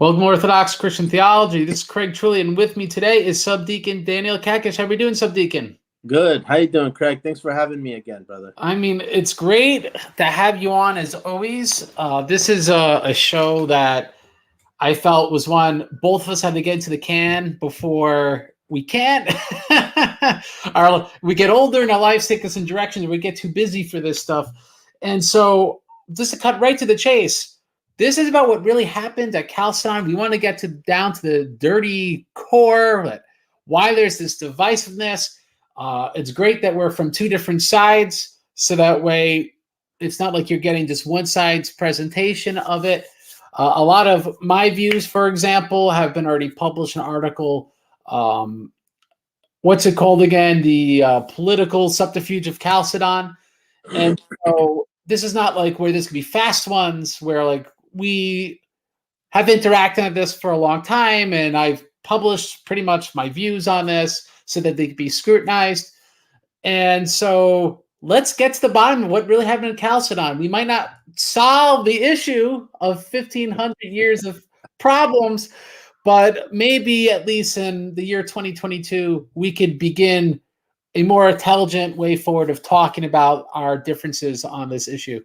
Welcome to Orthodox Christian Theology. This is Craig Trulli, and with me today is Sbdcn Daniel Kakish. How are we doing, Sbdcn? Good. How you doing, Craig? Thanks for having me again, brother. I mean, it's great to have you on as always. This is a show that I felt was one both of us had to get into the can before we can't. We get older and our lives take us in directions, and we get too busy for this stuff. And so, just to cut right to the chase, this is about what really happened at Chalcedon. We want to get down to the dirty core, why there's this divisiveness. It's great that we're from two different sides, so that way it's not like you're getting just one side's presentation of it. A lot of my views, for example, have been already published in an article. What's it called again? The political subterfuge of Chalcedon. And so this is not like where this could be fast ones, where like we have interacted on this for a long time, and I've published pretty much my views on this so that they could be scrutinized. And so let's get to the bottom of what really happened in Chalcedon. We might not solve the issue of 1,500 years of problems, but maybe at least in the year 2022, we could begin a more intelligent way forward of talking about our differences on this issue.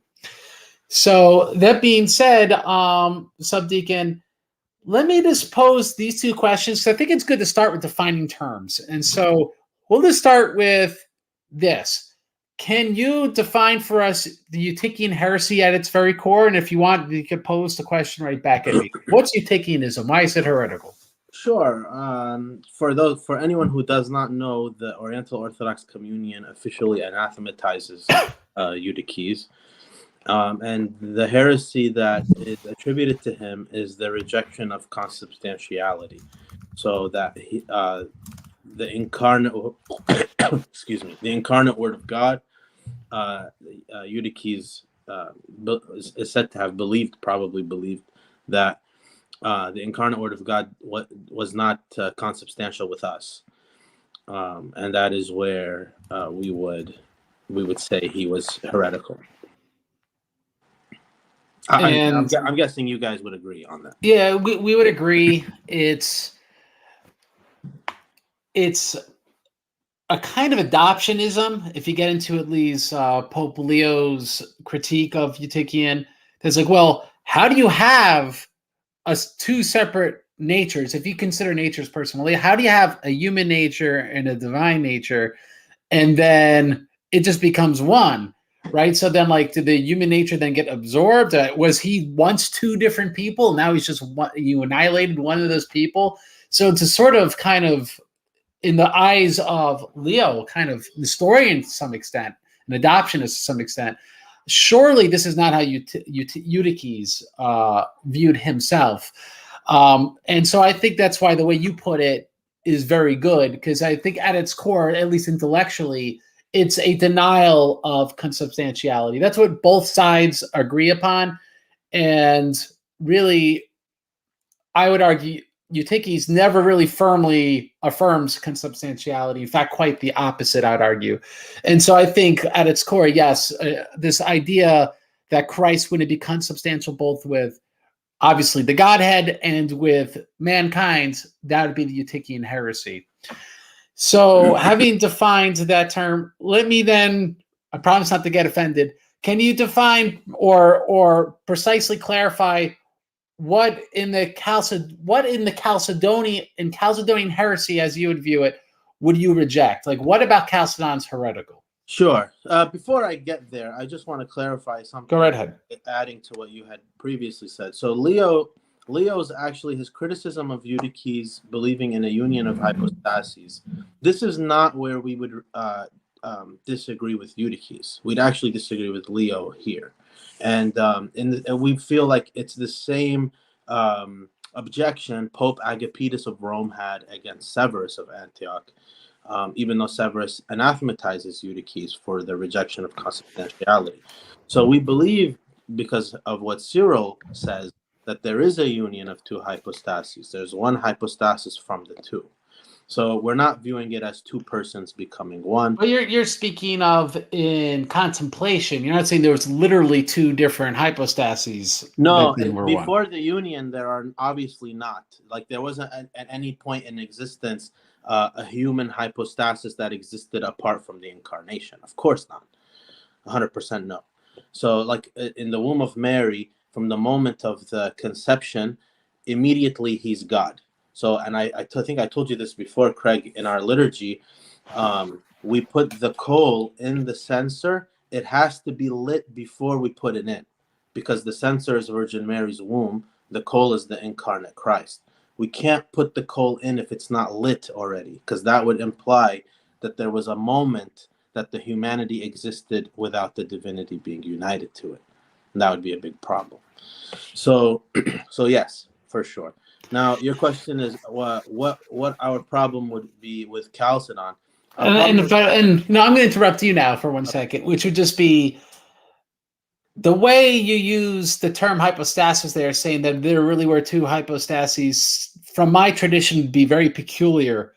So that being said, Sbdcn, let me just pose these two questions, because I think it's good to start with defining terms. And so we'll just start with this. Can you define for us the Eutychian heresy at its very core? And if you want, you can pose the question right back at me. What's Eutychianism? Why is it heretical? Sure. For anyone who does not know, the Oriental Orthodox Communion officially anathematizes Eutyches. And the heresy that is attributed to him is the rejection of consubstantiality. So that the incarnate, the incarnate Word of God, Eutyches is said to have probably believed that the incarnate Word of God was not consubstantial with us, and that is where we would say he was heretical. I'm guessing you guys would agree on that. Yeah, we would agree. It's a kind of adoptionism, if you get into at least Pope Leo's critique of Eutychian. It's like, well, how do you have two separate natures? If you consider natures personally, how do you have a human nature and a divine nature, and then it just becomes one? Right. So then, like, did the human nature then get absorbed? Was he once two different people? Now he's just one. You annihilated one of those people. So to sort of kind of, in the eyes of Leo, kind of historian to some extent, an adoptionist to some extent, surely this is not how Eutyches viewed himself. And so I think that's why the way you put it is very good, because I think at its core, at least intellectually, it's a denial of consubstantiality. That's what both sides agree upon. And really, I would argue Eutyches never really firmly affirms consubstantiality. In fact, quite the opposite, I'd argue. And so I think at its core, yes, this idea that Christ wouldn't be consubstantial both with, obviously, the Godhead and with mankind, that would be the Eutychian heresy. So having defined that term, let me then, I promise not to get offended, can you define or precisely clarify what in the Chalcedonian heresy, as you would view it, would you reject? Like, what about Chalcedon's heretical? Sure. Before I get there, I just want to clarify something. Go right ahead. Adding to what you had previously said. So Leo's actually, his criticism of Eutyches believing in a union of hypostases, this is not where we would disagree with Eutyches. We'd actually disagree with Leo here. And we feel like it's the same objection Pope Agapetus of Rome had against Severus of Antioch, even though Severus anathematizes Eutyches for the rejection of consubstantiality. So we believe, because of what Cyril says, that there is a union of two hypostases. There's one hypostasis from the two. So we're not viewing it as two persons becoming one. But you're speaking of in contemplation. You're not saying there was literally two different hypostases No, that then were one. before the union, there are obviously not. Like there wasn't at any point in existence a human hypostasis that existed apart from the incarnation. Of course not. 100% no. So like in the womb of Mary, from the moment of the conception, immediately he's God. So, and I think I told you this before, Craig, in our liturgy, we put the coal in the censer. It has to be lit before we put it in, because the censer is Virgin Mary's womb. The coal is the incarnate Christ. We can't put the coal in if it's not lit already, because that would imply that there was a moment that the humanity existed without the divinity being united to it. And that would be a big problem. So yes, for sure. Now, your question is what our problem would be with Chalcedon. And I'm going to interrupt you now for 1 second, which would just be the way you use the term hypostasis there, saying that there really were two hypostases, from my tradition, would be very peculiar,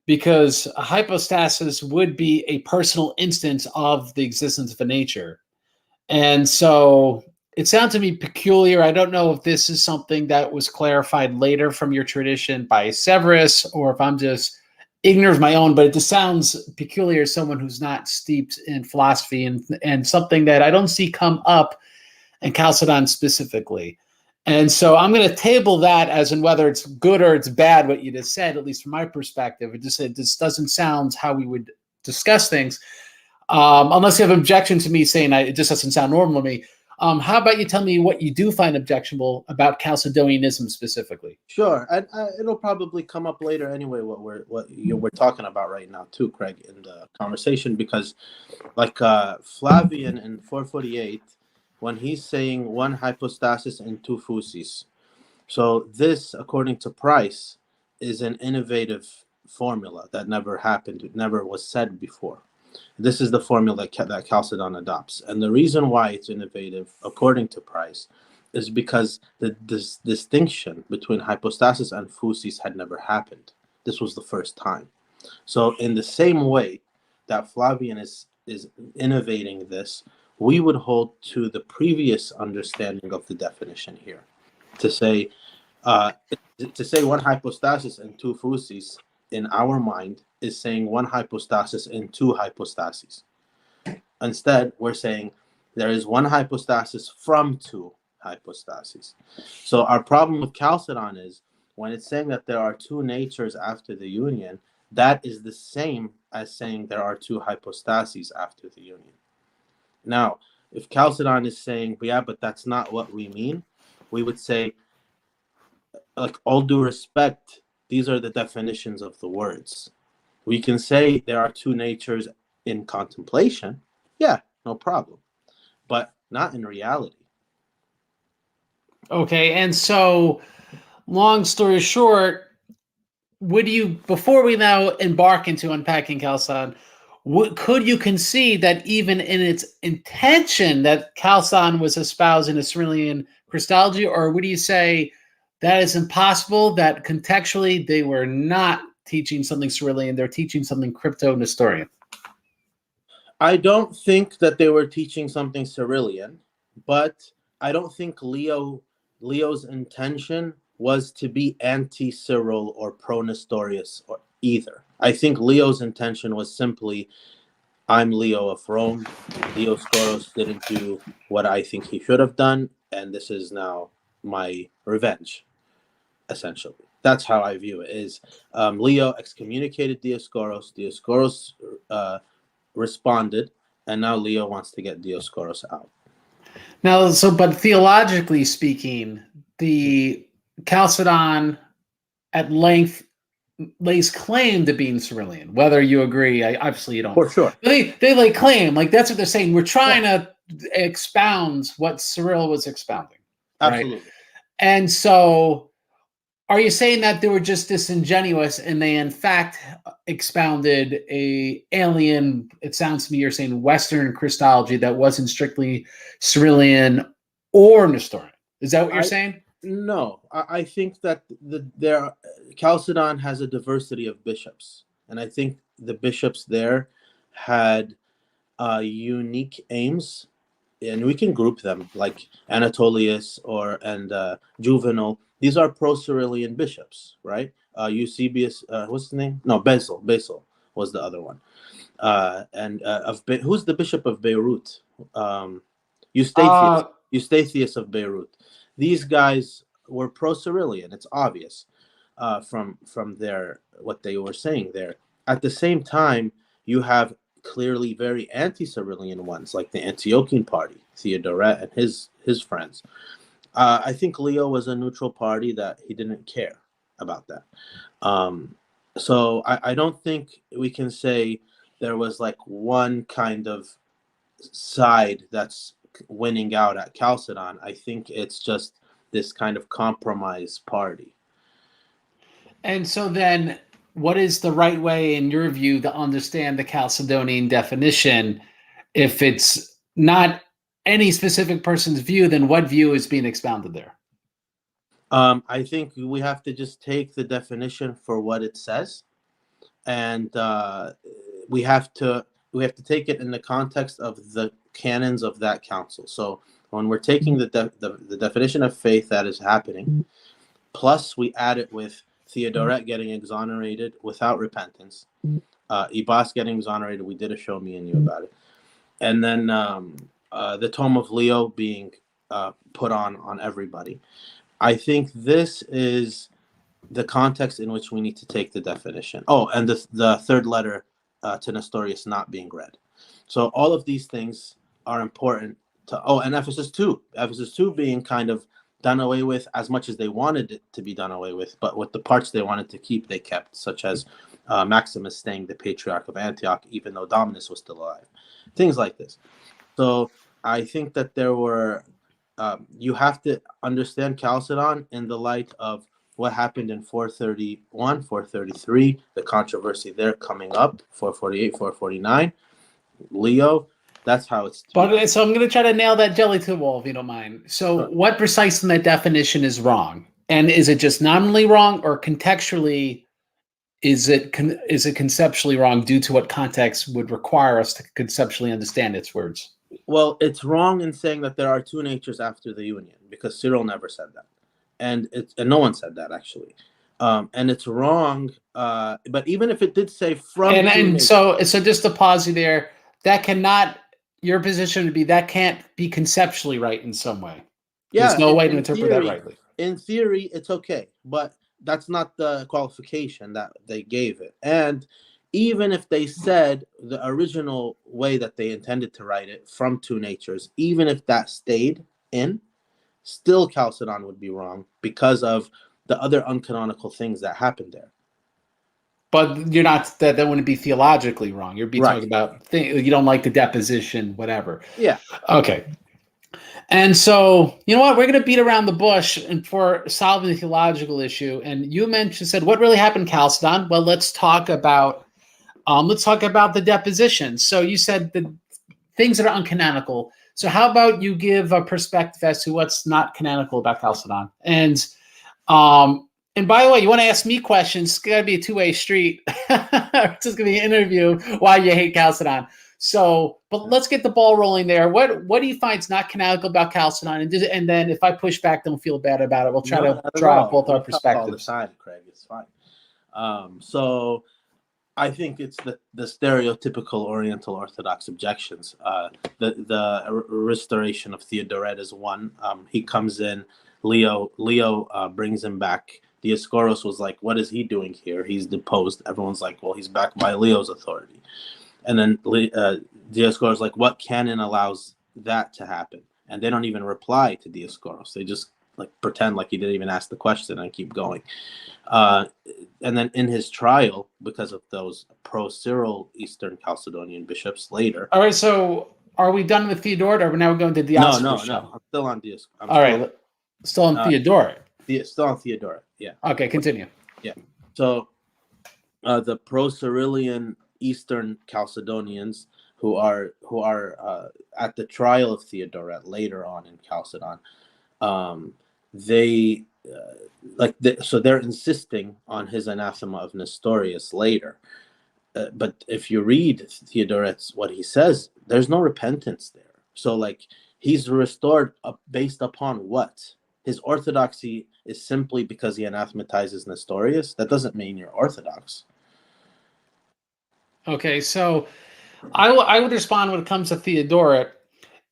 because a hypostasis would be a personal instance of the existence of a nature. And so it sounds to me peculiar. I don't know if this is something that was clarified later from your tradition by Severus, or if I'm just ignorant of my own, but it just sounds peculiar as someone who's not steeped in philosophy, and something that I don't see come up in Chalcedon specifically. And so I'm going to table that as in whether it's good or it's bad, what you just said, at least from my perspective. It just doesn't sound how we would discuss things. Unless you have an objection to me saying it just doesn't sound normal to me. How about you tell me what you do find objectionable about Chalcedonianism specifically? Sure, and it'll probably come up later anyway. What we're talking about right now too, Craig, in the conversation, because like Flavian in 448, when he's saying one hypostasis and two physis. So this, according to Price, is an innovative formula that never happened. It never was said before. This is the formula that Chalcedon adopts. And the reason why it's innovative, according to Price, is because this distinction between hypostasis and physis had never happened. This was the first time. So in the same way that Flavian is innovating this, we would hold to the previous understanding of the definition here, to say one hypostasis and two physis in our mind is saying one hypostasis and two hypostases. Instead, we're saying there is one hypostasis from two hypostases. So our problem with Chalcedon is when it's saying that there are two natures after the union, that is the same as saying there are two hypostases after the union. Now, if Chalcedon is saying, but that's not what we mean, we would say, like, all due respect, these are the definitions of the words. We can say there are two natures in contemplation. Yeah, no problem. But not in reality. Okay, and so long story short, before we now embark into unpacking Chalcedon, could you concede that even in its intention that Chalcedon was espousing a Cyrillian Christology, or would you say that is impossible, that contextually they were not teaching something Cyrillian, they're teaching something crypto-Nestorian? I don't think that they were teaching something Cyrillian, but I don't think Leo's intention was to be anti-Cyril or pro-Nestorius or either. I think Leo's intention was simply, I'm Leo of Rome. Dioscoros didn't do what I think he should have done, and this is now my revenge, essentially. That's how I view it. Is Leo excommunicated Dioscoros. Dioscoros responded, and now Leo wants to get Dioscoros out. Now, but theologically speaking, the Chalcedon at length lays claim to being Cyrillian. Whether you agree, obviously you don't. For sure. They lay claim, like that's what they're saying. We're trying to expound what Cyril was expounding. Absolutely. Right? And so, are you saying that they were just disingenuous and they in fact expounded a alien, it sounds to me you're saying Western Christology that wasn't strictly Cyrillian or Nestorian? Is that what you're saying? No, I think that Chalcedon has a diversity of bishops, and I think the bishops there had unique aims, and we can group them like Anatolius and Juvenal. These are pro-Cyrillian bishops, right? Eusebius, what's his name? No, Basil. Basil was the other one. Who's the bishop of Beirut? Eustathius. Uh, Eustathius of Beirut. These guys were pro-Cyrillian. It's obvious from their what they were saying there. At the same time, you have clearly very anti-Cyrillian ones, like the Antiochian party, Theodoret and his friends. I think Leo was a neutral party that he didn't care about that. So I don't think we can say there was like one kind of side that's winning out at Chalcedon. I think it's just this kind of compromise party. and so then, what is the right way, in your view, to understand the Chalcedonian definition? If it's not any specific person's view, then what view is being expounded there? I think we have to just take the definition for what it says, and we have to take it in the context of the canons of that council. So when we're taking the definition of faith that is happening, plus we add it with Theodoret getting exonerated without repentance, Ibas getting exonerated. We did a show me and you about it, and then the tome of Leo being put on everybody. I think this is the context in which we need to take the definition. Oh, and the third letter to Nestorius not being read. So all of these things are important to. Oh, and Ephesus 2. Ephesus 2 being kind of done away with as much as they wanted it to be done away with, but with the parts they wanted to keep, they kept, such as Maximus staying the Patriarch of Antioch, even though Dominus was still alive. Things like this. So I think that there were. You have to understand Chalcedon in the light of what happened in 431, 433, the controversy there coming up, 448, 449. Leo, that's how it's to be But so I'm going to try to nail that jelly to the wall, if you don't mind. So, understood. what precisely in that definition is wrong? And is it just nominally wrong, or contextually? Is it conceptually wrong due to what context would require us to conceptually understand its words? Well, it's wrong in saying that there are two natures after the union, because Cyril never said that, and no one said that actually, and it's wrong. But even if it did say from two And natures, so just to pause you there, that cannot, your position would be that can't be conceptually right in some way. There's yeah, no way to interpret that rightly. in theory, it's okay, but that's not the qualification that they gave it. And even if they said the original way that they intended to write it from two natures, even if that stayed in, still Chalcedon would be wrong because of the other uncanonical things that happened there. But you're not, that wouldn't be theologically wrong. You'd be Right. talking about you don't like the deposition, whatever. Yeah. Okay. And so, you know what? We're going to beat around the bush and for solving the theological issue. And you said, what really happened, Chalcedon? Well, let's talk about the deposition. So you said the things that are uncanonical. So how about you give a perspective as to what's not canonical about Chalcedon? And by the way, you want to ask me questions, it's got to be a two-way street. It's just going to be an interview why you hate Chalcedon. So, but let's get the ball rolling there. What do you find is not canonical about Chalcedon? And then if I push back, don't feel bad about it. We'll try to draw out both our perspectives. All the time, Craig. It's fine. So I think it's the stereotypical Oriental Orthodox objections. The restoration of Theodoret is one. He comes in. Leo brings him back. Dioscoros was like, "What is he doing here? He's deposed." Everyone's like, "Well, he's back by Leo's authority." And then Dioscoros like, "What canon allows that to happen?" And they don't even reply to Dioscoros. They just like pretend like he didn't even ask the question and keep going. And then in his trial, because of those pro-Cyril Eastern Chalcedonian bishops later. All right, so are we done with Theodoret, or now we're going to Dioscoros? No. I'm still on Dioscoros. All right, still on Theodoret. Still on Theodoret, yeah. Okay, continue. Yeah. So the pro-Cyrillian Eastern Chalcedonians who are at the trial of Theodoret later on in Chalcedon, they so they're insisting on his anathema of Nestorius later. But if you read Theodoret's, what he says, there's no repentance there. So like he's restored based upon what? His orthodoxy is simply because he anathematizes Nestorius. That doesn't mean you're orthodox. Okay, so I would respond when it comes to Theodoret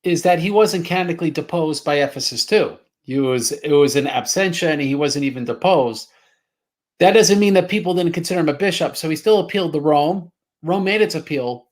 is that he wasn't canonically deposed by Ephesus too. It was an absentia, and he wasn't even deposed. That doesn't mean that people didn't consider him a bishop. So he still appealed to Rome. Rome made its appeal.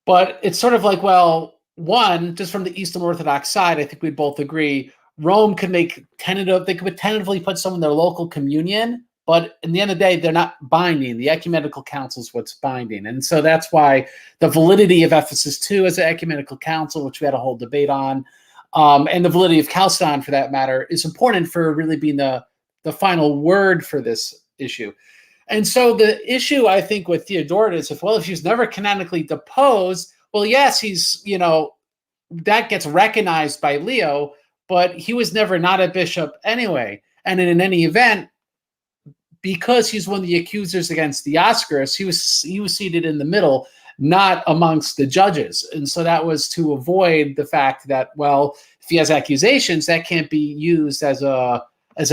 But it's sort of like, well, one, just from the Eastern Orthodox side, I think we'd both agree, Rome could they could tentatively put someone in their local communion, but in the end of the day, they're not binding. The ecumenical council is what's binding. And so that's why the validity of Ephesus II as an ecumenical council, which we had a whole debate on, and the validity of Chalcedon, for that matter, is important for really being the final word for this issue. And so the issue, I think, with Theodoret is if she's never canonically deposed, well, yes, he's, that gets recognized by Leo, but he was never not a bishop anyway. And in any event, because he's one of the accusers against Dioscorus, he was seated in the middle, not amongst the judges. And so that was to avoid the fact that, well, if he has accusations, that can't be used as a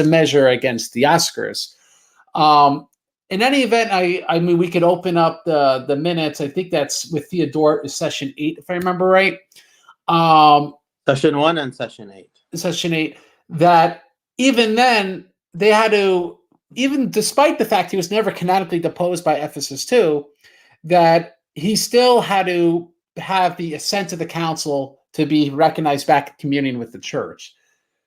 measure against Dioscorus. In any event, I mean, we could open up the minutes. I think that's with Theodoret is session 8, if I remember right. Session 1 and session 8. Session 8, that even then they had to, even despite the fact he was never canonically deposed by Ephesus II, that he still had to have the assent of the council to be recognized back in communion with the church.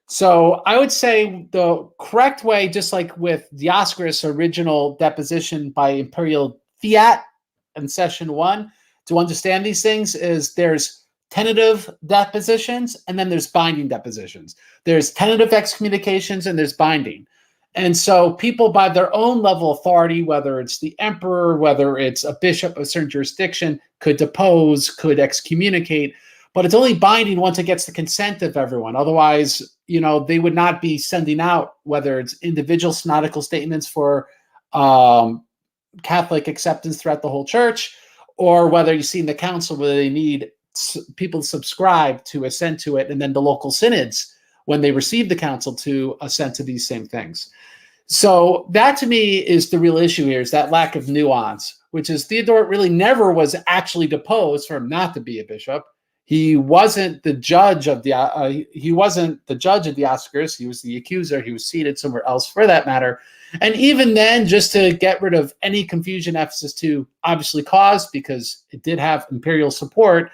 So I would say the correct way, just like with Dioscorus' original deposition by imperial fiat in session 1, to understand these things is there's tentative depositions and then there's binding depositions. There's tentative excommunications and there's binding. And so people by their own level of authority, whether it's the emperor, whether it's a bishop of a certain jurisdiction, could depose, could excommunicate, but it's only binding once it gets the consent of everyone. Otherwise, they would not be sending out, whether it's individual synodical statements for Catholic acceptance throughout the whole church, or whether you see in the council where they need people to subscribe to assent to it, and then the local synods, when they receive the council, to assent to these same things. So that to me is the real issue here, is that lack of nuance, which is Theodoret really never was actually deposed for him not to be a bishop. He wasn't the judge of Dioscorus. He was the accuser. He was seated somewhere else, for that matter. And even then, just to get rid of any confusion Ephesus II obviously caused, because it did have imperial support,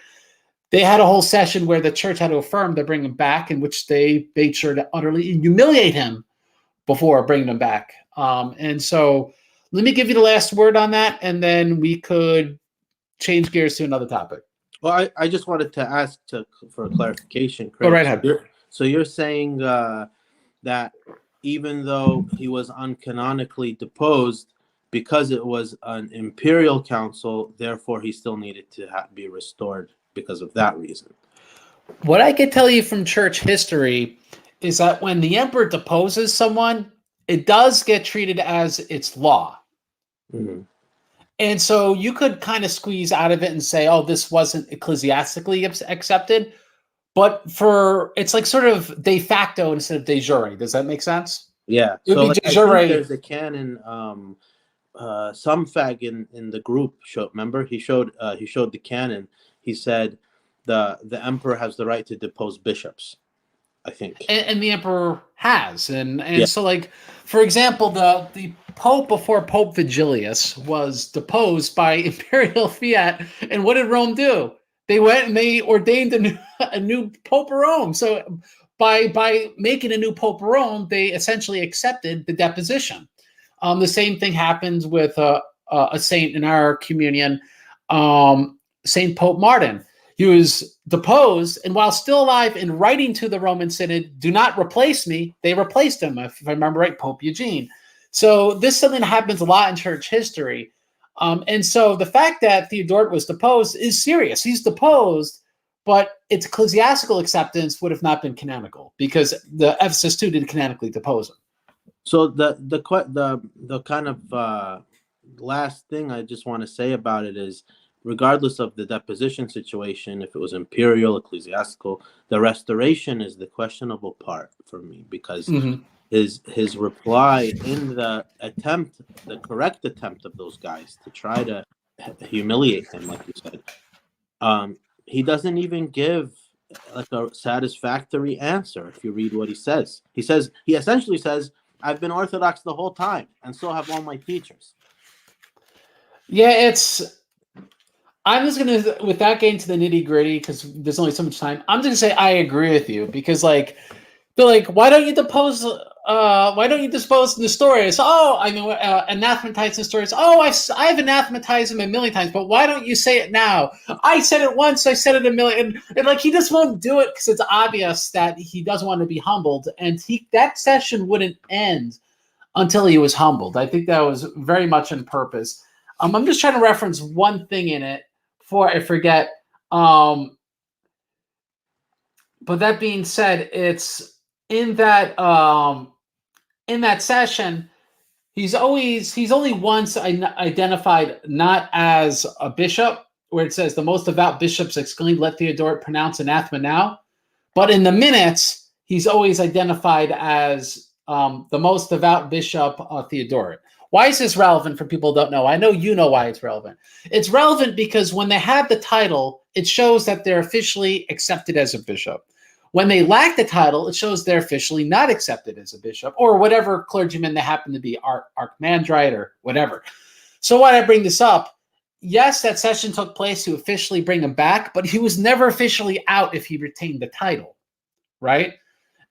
they had a whole session where the church had to affirm to bring him back, in which they made sure to utterly humiliate him before bringing him back. And so let me give you the last word on that, and then we could change gears to another topic. Well, I just wanted to ask for a clarification, Craig. Go right ahead. So you're saying that even though he was uncanonically deposed, because it was an imperial council, therefore he still needed to be restored because of that reason. What I could tell you from church history is that when the emperor deposes someone, it does get treated as its law. Mm-hmm. And so you could kind of squeeze out of it and say, oh, this wasn't ecclesiastically accepted. But it's like sort of de facto instead of de jure. Does that make sense? Yeah. It would be de jure. I think there's a canon, some fag in the group showed, remember? He showed the canon. He said the emperor has the right to depose bishops, I think. And the emperor has. And yeah. So, like, for example, the Pope before Pope Vigilius was deposed by imperial fiat. And what did Rome do? They went and they ordained a new Pope of Rome. So by making a new Pope of Rome, they essentially accepted the deposition. The same thing happens with a saint in our communion, Saint Pope Martin. He was deposed, and while still alive and writing to the Roman Synod, do not replace me, they replaced him, if I remember right, Pope Eugene. So this is something that happens a lot in church history. And so the fact that Theodoret was deposed is serious. He's deposed, but its ecclesiastical acceptance would have not been canonical because the Ephesus II didn't canonically depose him. So the kind of last thing I just want to say about it is, regardless of the deposition situation, if it was imperial, ecclesiastical, the restoration is the questionable part for me, because his reply in the correct attempt of those guys to try to humiliate him, like you said, he doesn't even give like a satisfactory answer. If you read what he essentially says, I've been Orthodox the whole time, and so have all my teachers. Yeah, I'm just gonna, without getting to the nitty gritty, because there's only so much time, I'm just gonna say I agree with you, because like they're like, why don't you dispose Nestorius? Oh, I mean, anathematize Nestorius. Oh, I've anathematized him a million times, but why don't you say it now? I said it once, I said it a million, and like he just won't do it because it's obvious that he doesn't want to be humbled, and that session wouldn't end until he was humbled. I think that was very much on purpose. I'm just trying to reference one thing in it before I forget. But that being said, it's in that session, he's only once identified not as a bishop, where it says the most devout bishops exclaimed, "Let Theodoret pronounce anathema now." But in the minutes, he's always identified as the most devout bishop, Theodoret. Why is this relevant for people who don't know? I know you know why it's relevant. It's relevant because when they have the title, it shows that they're officially accepted as a bishop. When they lack the title, it shows they're officially not accepted as a bishop, or whatever clergyman they happen to be, archimandrite or whatever. So why I bring this up, yes, that session took place to officially bring him back, but he was never officially out if he retained the title, right?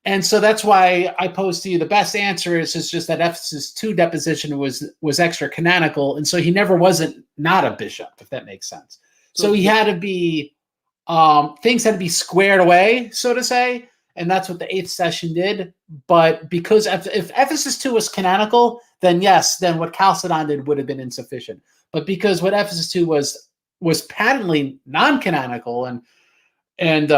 And so that's why I pose to you the best answer is just that Ephesus II deposition was extra canonical, and so he never wasn't not a bishop, if that makes sense. So he had to be things had to be squared away, so to say, and that's what the 8th session did. But because if Ephesus II was canonical, then yes, then what Chalcedon did would have been insufficient. But because what Ephesus II was patently non-canonical, and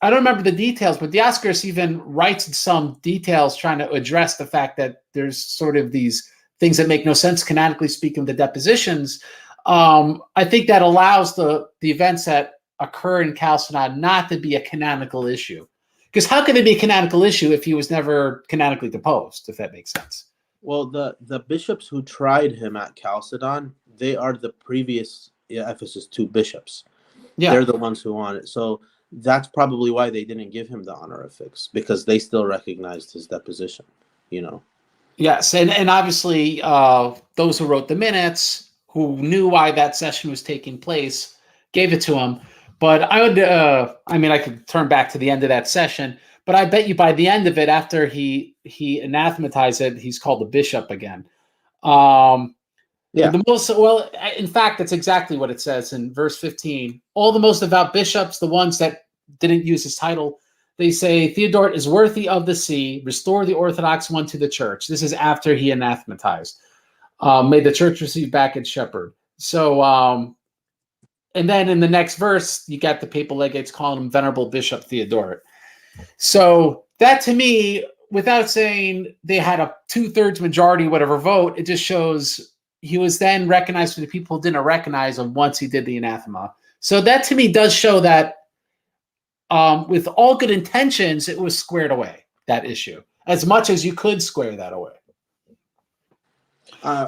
I don't remember the details, but Dioscorus even writes some details trying to address the fact that there's sort of these things that make no sense canonically speaking, the depositions. I think that allows the events that occur in Chalcedon not to be a canonical issue. Because how could it be a canonical issue if he was never canonically deposed, if that makes sense? Well, the bishops who tried him at Chalcedon, they are the previous Ephesus II bishops. Yeah. They're the ones who want it. So that's probably why they didn't give him the honorifics, because they still recognized his deposition, you know? Yes, and obviously those who wrote the minutes, who knew why that session was taking place, gave it to him. But I would, I could turn back to the end of that session, but I bet you by the end of it, after he anathematized it, he's called the bishop again. Yeah. In fact, that's exactly what it says in verse 15. All the most devout bishops, the ones that didn't use his title, they say, Theodoret is worthy of the see, restore the Orthodox one to the church. This is after he anathematized. May the church receive back its shepherd. So, and then in the next verse, you got the papal legates calling him Venerable Bishop Theodoret. So that to me, without saying they had a 2/3 majority, whatever vote, it just shows he was then recognized for the people who didn't recognize him once he did the anathema. So that to me does show that with all good intentions, it was squared away, that issue, as much as you could square that away.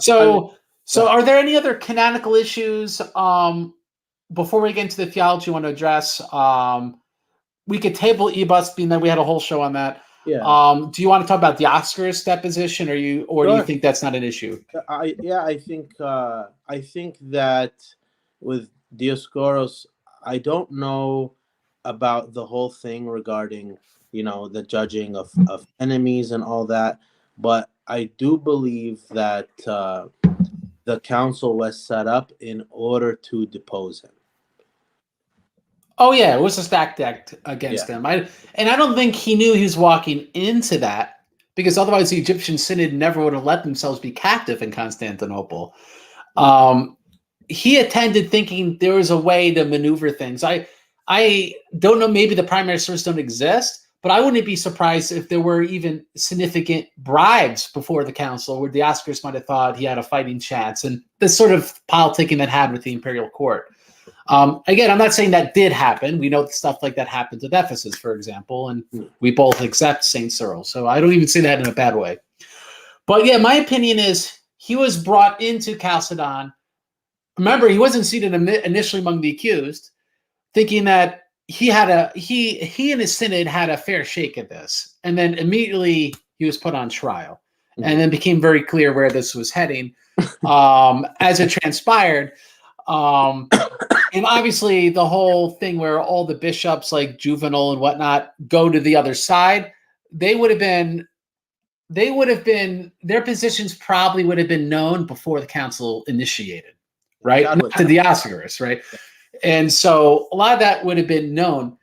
So are there any other canonical issues before we get into the theology you want to address? We could table Ebus, being that we had a whole show on that. Yeah. Do you want to talk about Dioscorus deposition, or do you think that's not an issue? I think that with Dioscorus, I don't know about the whole thing regarding, the judging of enemies and all that, but I do believe that the council was set up in order to depose him. Oh yeah, it was a stacked deck against him. I don't think he knew he was walking into that, because otherwise the Egyptian Synod never would have let themselves be captive in Constantinople. He attended thinking there was a way to maneuver things. I I don't know, maybe the primary sources don't exist, but I wouldn't be surprised if there were even significant bribes before the council where Dioscorus might have thought he had a fighting chance, and this sort of politicking that had with the imperial court. Again, I'm not saying that did happen. We know stuff like that happened at Ephesus, for example, and we both accept St. Cyril. So I don't even say that in a bad way. But yeah, my opinion is he was brought into Chalcedon. Remember, he wasn't seated initially among the accused, thinking that he and his synod had a fair shake at this. And then immediately he was put on trial. And then became very clear where this was heading as it transpired. And obviously the whole thing where all the bishops like Juvenal and whatnot go to the other side, their positions probably would have been known before the council initiated, right? Not to Dioscorus, right? And so a lot of that would have been known.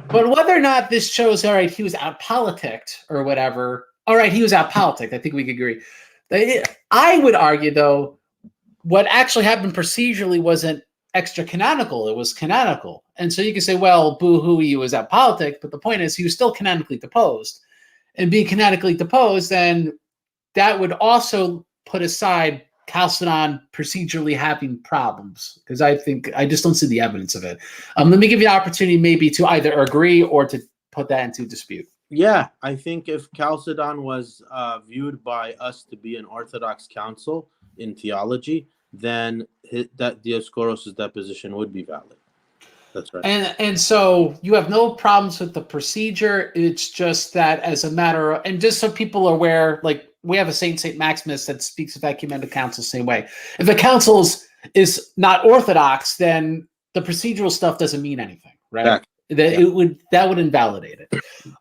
But whether or not this shows, all right, he was out-politicked or whatever, all right, he was out-politicked. I think we could agree. I would argue, though, what actually happened procedurally wasn't extra-canonical. It was canonical. And so you can say, well, boo-hoo, he was out-politicked. But the point is he was still canonically deposed. And being canonically deposed, then that would also put aside Chalcedon procedurally having problems, because I just don't see the evidence of it. Let me give you an opportunity maybe to either agree or to put that into dispute. Yeah, I think if Chalcedon was viewed by us to be an Orthodox council in theology, then that Dioscorus' deposition would be valid. That's right. And so you have no problems with the procedure. It's just that as a matter of, and just so people are aware, like we have a Saint Maximus that speaks of ecumenical council the same way. If the council is not Orthodox, then the procedural stuff doesn't mean anything, right? That would invalidate it.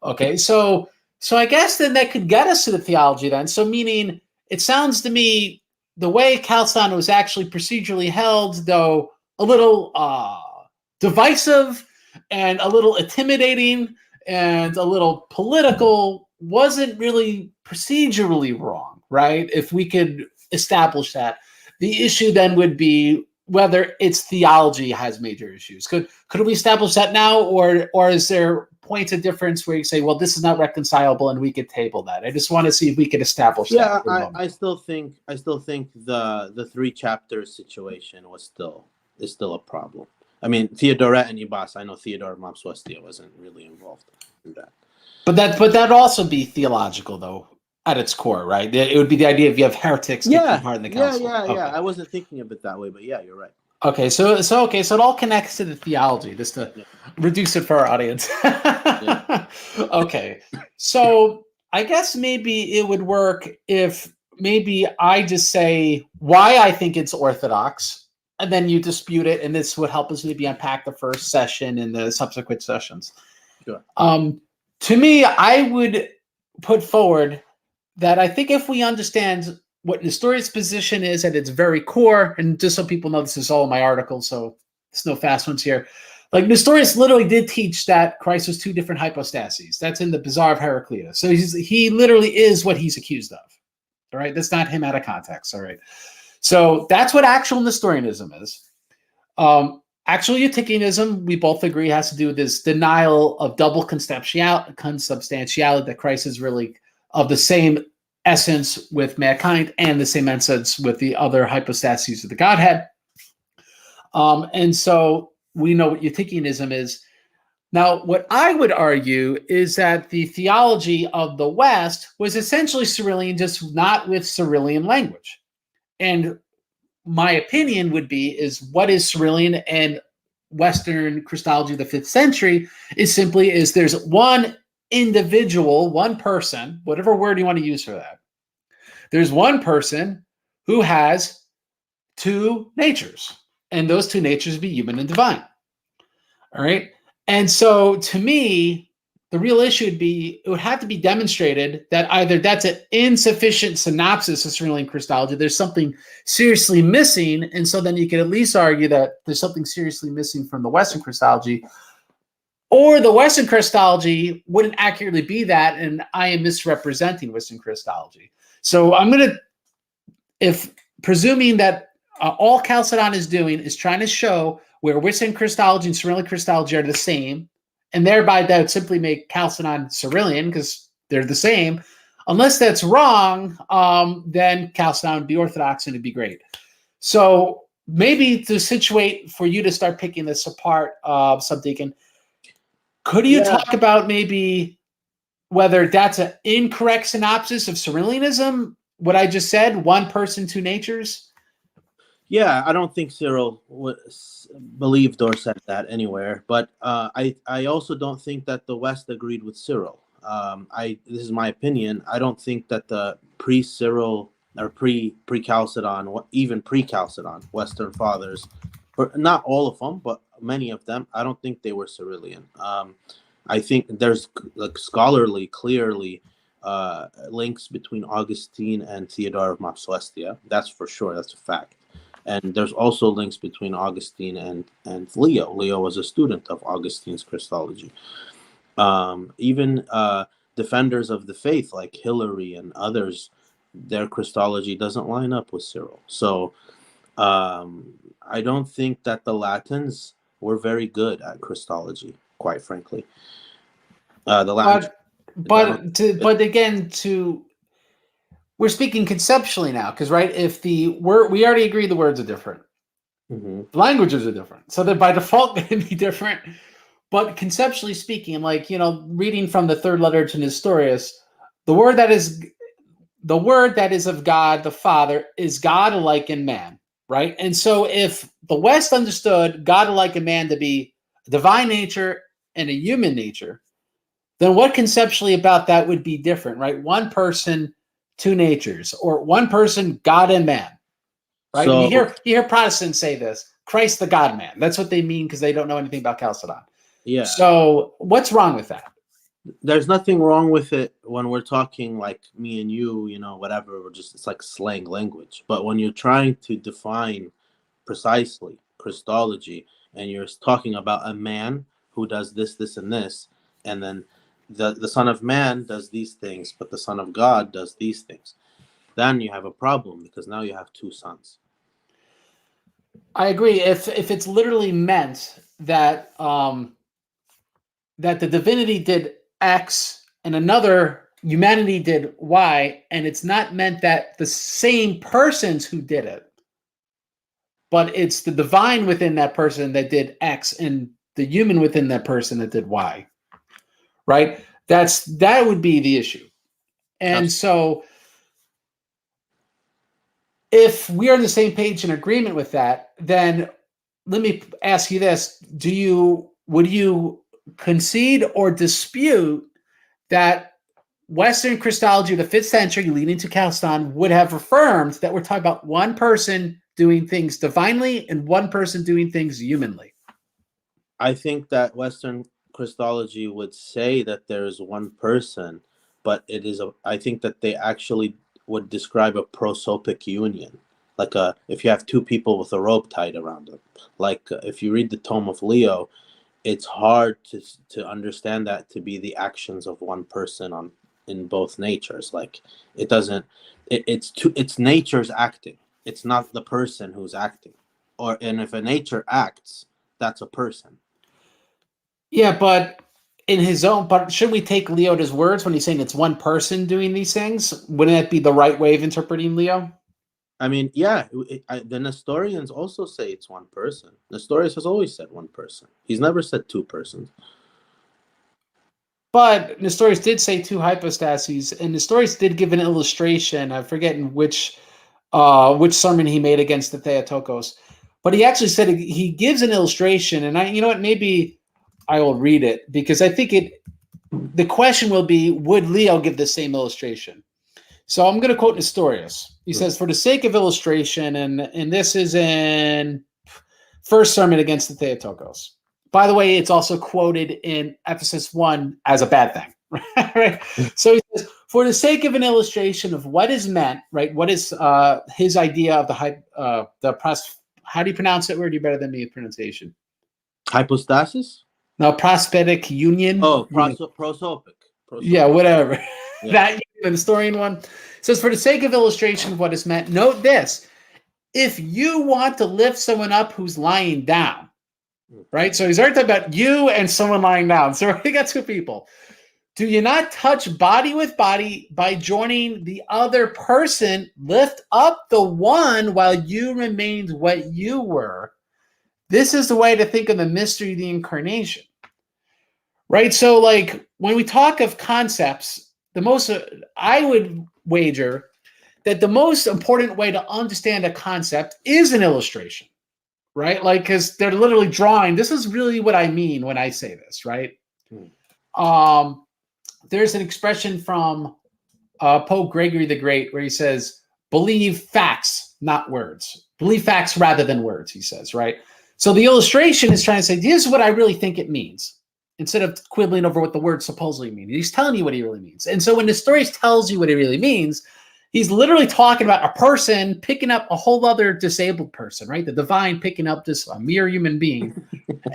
Okay, so I guess then that could get us to the theology then. So meaning, it sounds to me the way Chalcedon was actually procedurally held, though a little divisive and a little intimidating and a little political, wasn't really procedurally wrong, right? If we could establish that. The issue then would be whether its theology has major issues. Could we establish that now, or is there points of difference where you say, well, this is not reconcilable and we could table that? I just want to see if we could establish that. Yeah, I still think the 3 chapters situation is still a problem. I mean, Theodoret and Ibas, I know Theodore Mopsuestia wasn't really involved in that. But that'd also be theological, though, at its core, right? It would be the idea if you have heretics taking part in the council. Yeah. I wasn't thinking of it that way, but yeah, you're right. Okay, so it all connects to the theology, just to reduce it for our audience. Okay, so I guess maybe it would work if maybe I just say why I think it's Orthodox, and then you dispute it, and this would help us maybe unpack the first session and the subsequent sessions. Sure. To me, I would put forward that I think if we understand what Nestorius' position is at its very core, and just so people know, this is all in my article, so there's no fast ones here. Like, Nestorius literally did teach that Christ was 2 different hypostases. That's in the Bazaar of Heraclitus. So he literally is what he's accused of. All right, that's not him out of context. All right, so that's what actual Nestorianism is. Actual Eutychianism, we both agree, has to do with this denial of double consubstantiality, that Christ is really of the same essence with mankind and the same essence with the other hypostases of the Godhead. And so we know what Eutychianism is. Now, what I would argue is that the theology of the West was essentially Cyrillian, just not with Cyrillian language. And my opinion would be is what is Cyrillian and Western Christology of the 5th century is there's one individual, one person, whatever word you want to use for that. There's one person who has 2 natures, and those 2 natures be human and divine. All right. And so to me, the real issue would be, it would have to be demonstrated that either that's an insufficient synopsis of Cyrillian Christology, there's something seriously missing, and so then you could at least argue that there's something seriously missing from the Western Christology, or the Western Christology wouldn't accurately be that, and I am misrepresenting Western Christology. So I'm going to, if presuming that all Chalcedon is doing is trying to show where Western Christology and Cyrillic Christology are the same, and thereby that would simply make Chalcedon Cyrillian because they're the same. Unless that's wrong, then Chalcedon would be Orthodox and it'd be great. So maybe to situate for you to start picking this apart, Sbdcn, could you talk about maybe whether that's an incorrect synopsis of Cyrillianism, what I just said, one person, two natures? Yeah, I don't think Cyril believed or said that anywhere, but I also don't think that the West agreed with Cyril. This is my opinion. I don't think that the pre-Cyril or pre-Chalcedon, even pre-Chalcedon Western fathers, or not all of them, but many of them, I don't think they were Cyrillian. I think there's like scholarly, clearly links between Augustine and Theodore of Mopsuestia. That's for sure. That's a fact. And there's also links between Augustine and Leo. Leo was a student of Augustine's Christology. Even defenders of the faith like Hilary and others, their Christology doesn't line up with Cyril. So I don't think that the Latins were very good at Christology, quite frankly. The Latins, but again, we're speaking conceptually now, because right, if we already agree the words are different, the languages are different, so they're by default going to be different. But conceptually speaking, like, reading from the third letter to Nestorius, the word that is of God the Father is God alike in man, right? And so if the West understood God alike in man to be a divine nature and a human nature, then what conceptually about that would be different, right? One person, two natures, or one person, God and man, right? So, you hear Protestants say this, Christ the God-man. That's what they mean because they don't know anything about Chalcedon. Yeah. So what's wrong with that? There's nothing wrong with it when we're talking like me and you, whatever. It's like slang language. But when you're trying to define precisely Christology and you're talking about a man who does this, this, and this, and then the Son of Man does these things, but the Son of God does these things, then you have a problem because now you have two sons. I agree. If it's literally meant that that the divinity did X and another humanity did Y, and it's not meant that the same persons who did it, but it's the divine within that person that did X and the human within that person that did Y, right? That would be the issue. And so if we are on the same page in agreement with that, then let me ask you this. Would you concede or dispute that Western Christology of the 5th century leading to Chalcedon would have affirmed that we're talking about one person doing things divinely and one person doing things humanly? I think that Western Christology would say that there is one person, but I think that they actually would describe a prosopic union, like if you have two people with a rope tied around them. Like if you read the Tome of Leo, it's hard to understand that to be the actions of one person in both natures. Like it doesn't. It's nature's acting. It's not the person who's acting. And if a nature acts, that's a person. Yeah, but shouldn't we take Leo at his words when he's saying it's one person doing these things? Wouldn't that be the right way of interpreting Leo? I mean, yeah, the Nestorians also say it's one person. Nestorius has always said one person. He's never said two persons. But Nestorius did say two hypostases, and Nestorius did give an illustration. I'm forgetting which sermon he made against the Theotokos. But he actually said he gives an illustration, and you know what, maybe I will read it because I think the question will be, would Leo give the same illustration? So I'm going to quote Nestorius. He says, for the sake of illustration, and this is in first sermon against the Theotokos. By the way, it's also quoted in Ephesus 1 as a bad thing. Right? So he says, for the sake of an illustration of what is meant, right? What is his idea of how do you pronounce it? Word, you better than me with pronunciation. Hypostasis? No, prosthetic union. Oh, prosopic. Yeah, whatever. Yeah. That the historian one says, for the sake of illustration of what is meant, note this. If you want to lift someone up who's lying down, right? So he's already talking about you and someone lying down. So we already got two people. Do you not touch body with body by joining the other person? Lift up the one while you remained what you were. This is the way to think of the mystery of the incarnation, right? So, like, when we talk of concepts, the most, I would wager that the most important way to understand a concept is an illustration, right? Like, because they're literally drawing. This is really what I mean when I say this, right? There's an expression from Pope Gregory the Great where he says, believe facts, not words. Believe facts rather than words, he says, right? So the illustration is trying to say, this is what I really think it means, instead of quibbling over what the words supposedly mean. He's telling you what he really means. And so when the story tells you what it really means, he's literally talking about a person picking up a whole other disabled person, right? The divine picking up this a mere human being.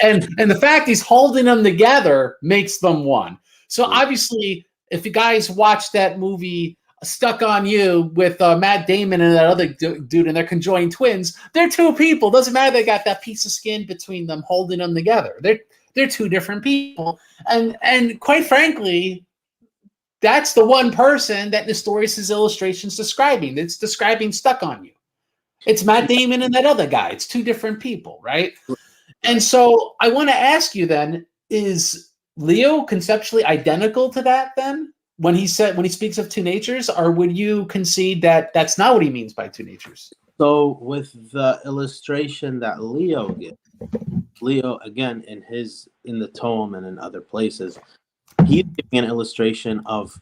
and the fact he's holding them together makes them one. So obviously, if you guys watch that movie Stuck on You with Matt Damon and that other dude, and they're conjoined twins, they're two people. Doesn't matter they got that piece of skin between them holding them together. They're two different people. And quite frankly, that's the one person that Nestorius' illustration's describing. It's describing Stuck on You. It's Matt Damon and that other guy. It's two different people, right? And so I want to ask you then, is Leo conceptually identical to that then? When he speaks of two natures, or would you concede that that's not what he means by two natures? So with the illustration that Leo gives, Leo again in the tome and in other places, he's giving an illustration of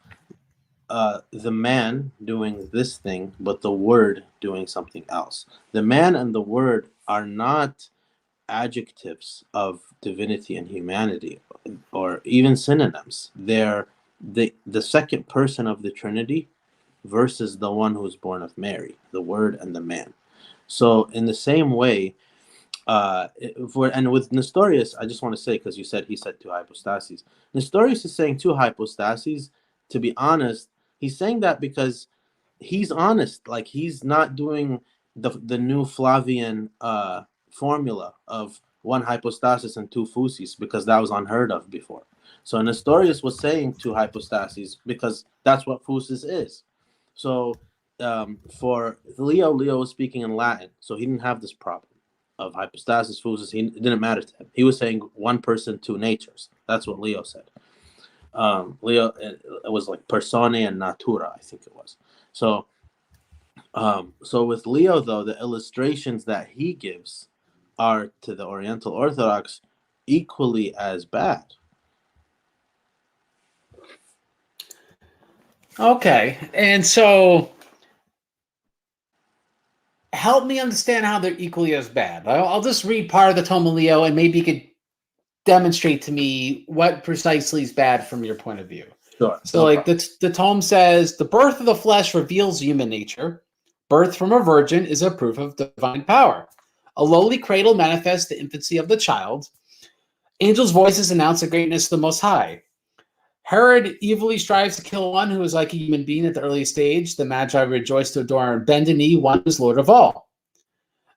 the man doing this thing, but the word doing something else. The man and the word are not adjectives of divinity and humanity, or even synonyms. They're the second person of the Trinity versus the one who was born of Mary, the Word and the man. So in the same way, and with Nestorius, I just want to say, because he said two hypostases. Nestorius is saying two hypostases. To be honest, he's saying that because he's honest. Like, he's not doing the new Flavian formula of one hypostasis and two physis, because that was unheard of before. So Nestorius was saying two hypostases because that's what physis is. So for Leo was speaking in Latin, so he didn't have this problem of hypostasis, physis. It didn't matter to him. He was saying one person, two natures. That's what Leo said. Leo, it was like personae and natura, I think it was. So with Leo, though, the illustrations that he gives are, to the Oriental Orthodox, equally as bad. Okay, and so help me understand how they're equally as bad. I'll just read part of the Tome of Leo, and maybe you could demonstrate to me what precisely is bad from your point of view. Sure. So, like, the Tome says, the birth of the flesh reveals human nature. Birth from a virgin is a proof of divine power. A lowly cradle manifests the infancy of the child. Angels' voices announce the greatness of the Most High. Herod evilly strives to kill one who is like a human being at the earliest stage. The Magi rejoice to adore and bend a knee, one who is Lord of all.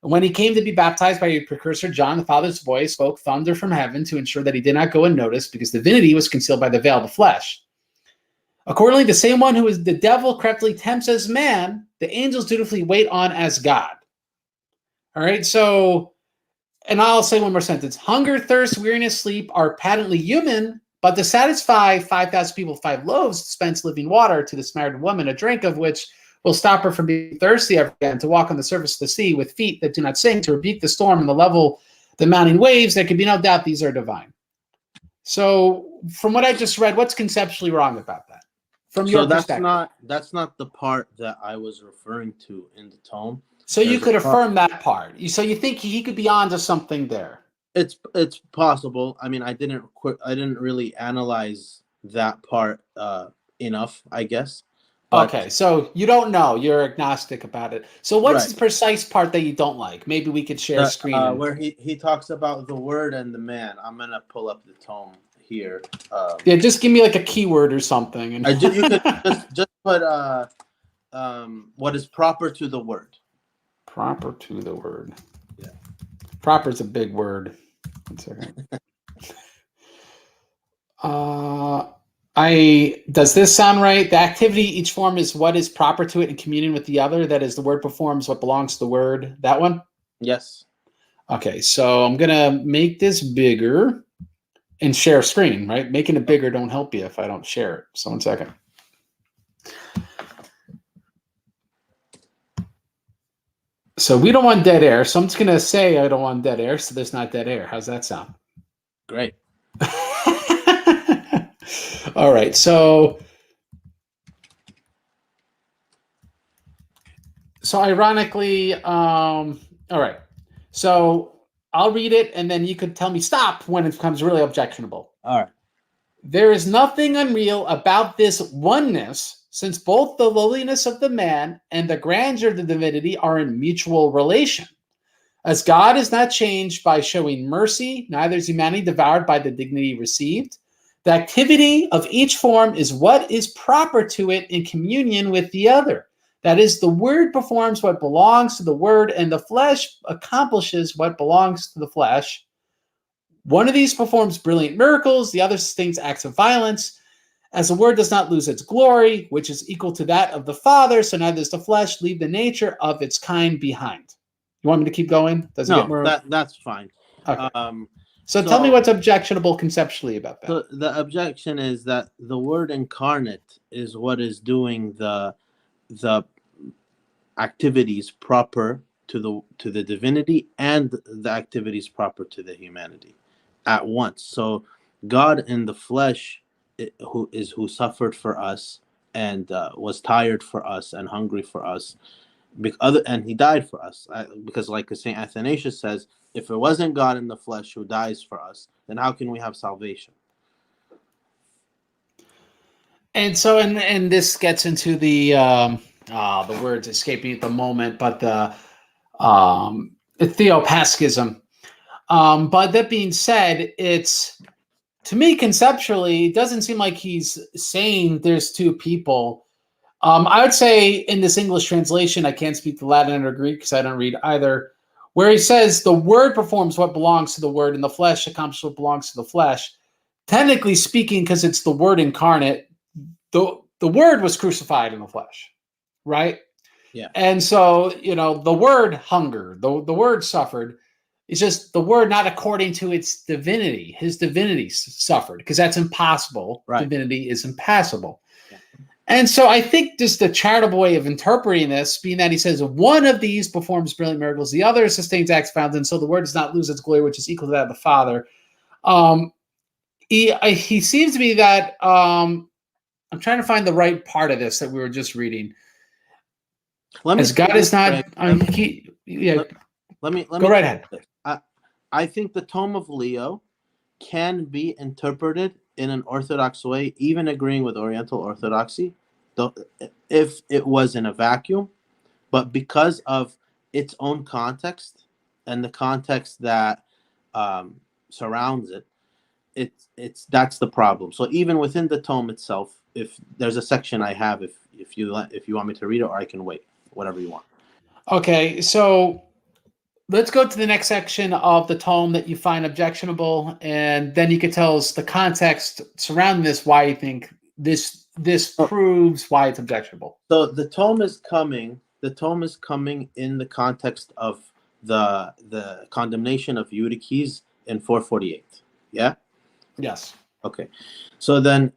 And when he came to be baptized by your precursor John, the Father's voice spoke thunder from heaven to ensure that he did not go unnoticed, because divinity was concealed by the veil of the flesh. Accordingly, the same one who is the devil craftily tempts as man, the angels dutifully wait on as God. All right, so, and I'll say one more sentence. Hunger, thirst, weariness, sleep are patently human, but to satisfy 5,000 people 5 loaves, dispense living water to the Samaritan woman, a drink of which will stop her from being thirsty ever again, to walk on the surface of the sea with feet that do not sink, to rebuke the storm and the mounting waves. There can be no doubt these are divine. So from what I just read, what's conceptually wrong about that? From your perspective? That's not the part that I was referring to in the tome. So you could affirm that part. So you think he could be onto something there? It's possible. I mean, I didn't really analyze that part enough, I guess. But, okay, so you don't know. You're agnostic about it. So what's the precise part that you don't like? Maybe we could share a screen. Where he talks about the word and the man. I'm going to pull up the tome here. Yeah, just give me like a keyword or something. And you could just put what is proper to the word. Proper to the word. Yeah. Proper is a big word. 1 second. Does this sound right? The activity each form is what is proper to it in communion with the other. That is, the word performs what belongs to the word. That one? Yes. Okay, so I'm gonna make this bigger and share screen, right? Making it bigger don't help you if I don't share it. So 1 second. So we don't want dead air. So I'm just gonna say I don't want dead air, so there's not dead air. How's that sound? Great. All right, so ironically, all right. So I'll read it, and then you could tell me stop when it becomes really objectionable. All right. There is nothing unreal about this oneness, since both the lowliness of the man and the grandeur of the divinity are in mutual relation. As God is not changed by showing mercy, neither is humanity devoured by the dignity received. The activity of each form is what is proper to it in communion with the other. That is, the word performs what belongs to the word, and the flesh accomplishes what belongs to the flesh. One of these performs brilliant miracles, the other sustains acts of violence. As the word does not lose its glory, which is equal to that of the Father, so neither does the flesh leave the nature of its kind behind. You want me to keep going? Does it get more? That's fine. Okay. So tell me what's objectionable conceptually about that. So the objection is that the word incarnate is what is doing the activities proper to the divinity and the activities proper to the humanity at once. So God in the flesh, who suffered for us and was tired for us and hungry for us, and he died for us, because like St. Athanasius says, if it wasn't God in the flesh who dies for us, then how can we have salvation? And so, and this gets into the words escaping at the moment, but the theopaskism. But that being said, it's, to me, conceptually, it doesn't seem like he's saying there's two people. I would say in this English translation, I can't speak to Latin or Greek because I don't read either, where he says the word performs what belongs to the word and the flesh accomplishes what belongs to the flesh. Technically speaking, because it's the word incarnate, the word was crucified in the flesh, right? Yeah. And so, the word hunger, the word suffered. It's just the word not according to its divinity. His divinity suffered, because that's impossible. Right. Divinity is impassible. Yeah. And so I think just the charitable way of interpreting this, being that he says one of these performs brilliant miracles, the other sustains acts found, and so the word does not lose its glory, which is equal to that of the Father. He seems to be that, I'm trying to find the right part of this that we were just reading. As God is not, let me go right ahead. I think the Tome of Leo can be interpreted in an Orthodox way, even agreeing with Oriental Orthodoxy, if it was in a vacuum. But because of its own context and the context that surrounds it, that's the problem. So even within the tome itself, if there's a section I have, if you want me to read it, or I can wait, whatever you want. Okay, so let's go to the next section of the tome that you find objectionable, and then you can tell us the context surrounding this, why you think this proves why it's objectionable. So the tome is coming in the context of the condemnation of Eutyches in 448. Yeah? Yes. Okay. So then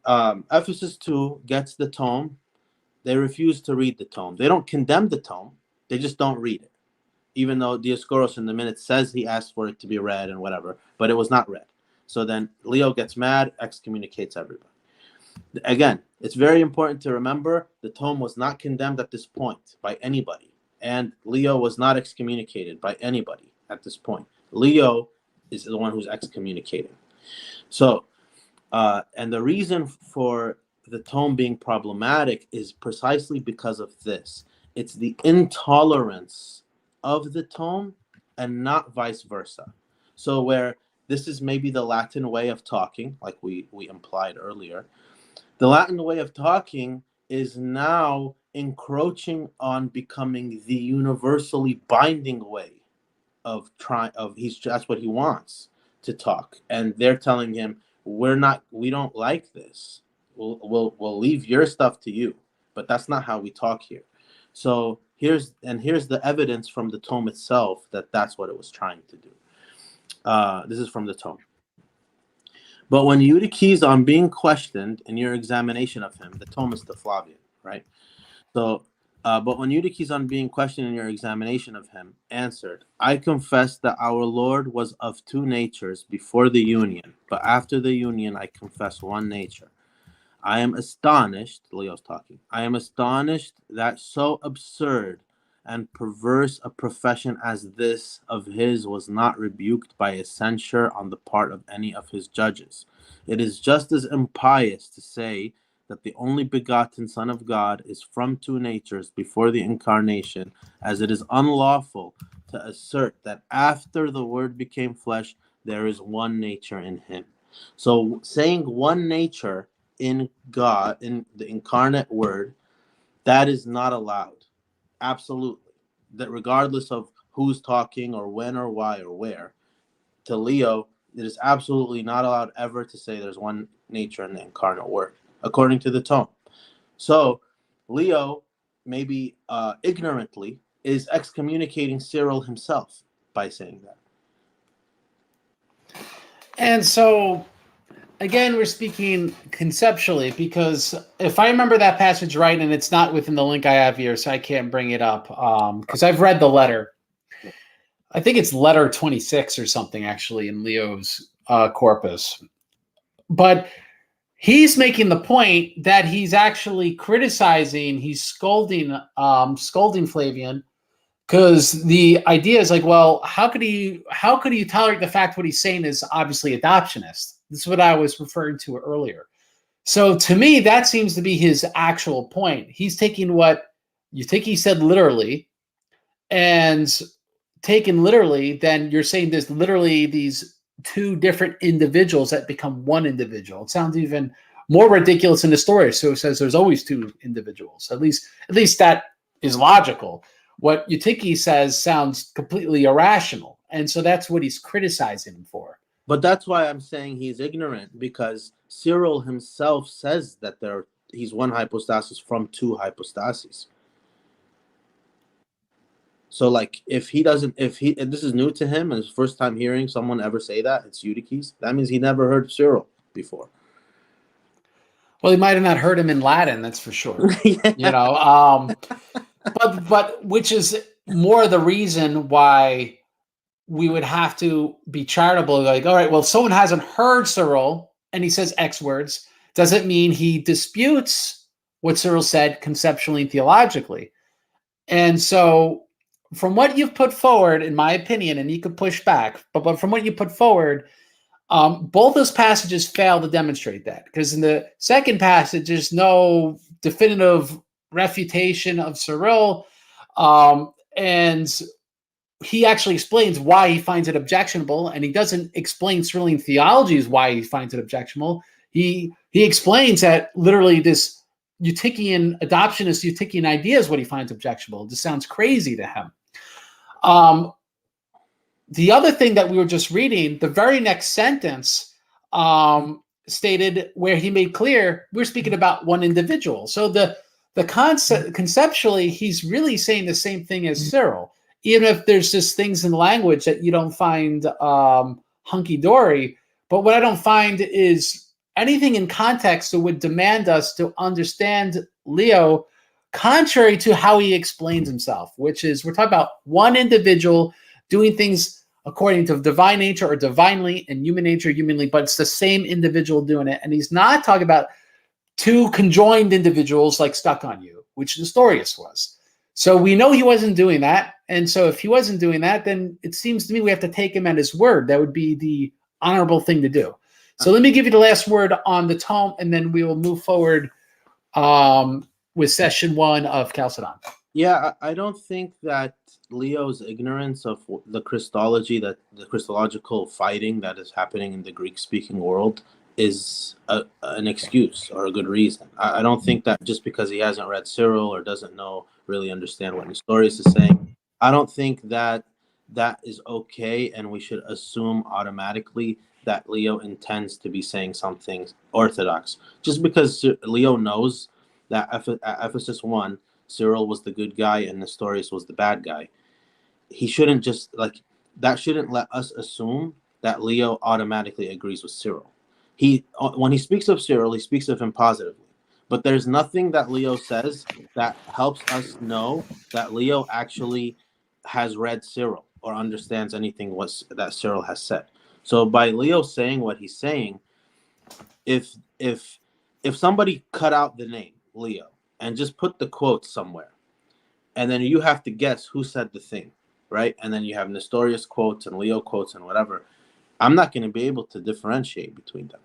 Ephesus 2 gets the tome. They refuse to read the tome. They don't condemn the tome. They just don't read it. Even though Dioscoros in the minute says he asked for it to be read and whatever, but it was not read. So then Leo gets mad, excommunicates everybody. Again, it's very important to remember the tome was not condemned at this point by anybody. And Leo was not excommunicated by anybody at this point. Leo is the one who's excommunicating. So, and the reason for the tome being problematic is precisely because of this. It's the intolerance of the tome and not vice versa. So where this is maybe the Latin way of talking, like we implied earlier, the Latin way of talking is now encroaching on becoming the universally binding way of that's what he wants, to talk, and they're telling him, we don't like this. We'll leave your stuff to you, but that's not how we talk here. So here's the evidence from the tome itself that that's what it was trying to do. This is from the tome. But when Eutyches, on being questioned in your examination of him, the tome is the Flavian, right? So, but when Eutyches, on being questioned in your examination of him, answered, I confess that our Lord was of two natures before the union, but after the union I confess one nature. I am astonished, Leo's talking, I am astonished that so absurd and perverse a profession as this of his was not rebuked by a censure on the part of any of his judges. It is just as impious to say that the only begotten Son of God is from two natures before the incarnation, as it is unlawful to assert that after the Word became flesh, there is one nature in him. So saying one nature in God, in the incarnate Word, that is not allowed. Absolutely. That regardless of who's talking or when or why or where, to Leo, it is absolutely not allowed ever to say there's one nature in the incarnate Word, according to the tome. So Leo, maybe ignorantly, is excommunicating Cyril himself by saying that. And so, again, we're speaking conceptually, because if I remember that passage right, and it's not within the link I have here, so I can't bring it up, because I've read the letter. I think it's letter 26 or something, actually, in Leo's corpus. But he's making the point that he's actually criticizing, he's scolding Flavian, because the idea is like, well, how could he tolerate the fact what he's saying is obviously adoptionist? This is what I was referring to earlier. So to me, that seems to be his actual point. He's taking what you think he said literally, and taken literally, then you're saying there's literally these two different individuals that become one individual. It sounds even more ridiculous in the story. So it says there's always two individuals. At least that is logical. What Eutyches says sounds completely irrational. And so that's what he's criticizing him for. But that's why I'm saying he's ignorant, because Cyril himself says that he's one hypostasis from two hypostases. So, like, if this is new to him and his first time hearing someone ever say that, it's Eutyches, that means he never heard Cyril before. Well, he might have not heard him in Latin, that's for sure. Yeah. You know, but which is more the reason why we would have to be charitable. Like, all right, well, if someone hasn't heard Cyril and he says X words, doesn't mean he disputes what Cyril said conceptually and theologically. And so from what you've put forward, in my opinion, and you could push back, but from what you put forward, both those passages fail to demonstrate that, because in the second passage, there's no definitive refutation of Cyril, and he actually explains why he finds it objectionable, and he doesn't explain Cyrillian theology is why he finds it objectionable. He explains that literally this Eutychian adoptionist Eutychian idea is what he finds objectionable. It just sounds crazy to him. The other thing that we were just reading, the very next sentence stated where he made clear we're speaking about one individual. So the concept conceptually, he's really saying the same thing as Cyril, even if there's just things in language that you don't find hunky-dory. But what I don't find is anything in context that would demand us to understand Leo contrary to how he explains himself, which is we're talking about one individual doing things according to divine nature or divinely, and human nature humanly, but it's the same individual doing it. And he's not talking about two conjoined individuals like stuck on you, which Nestorius was. So we know he wasn't doing that. And so if he wasn't doing that, then it seems to me we have to take him at his word. That would be the honorable thing to do. So let me give you the last word on the tome, and then we will move forward with session 1 of Chalcedon. Yeah, I don't think that Leo's ignorance of the Christology, that the Christological fighting that is happening in the Greek-speaking world, is an excuse or a good reason. I don't think that just because he hasn't read Cyril or doesn't really understand what Nestorius is saying, I don't think that that is okay, and we should assume automatically that Leo intends to be saying something orthodox. Just because Leo knows that at Ephesus 1, Cyril was the good guy and Nestorius was the bad guy, he shouldn't just like that shouldn't let us assume that Leo automatically agrees with Cyril. When he speaks of Cyril, he speaks of him positively. But there's nothing that Leo says that helps us know that Leo actually has read Cyril or understands anything that Cyril has said. So by Leo saying what he's saying, if if if somebody cut out the name Leo and just put the quote somewhere, and then you have to guess who said the thing, right? And then you have Nestorius quotes and Leo quotes and whatever. I'm not going to be able to differentiate between them,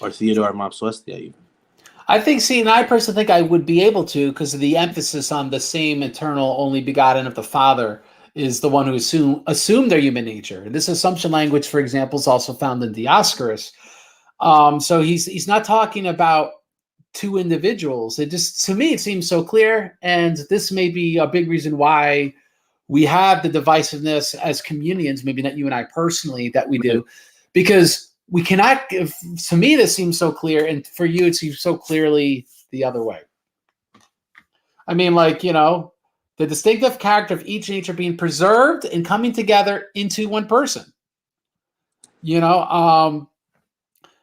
or Theodore Mopsuestia even. I think, see, and I personally think I would be able to, because of the emphasis on the same eternal only begotten of the Father is the one who assumed their human nature. This assumption language, for example, is also found in Dioscorus. So he's not talking about two individuals. It just, to me, it seems so clear, and this may be a big reason why we have the divisiveness as communions, maybe not you and I personally, that we do, because we cannot give, to me, this seems so clear, and for you, it seems so clearly the other way. I mean, like, the distinctive character of each nature being preserved and coming together into one person.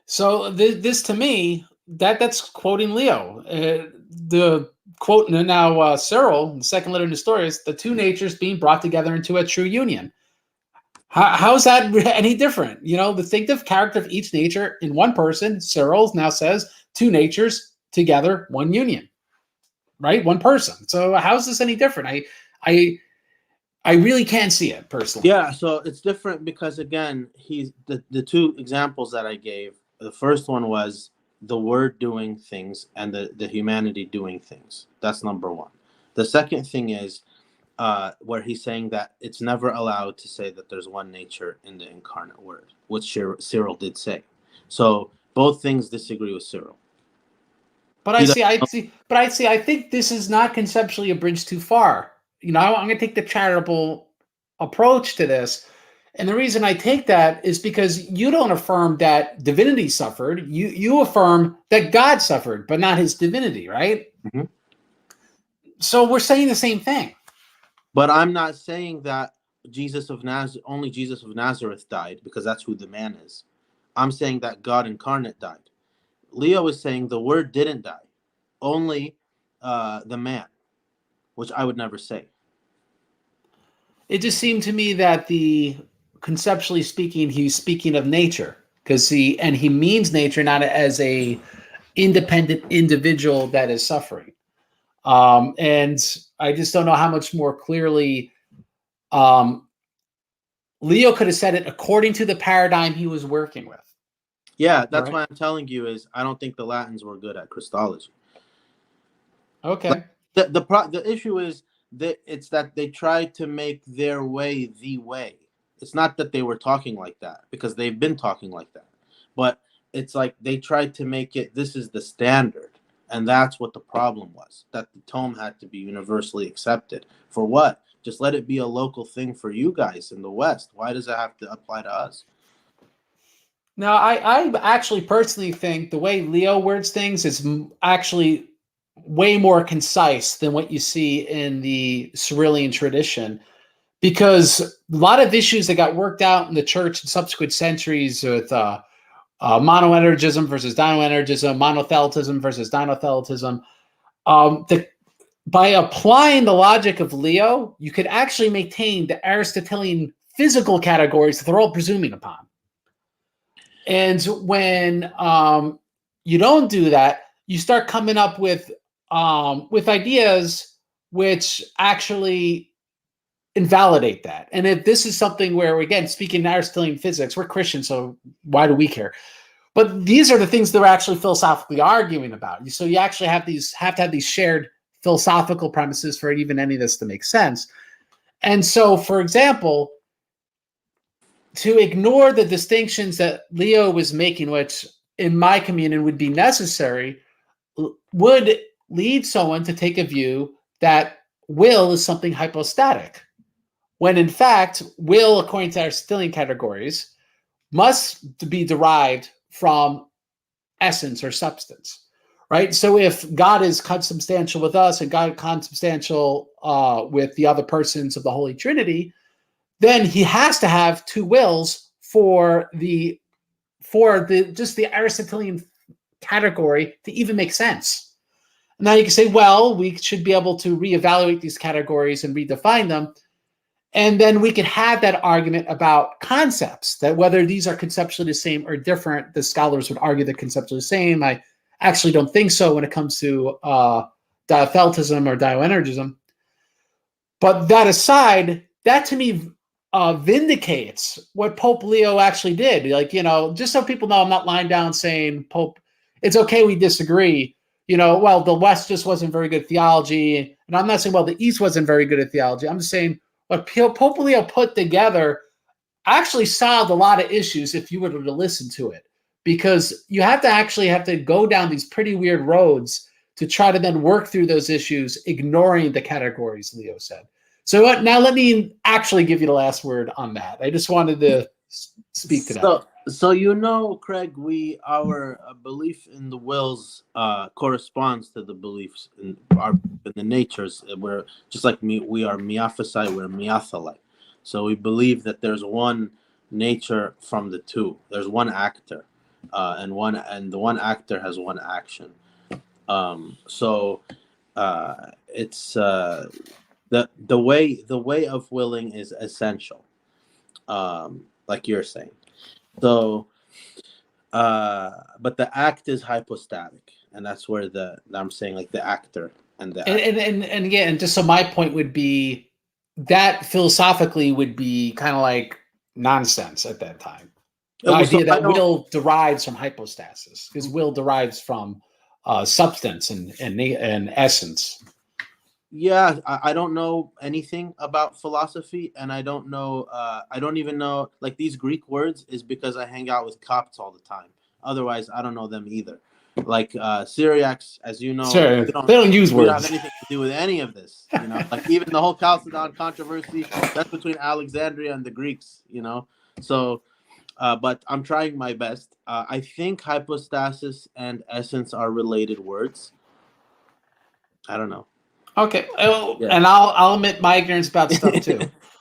So this to me, that's quoting Leo. The quote now Cyril, the second letter in Nestorius, the two natures being brought together into a true union. How is that any different? The distinctive character of each nature in one person, Cyril now says, two natures together, one union, right? One person. So how is this any different? I really can't see it personally. Yeah, so it's different because, again, he's the two examples that I gave. The first one was the Word doing things and the humanity doing things. That's number one. The second thing is where he's saying that it's never allowed to say that there's one nature in the incarnate Word, which Cyril did say. So both things disagree with Cyril. But I think this is not conceptually a bridge too far. I'm going to take the charitable approach to this. And the reason I take that is because you don't affirm that divinity suffered. You affirm that God suffered, but not his divinity, right? Mm-hmm. So we're saying the same thing. But I'm not saying that only Jesus of Nazareth died, because that's who the man is. I'm saying that God incarnate died. Leo is saying the Word didn't die, only the man, which I would never say. It just seemed to me that conceptually speaking, he's speaking of nature, because he means nature not as a independent individual that is suffering. And I just don't know how much more clearly Leo could have said it according to the paradigm he was working with. Yeah, that's why I'm telling you is I don't think the Latins were good at Christology. Okay. The issue is that it's that they tried to make their way the way. It's not that they were talking like that, because they've been talking like that. But it's like they tried to make it, this is the standard. And that's what the problem was, that the tome had to be universally accepted. For what? Just let it be a local thing for you guys in the West. Why does it have to apply to us? Now, I actually personally think the way Leo words things is actually way more concise than what you see in the Cyrillian tradition, because a lot of issues that got worked out in the church in subsequent centuries with monoenergism versus dinoenergism, monothelitism versus dinothelitism, by applying the logic of Leo, you could actually maintain the Aristotelian physical categories that they're all presuming upon. And when you don't do that, you start coming up with ideas which actually invalidate that. And if this is something where, again, speaking in Aristotelian physics, we're Christians, so why do we care? But these are the things they're actually philosophically arguing about. So you actually have to have these shared philosophical premises for even any of this to make sense. And so, for example, to ignore the distinctions that Leo was making, which in my communion would be necessary, would lead someone to take a view that will is something hypostatic. when in fact, will, according to Aristotelian categories, must be derived from essence or substance, right? So if God is consubstantial with us and God consubstantial with the other persons of the Holy Trinity, then he has to have two wills for the just the Aristotelian category to even make sense. Now you can say, well, we should be able to reevaluate these categories and redefine them. And then we could have that argument about concepts, that whether these are conceptually the same or different. The scholars would argue they're conceptually the same. I actually don't think so when it comes to diapheltism or dioenergism. But that aside, that to me vindicates what Pope Leo actually did. Like, just so people know, I'm not lying down saying, Pope, it's okay, we disagree. Well, the West just wasn't very good at theology. And I'm not saying, well, the East wasn't very good at theology. I'm just saying what Pope Leo put together actually solved a lot of issues if you were to listen to it. Because you have to go down these pretty weird roads to try to then work through those issues, ignoring the categories, Leo said. So now let me actually give you the last word on that. I just wanted to speak to that. So Craig, our belief in the wills corresponds to the beliefs in the natures. We're just like we are miaphysite, we're miathalite. So we believe that there's one nature from the two. There's one actor, and the one actor has one action. It's the way of willing is essential, like you're saying. So, but the act is hypostatic, and that's where I'm saying, like, the actor and the and again, just so my point would be that philosophically would be kind of like nonsense at that time. The idea that will derives from hypostasis, because will derives from substance and essence. Yeah, I don't know anything about philosophy, and I don't even know, like, these Greek words is because I hang out with Copts all the time. Otherwise, I don't know them either. Like Syriacs, as you know, sure, they don't use words. We don't have anything to do with any of this. Like even the whole Chalcedon controversy, that's between Alexandria and the Greeks. So. But I'm trying my best. I think hypostasis and essence are related words. I don't know. Okay, and I'll admit my ignorance about stuff too.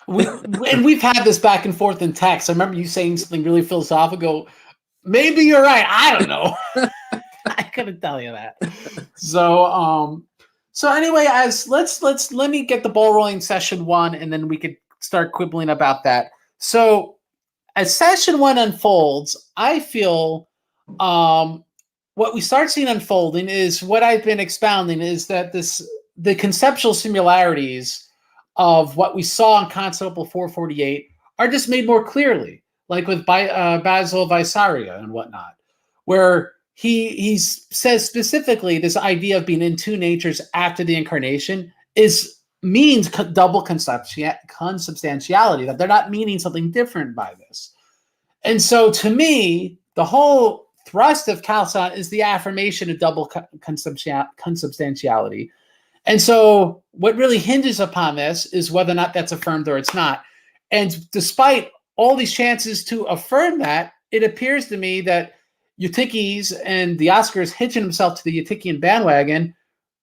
We've had this back and forth in text. I remember you saying something really philosophical. Maybe you're right. I don't know. I couldn't tell you that. So anyway, let me get the ball rolling session 1, and then we could start quibbling about that. So as session 1 unfolds, I feel what we start seeing unfolding is what I've been expounding is that the conceptual similarities of what we saw in Constantinople 448 are just made more clearly, like with Basil of Caesarea and whatnot, where he says specifically this idea of being in two natures after the incarnation means double consubstantiality, that they're not meaning something different by this. And so to me, the whole thrust of Chalcedon is the affirmation of double consubstantiality. And so what really hinges upon this is whether or not that's affirmed or it's not. And despite all these chances to affirm that, it appears to me that Eutyches and Dioscorus hitching himself to the Eutychian bandwagon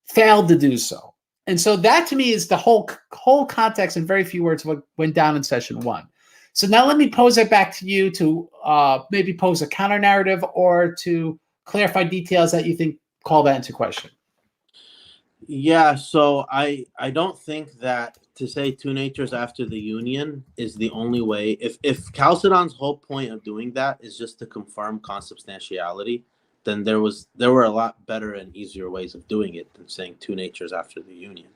failed to do so. And so that to me is the whole context in very few words what went down in session 1. So now let me pose it back to you to maybe pose a counter narrative or to clarify details that you think call that into question. Yeah, so I don't think that to say two natures after the union is the only way. If Chalcedon's whole point of doing that is just to confirm consubstantiality, then there were a lot better and easier ways of doing it than saying two natures after the union.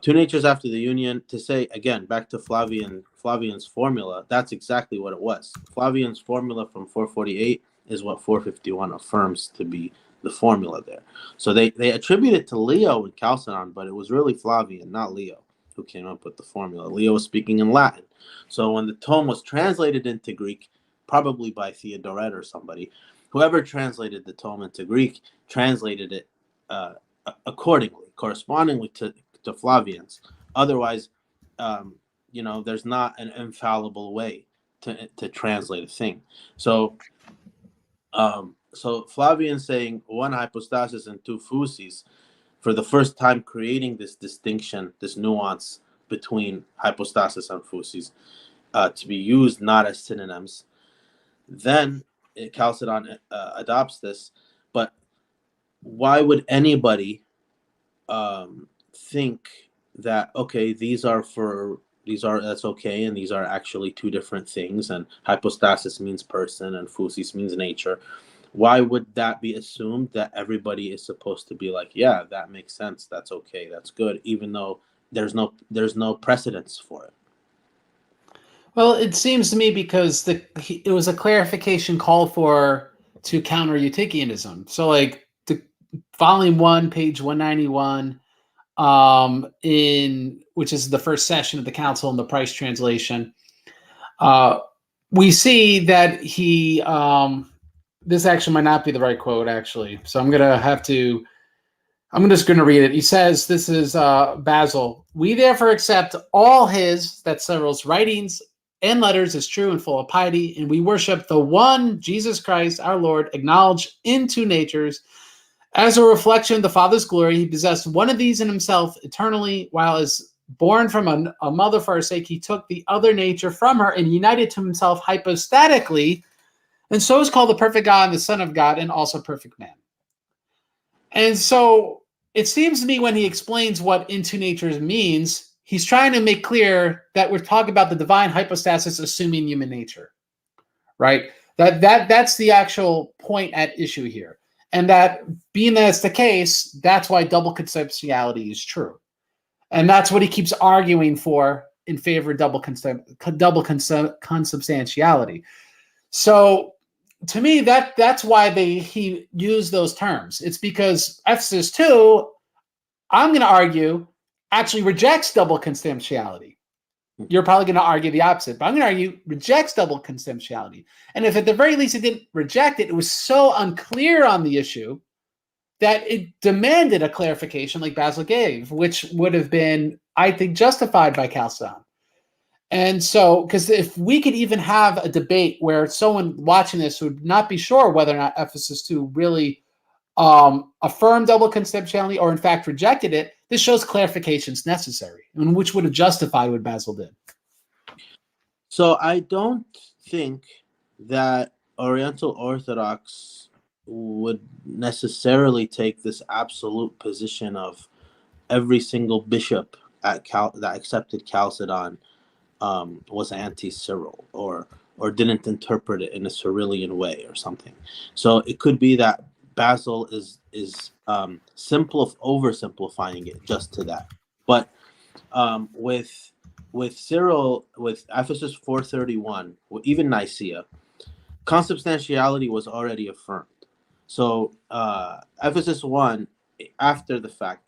Two natures after the union, to say, again, back to Flavian's formula, that's exactly what it was. Flavian's formula from 448 is what 451 affirms to be the formula there. So they attribute it to Leo and Chalcedon, but it was really Flavian, not Leo, who came up with the formula. Leo was speaking in Latin. So when the tome was translated into Greek, probably by Theodoret or somebody, whoever translated the tome into Greek translated it accordingly, correspondingly to Flavian's. Otherwise, there's not an infallible way to translate a thing. So Flavian saying one hypostasis and two physis, for the first time creating this distinction, this nuance between hypostasis and physis, to be used not as synonyms. Then Chalcedon adopts this, but why would anybody think that okay, that's okay, and these are actually two different things, and hypostasis means person and physis means nature? Why would that be assumed that everybody is supposed to be like, yeah, that makes sense, that's okay, that's good, even though there's no precedence for it? Well, it seems to me because it was a clarification called for to counter Eutychianism. So, like the volume 1, page 191, in which is the first session of the council in the Price translation, we see that he. This actually might not be the right quote, actually. So I'm just going to read it. He says, this is Basil. We therefore accept all that's Cyril's writings and letters as true and full of piety, and we worship the one Jesus Christ, our Lord, acknowledged in two natures. As a reflection of the Father's glory, he possessed one of these in himself eternally, while as born from a mother for our sake, he took the other nature from her and united to himself hypostatically, and so is called the perfect God and the Son of God, and also perfect man. And so it seems to me when he explains what in two natures means, he's trying to make clear that we're talking about the divine hypostasis assuming human nature, right? That's the actual point at issue here. And that being that's the case, that's why double consubstantiality is true. And that's what he keeps arguing for in favor of double consubstantiality. So to me, that's why he used those terms. It's because Ephesus 2, I'm going to argue, actually rejects double consubstantiality. You're probably going to argue the opposite, but I'm going to argue rejects double consubstantiality. And if at the very least it didn't reject it, it was so unclear on the issue that it demanded a clarification like Basil gave, which would have been, I think, justified by Chalcedon. And so, because if we could even have a debate where someone watching this would not be sure whether or not Ephesus 2 really affirmed double consubstantiality or in fact rejected it, this shows clarifications necessary, and which would have justified what Basil did. So I don't think that Oriental Orthodox would necessarily take this absolute position of every single bishop that accepted Chalcedon was anti-Cyril or didn't interpret it in a Cyrillian way or something. So it could be that Basil is oversimplifying it just to that. But with Cyril, with Ephesus 431, even Nicaea, consubstantiality was already affirmed. So Ephesus 1, after the fact,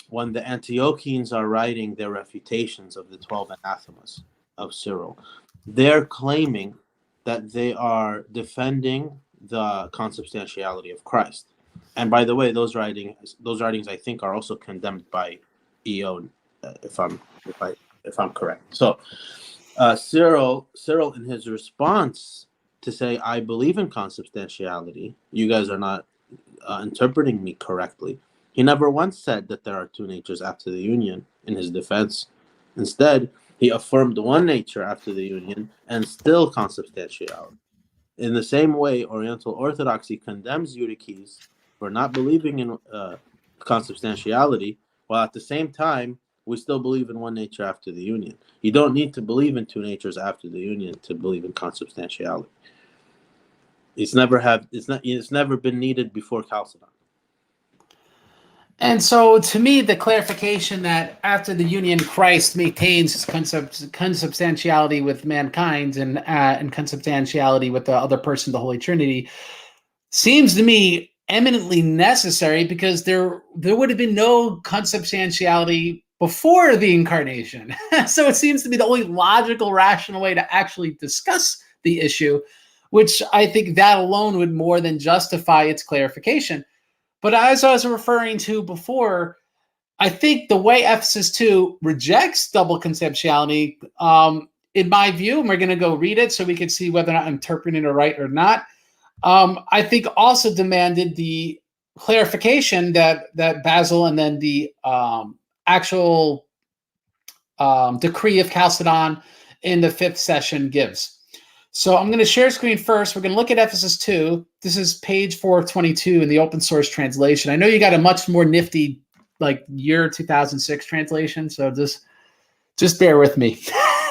when the Antiochians are writing their refutations of the 12 anathemas of Cyril, they're claiming that they are defending the consubstantiality of Christ. And by the way, those writings I think are also condemned by Eon, if I'm correct. So Cyril in his response to say, I believe in consubstantiality, you guys are not interpreting me correctly. He never once said that there are two natures after the union in his defense. Instead, he affirmed one nature after the union and still consubstantiality. In the same way, Oriental Orthodoxy condemns Eutyches for not believing in consubstantiality, while at the same time, we still believe in one nature after the union. You don't need to believe in two natures after the union to believe in consubstantiality. It's never been needed before Chalcedon. And so, to me, the clarification that after the union, Christ maintains his consubstantiality with mankind and consubstantiality with the other person, the Holy Trinity, seems to me eminently necessary because there would have been no consubstantiality before the incarnation. So it seems to be the only logical, rational way to actually discuss the issue, which I think that alone would more than justify its clarification. But as I was referring to before, I think the way Ephesus 2 rejects double conceptuality, in my view, and we're going to go read it so we can see whether or not I'm interpreting it right or not, I think also demanded the clarification that Basil and then the actual decree of Chalcedon in the 5th session gives. So I'm going to share screen first. We're going to look at Ephesus 2. This is page 422 in the open source translation. I know you got a much more nifty, like year 2006 translation, so just bear with me.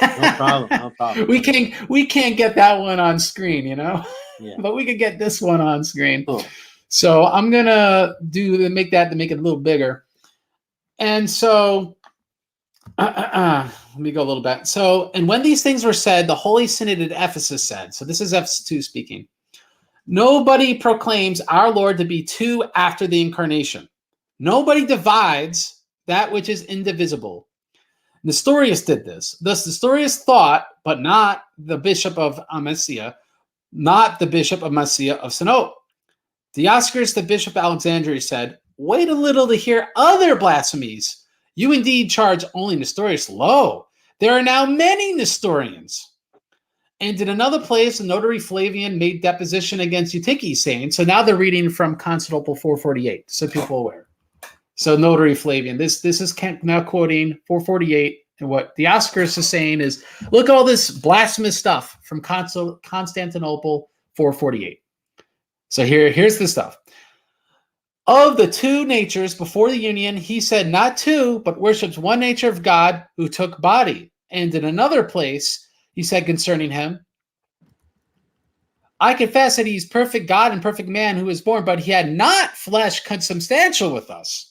No problem. No problem. We can't get that one on screen, you know. Yeah. But we could get this one on screen. Cool. So I'm gonna make it a little bigger. And so let me go a little bit. So, and when these things were said, the Holy Synod at Ephesus said, so this is Ephesus 2 speaking, nobody proclaims our Lord to be two after the incarnation. Nobody divides that which is indivisible. Nestorius did this. Thus, Nestorius thought, but not the bishop of Amasia, not the bishop of Mysia of Sinope. Dioscorus, the bishop of Alexandria, said, wait a little to hear other blasphemies. You indeed charge only Nestorius. Lo, there are now many Nestorians. And in another place, the notary Flavian made deposition against Eutyches, saying, so now they're reading from Constantinople 448, so people are aware. So notary Flavian, this is now quoting 448, and what Dioscorus is saying is, look at all this blasphemous stuff from Constantinople 448. So here's the stuff. Of the two natures before the union, he said not two, but worships one nature of God who took body. And in another place, he said concerning him, I confess that he's perfect God and perfect man who was born, but he had not flesh consubstantial with us.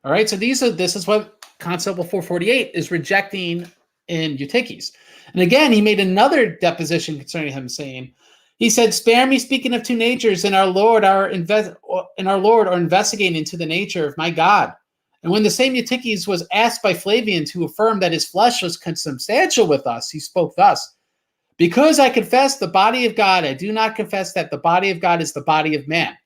All right, so this is what Constantinople 448 is rejecting in Eutyches. And again, he made another deposition concerning him, saying, he said, spare me speaking of two natures, and our Lord are investigating into the nature of my God. And when the same Eutyches was asked by Flavian to affirm that his flesh was consubstantial with us, he spoke thus, because I confess the body of God, I do not confess that the body of God is the body of man.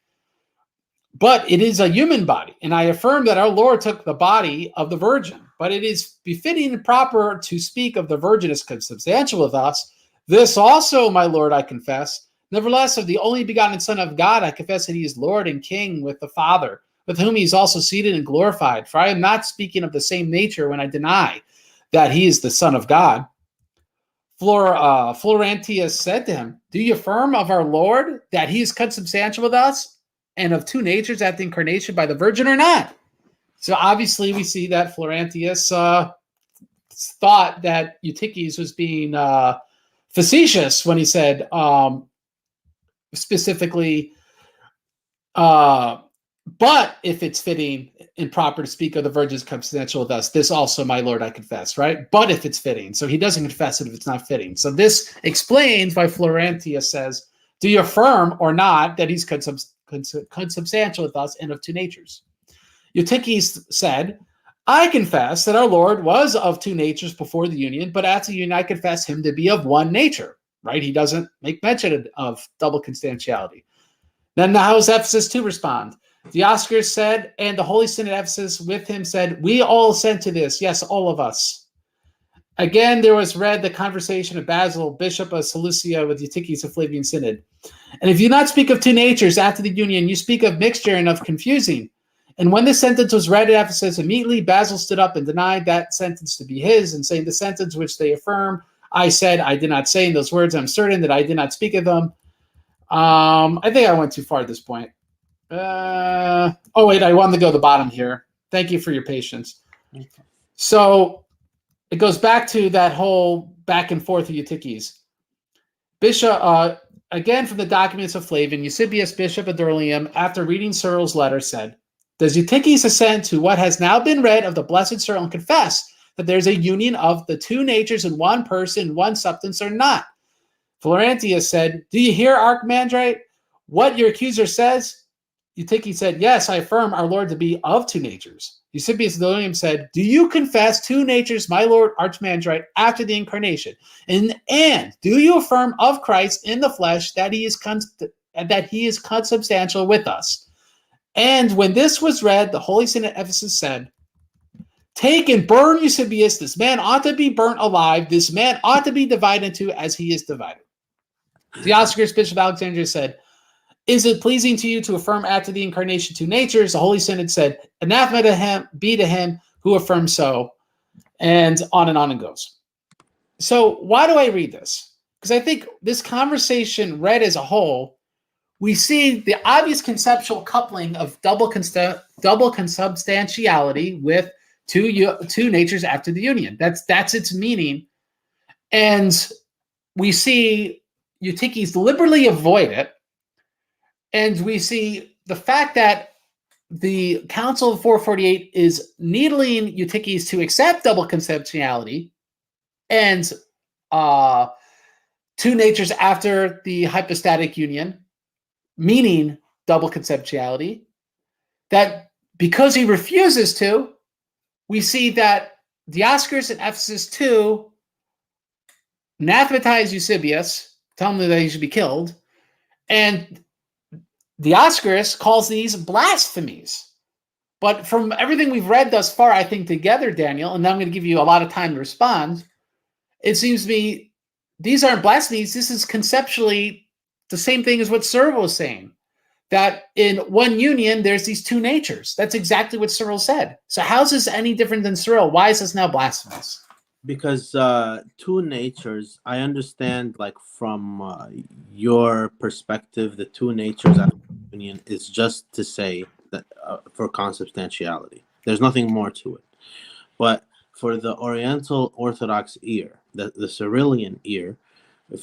But it is a human body, and I affirm that our Lord took the body of the Virgin. But it is befitting and proper to speak of the Virgin as consubstantial with us. This also, my Lord, I confess. Nevertheless, of the only begotten Son of God, I confess that he is Lord and King with the Father, with whom he is also seated and glorified. For I am not speaking of the same nature when I deny that he is the Son of God. Florentius said to him, do you affirm of our Lord that he is consubstantial with us and of two natures at the incarnation by the Virgin or not? So obviously we see that Florentius thought that Eutyches was being facetious when he said specifically, but if it's fitting and proper to speak of the Virgin's consubstantial with us, this also, my Lord, I confess, right? But if it's fitting. So he doesn't confess it if it's not fitting. So this explains why Florentius says, do you affirm or not that he's consubstantial with us and of two natures? Eutyches said, I confess that our Lord was of two natures before the union, but after the union I confess him to be of one nature, right? He doesn't make mention of double constantiality. Then how does Ephesus 2 respond? Dioscorus said, and the Holy Synod at Ephesus with him said, we all assent to this. Yes, all of us. Again, there was read the conversation of Basil, Bishop of Seleucia, with Eutyches of Flavian Synod. And if you not speak of two natures after the union, you speak of mixture and of confusing. And when the sentence was read at Ephesus, immediately Basil stood up and denied that sentence to be his, and saying the sentence which they affirm, I said, I did not say in those words, I'm certain that I did not speak of them. I think I went too far at this point. Oh, wait, I wanted to go to the bottom here. Thank you for your patience. Okay. So it goes back to that whole back and forth of Eutyches. Bishop, again from the documents of Flavian, Eusebius, Bishop of Durlium, after reading Cyril's letter, said, does Eutyches assent to what has now been read of the blessed Cyril and confess that there's a union of the two natures in one person, one substance, or not? Florentius said, do you hear, Archimandrite, what your accuser says? Eutyches said, yes, I affirm our Lord to be of two natures. Eusebius of Durlium said, do you confess two natures, my Lord Archimandrite, after the incarnation? And do you affirm of Christ in the flesh that he is consubstantial with us? And when this was read, the Holy Synod at Ephesus said, take and burn Eusebius. This man ought to be burnt alive. This man ought to be divided into as he is divided. Dioscorus, Bishop of Alexandria, said, is it pleasing to you to affirm after the incarnation two natures? The Holy Synod said, anathema to him, be to him who affirms so, and on it goes. So why do I read this? Because I think this conversation read as a whole, we see the obvious conceptual coupling of double consubstantiality with two natures after the union. That's its meaning. And we see Eutyches deliberately avoid it. And we see the fact that the Council of 448 is needling Eutyches to accept double consubstantiality and two natures after the hypostatic union, meaning double consubstantiality, that because he refuses to, we see that Dioscorus in Ephesus 2 anathematize Eusebius, tell him that he should be killed, and Dioscorus calls these blasphemies. But from everything we've read thus far, I think together, Daniel, and I'm going to give you a lot of time to respond, it seems to me these aren't blasphemies. This is conceptually the same thing as what Cyril was saying, that in one union, there's these two natures. That's exactly what Cyril said. So how's this any different than Cyril? Why is this now blasphemous? Because two natures, I understand, like from your perspective, the two natures after union is just to say that for consubstantiality. There's nothing more to it. But for the Oriental Orthodox ear, the Cyrillian ear,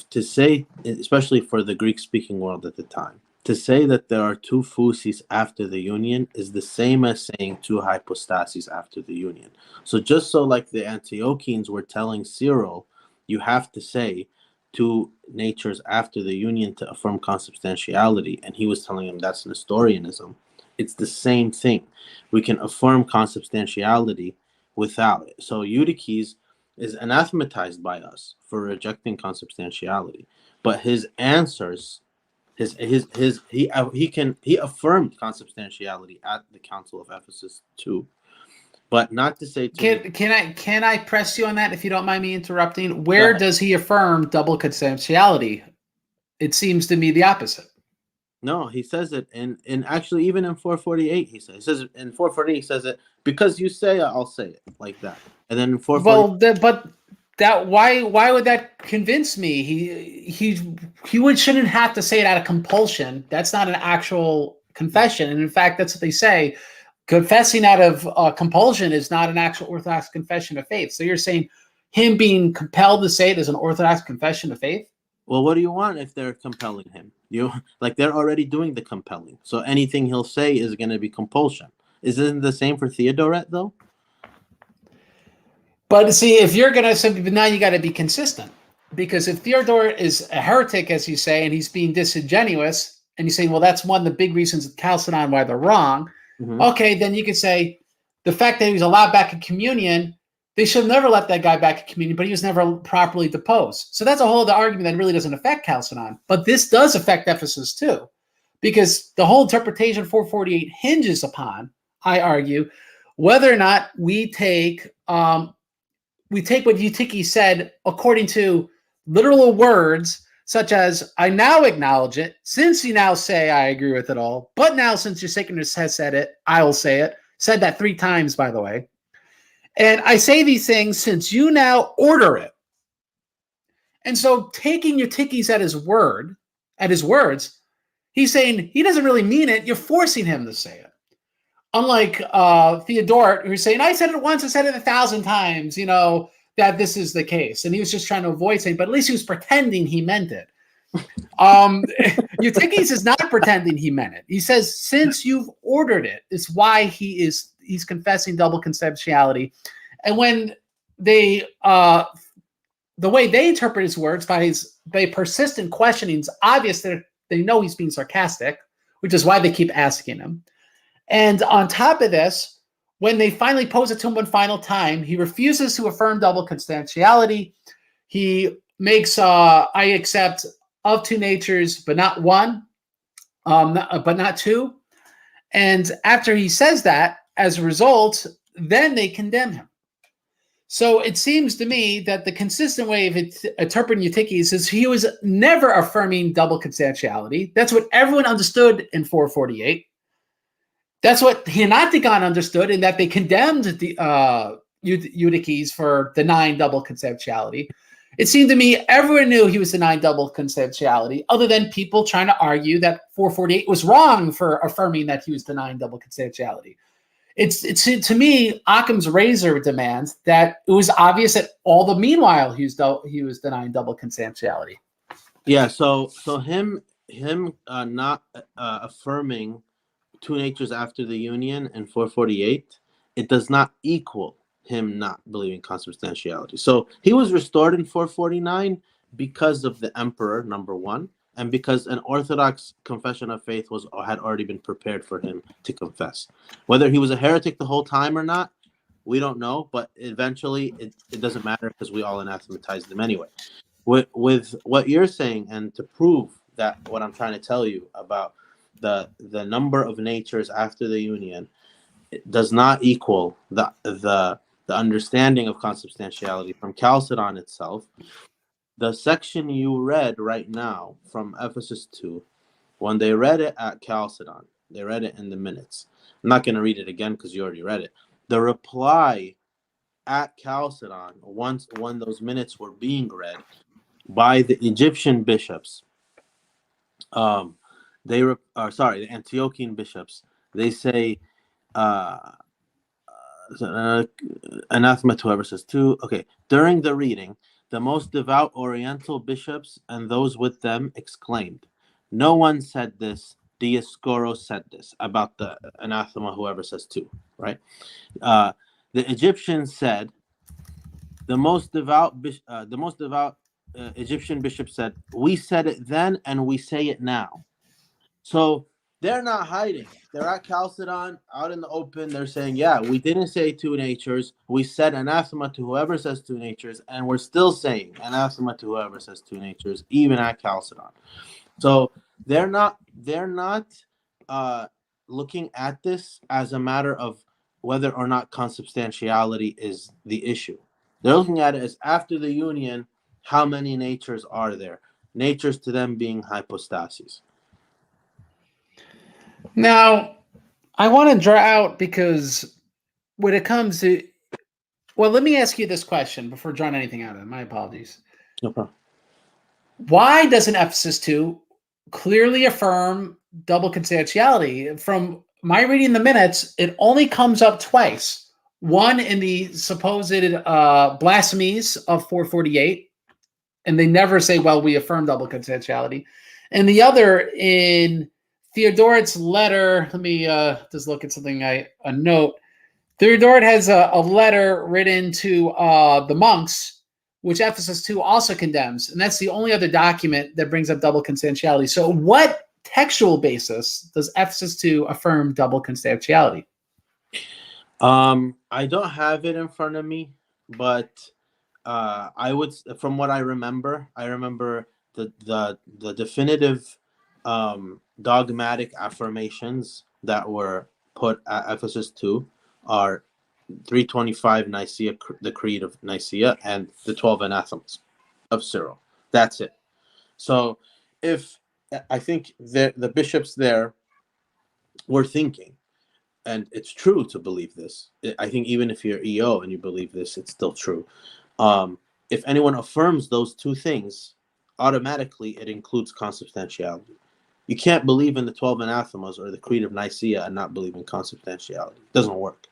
to say, especially for the Greek-speaking world at the time, to say that there are two physis after the union is the same as saying two hypostases after the union. So just so like the Antiochians were telling Cyril, you have to say two natures after the union to affirm consubstantiality, and he was telling him that's Nestorianism. It's the same thing. We can affirm consubstantiality without it. So Eutyches is anathematized by us for rejecting consubstantiality, but his answers, he affirmed consubstantiality at the Council of Ephesus too, but not to say to can I press you on that if you don't mind me interrupting? Where does he affirm double consubstantiality? It seems to me the opposite. No, he says it in actually even in 448 he says it in 448 he says it because you say it, I'll say it like that, and then in 448. But that why would that convince me? He shouldn't have to say it out of compulsion. That's not an actual confession, and in fact, that's what they say. Confessing out of compulsion is not an actual Orthodox confession of faith. So you're saying him being compelled to say it is an Orthodox confession of faith? Well, what do you want if they're compelling him? They're already doing the compelling. So anything he'll say is going to be compulsion. Isn't it the same for Theodoret though? But see, if you're going to, but now you got to be consistent, because if Theodoret is a heretic, as you say, and he's being disingenuous, and you're saying, well, that's one of the big reasons at Chalcedon why they're wrong. Mm-hmm. Okay, then you could say the fact that he was allowed back in communion, they should never let that guy back in communion, but he was never properly deposed. So that's a whole other argument that really doesn't affect Chalcedon. But this does affect Ephesus too, because the whole interpretation of 448 hinges upon, I argue, whether or not we take what Eutyches said according to literal words, such as, I now acknowledge it, since you now say I agree with it all, but now since your sacredness has said it, I will say it. Said that 3 times, by the way. And I say these things since you now order it. And so taking Eutyches at his words, he's saying he doesn't really mean it. You're forcing him to say it. Unlike Theodoret, who's saying, I said it once, I said it 1,000 times, that this is the case. And he was just trying to avoid saying, but at least he was pretending he meant it. Eutyches is not pretending he meant it. He says, since you've ordered it, is why he's confessing double consubstantiality. And when they, the way they interpret his words by persistent questioning, it's obvious that they know he's being sarcastic, which is why they keep asking him. And on top of this, when they finally pose it to him one final time, he refuses to affirm double consubstantiality. He makes, I accept of two natures, but not one, but not two. And after he says that, as a result, then they condemn him. So it seems to me that the consistent way of interpreting Eutyches is he was never affirming double constantiality. That's what everyone understood in 448. That's what Henoticon understood, in that they condemned the Eutyches for denying double constantiality. It seemed to me everyone knew he was denying double constantiality, other than people trying to argue that 448 was wrong for affirming that he was denying double constantiality. It's to me, Occam's razor demands that it was obvious that all the meanwhile he was denying double constantiality. Yeah. So him not affirming two natures after the union in 448, it does not equal him not believing consubstantiality. So he was restored in 449 because of the emperor, number one, and because an Orthodox confession of faith had already been prepared for him to confess. Whether he was a heretic the whole time or not, we don't know, but eventually it doesn't matter because we all anathematized him anyway. With what you're saying, and to prove that what I'm trying to tell you about the number of natures after the union, it does not equal the understanding of consubstantiality from Chalcedon itself. The section you read right now from Ephesus 2, when they read it at Chalcedon, they read it in the minutes. I'm not going to read it again because you already read it. The reply at Chalcedon, when those minutes were being read by the Egyptian bishops, the Antiochian bishops, they say, anathema to whoever says two. Okay, during the reading, the most devout Oriental bishops and those with them exclaimed, "No one said this. Dioscoros said this," about the anathema whoever says two. Right? The Egyptians said, the most devout Egyptian bishop said, "We said it then, and we say it now." So they're not hiding. They're at Chalcedon, out in the open. They're saying, yeah, we didn't say two natures. We said anathema to whoever says two natures, and we're still saying anathema to whoever says two natures, even at Chalcedon. So they're not looking at this as a matter of whether or not consubstantiality is the issue. They're looking at it as, after the union, how many natures are there? Natures to them being hypostases. Now, I want to draw out, because when it comes to, well, let me ask you this question before drawing anything out of it. My apologies. No problem. Why doesn't Ephesus 2 clearly affirm double constantiality? From my reading the minutes, it only comes up twice. One in the supposed blasphemies of 448, and they never say, well, we affirm double constantiality. And the other in Theodoret's letter. Let me just look at something, a note. Theodoret has a letter written to the monks, which Ephesus 2 also condemns. And that's the only other document that brings up double constantiality. So what textual basis does Ephesus 2 affirm double constantiality? I don't have it in front of me, but I would, from what I remember the definitive dogmatic affirmations that were put at Ephesus 2 are 325 Nicaea, the Creed of Nicaea, and the 12 anathemas of Cyril. That's it. So if I think the bishops there were thinking, and it's true to believe this. I think even if you're EO and you believe this, it's still true. If anyone affirms those two things, automatically it includes consubstantiality. You can't believe in the 12 anathemas or the Creed of Nicaea and not believe in consubstantiality. It doesn't work.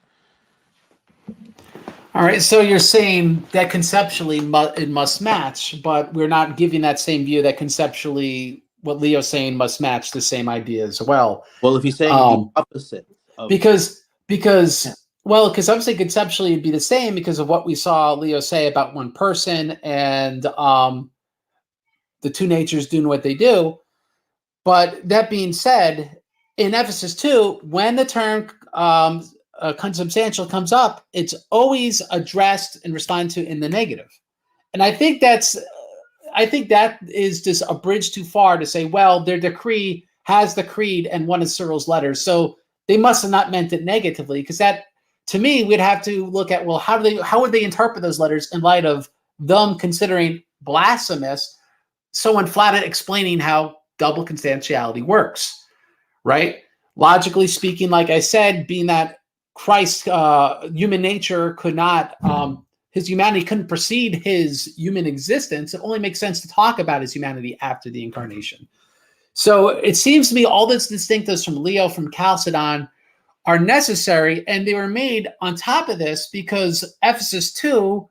All right, so you're saying that conceptually it must match, but we're not giving that same view that conceptually what Leo's saying must match the same idea as well. Well, if he's saying the opposite. Because I'm saying conceptually it'd be the same because of what we saw Leo say about one person and the two natures doing what they do. But that being said, in Ephesus 2, when the term consubstantial comes up, it's always addressed and responded to in the negative. And I think that is just a bridge too far to say, well, their decree has the creed and one of Cyril's letters, so they must have not meant it negatively, because that, to me, we'd have to look at, well, how would they interpret those letters in light of them considering blasphemous someone flat out explaining how double constantiality works, right? Logically speaking, like I said, being that Christ's human nature could not, his humanity couldn't precede his human existence, it only makes sense to talk about his humanity after the incarnation. So it seems to me all these distinctives from Leo, from Chalcedon, are necessary, and they were made on top of this because Ephesus 2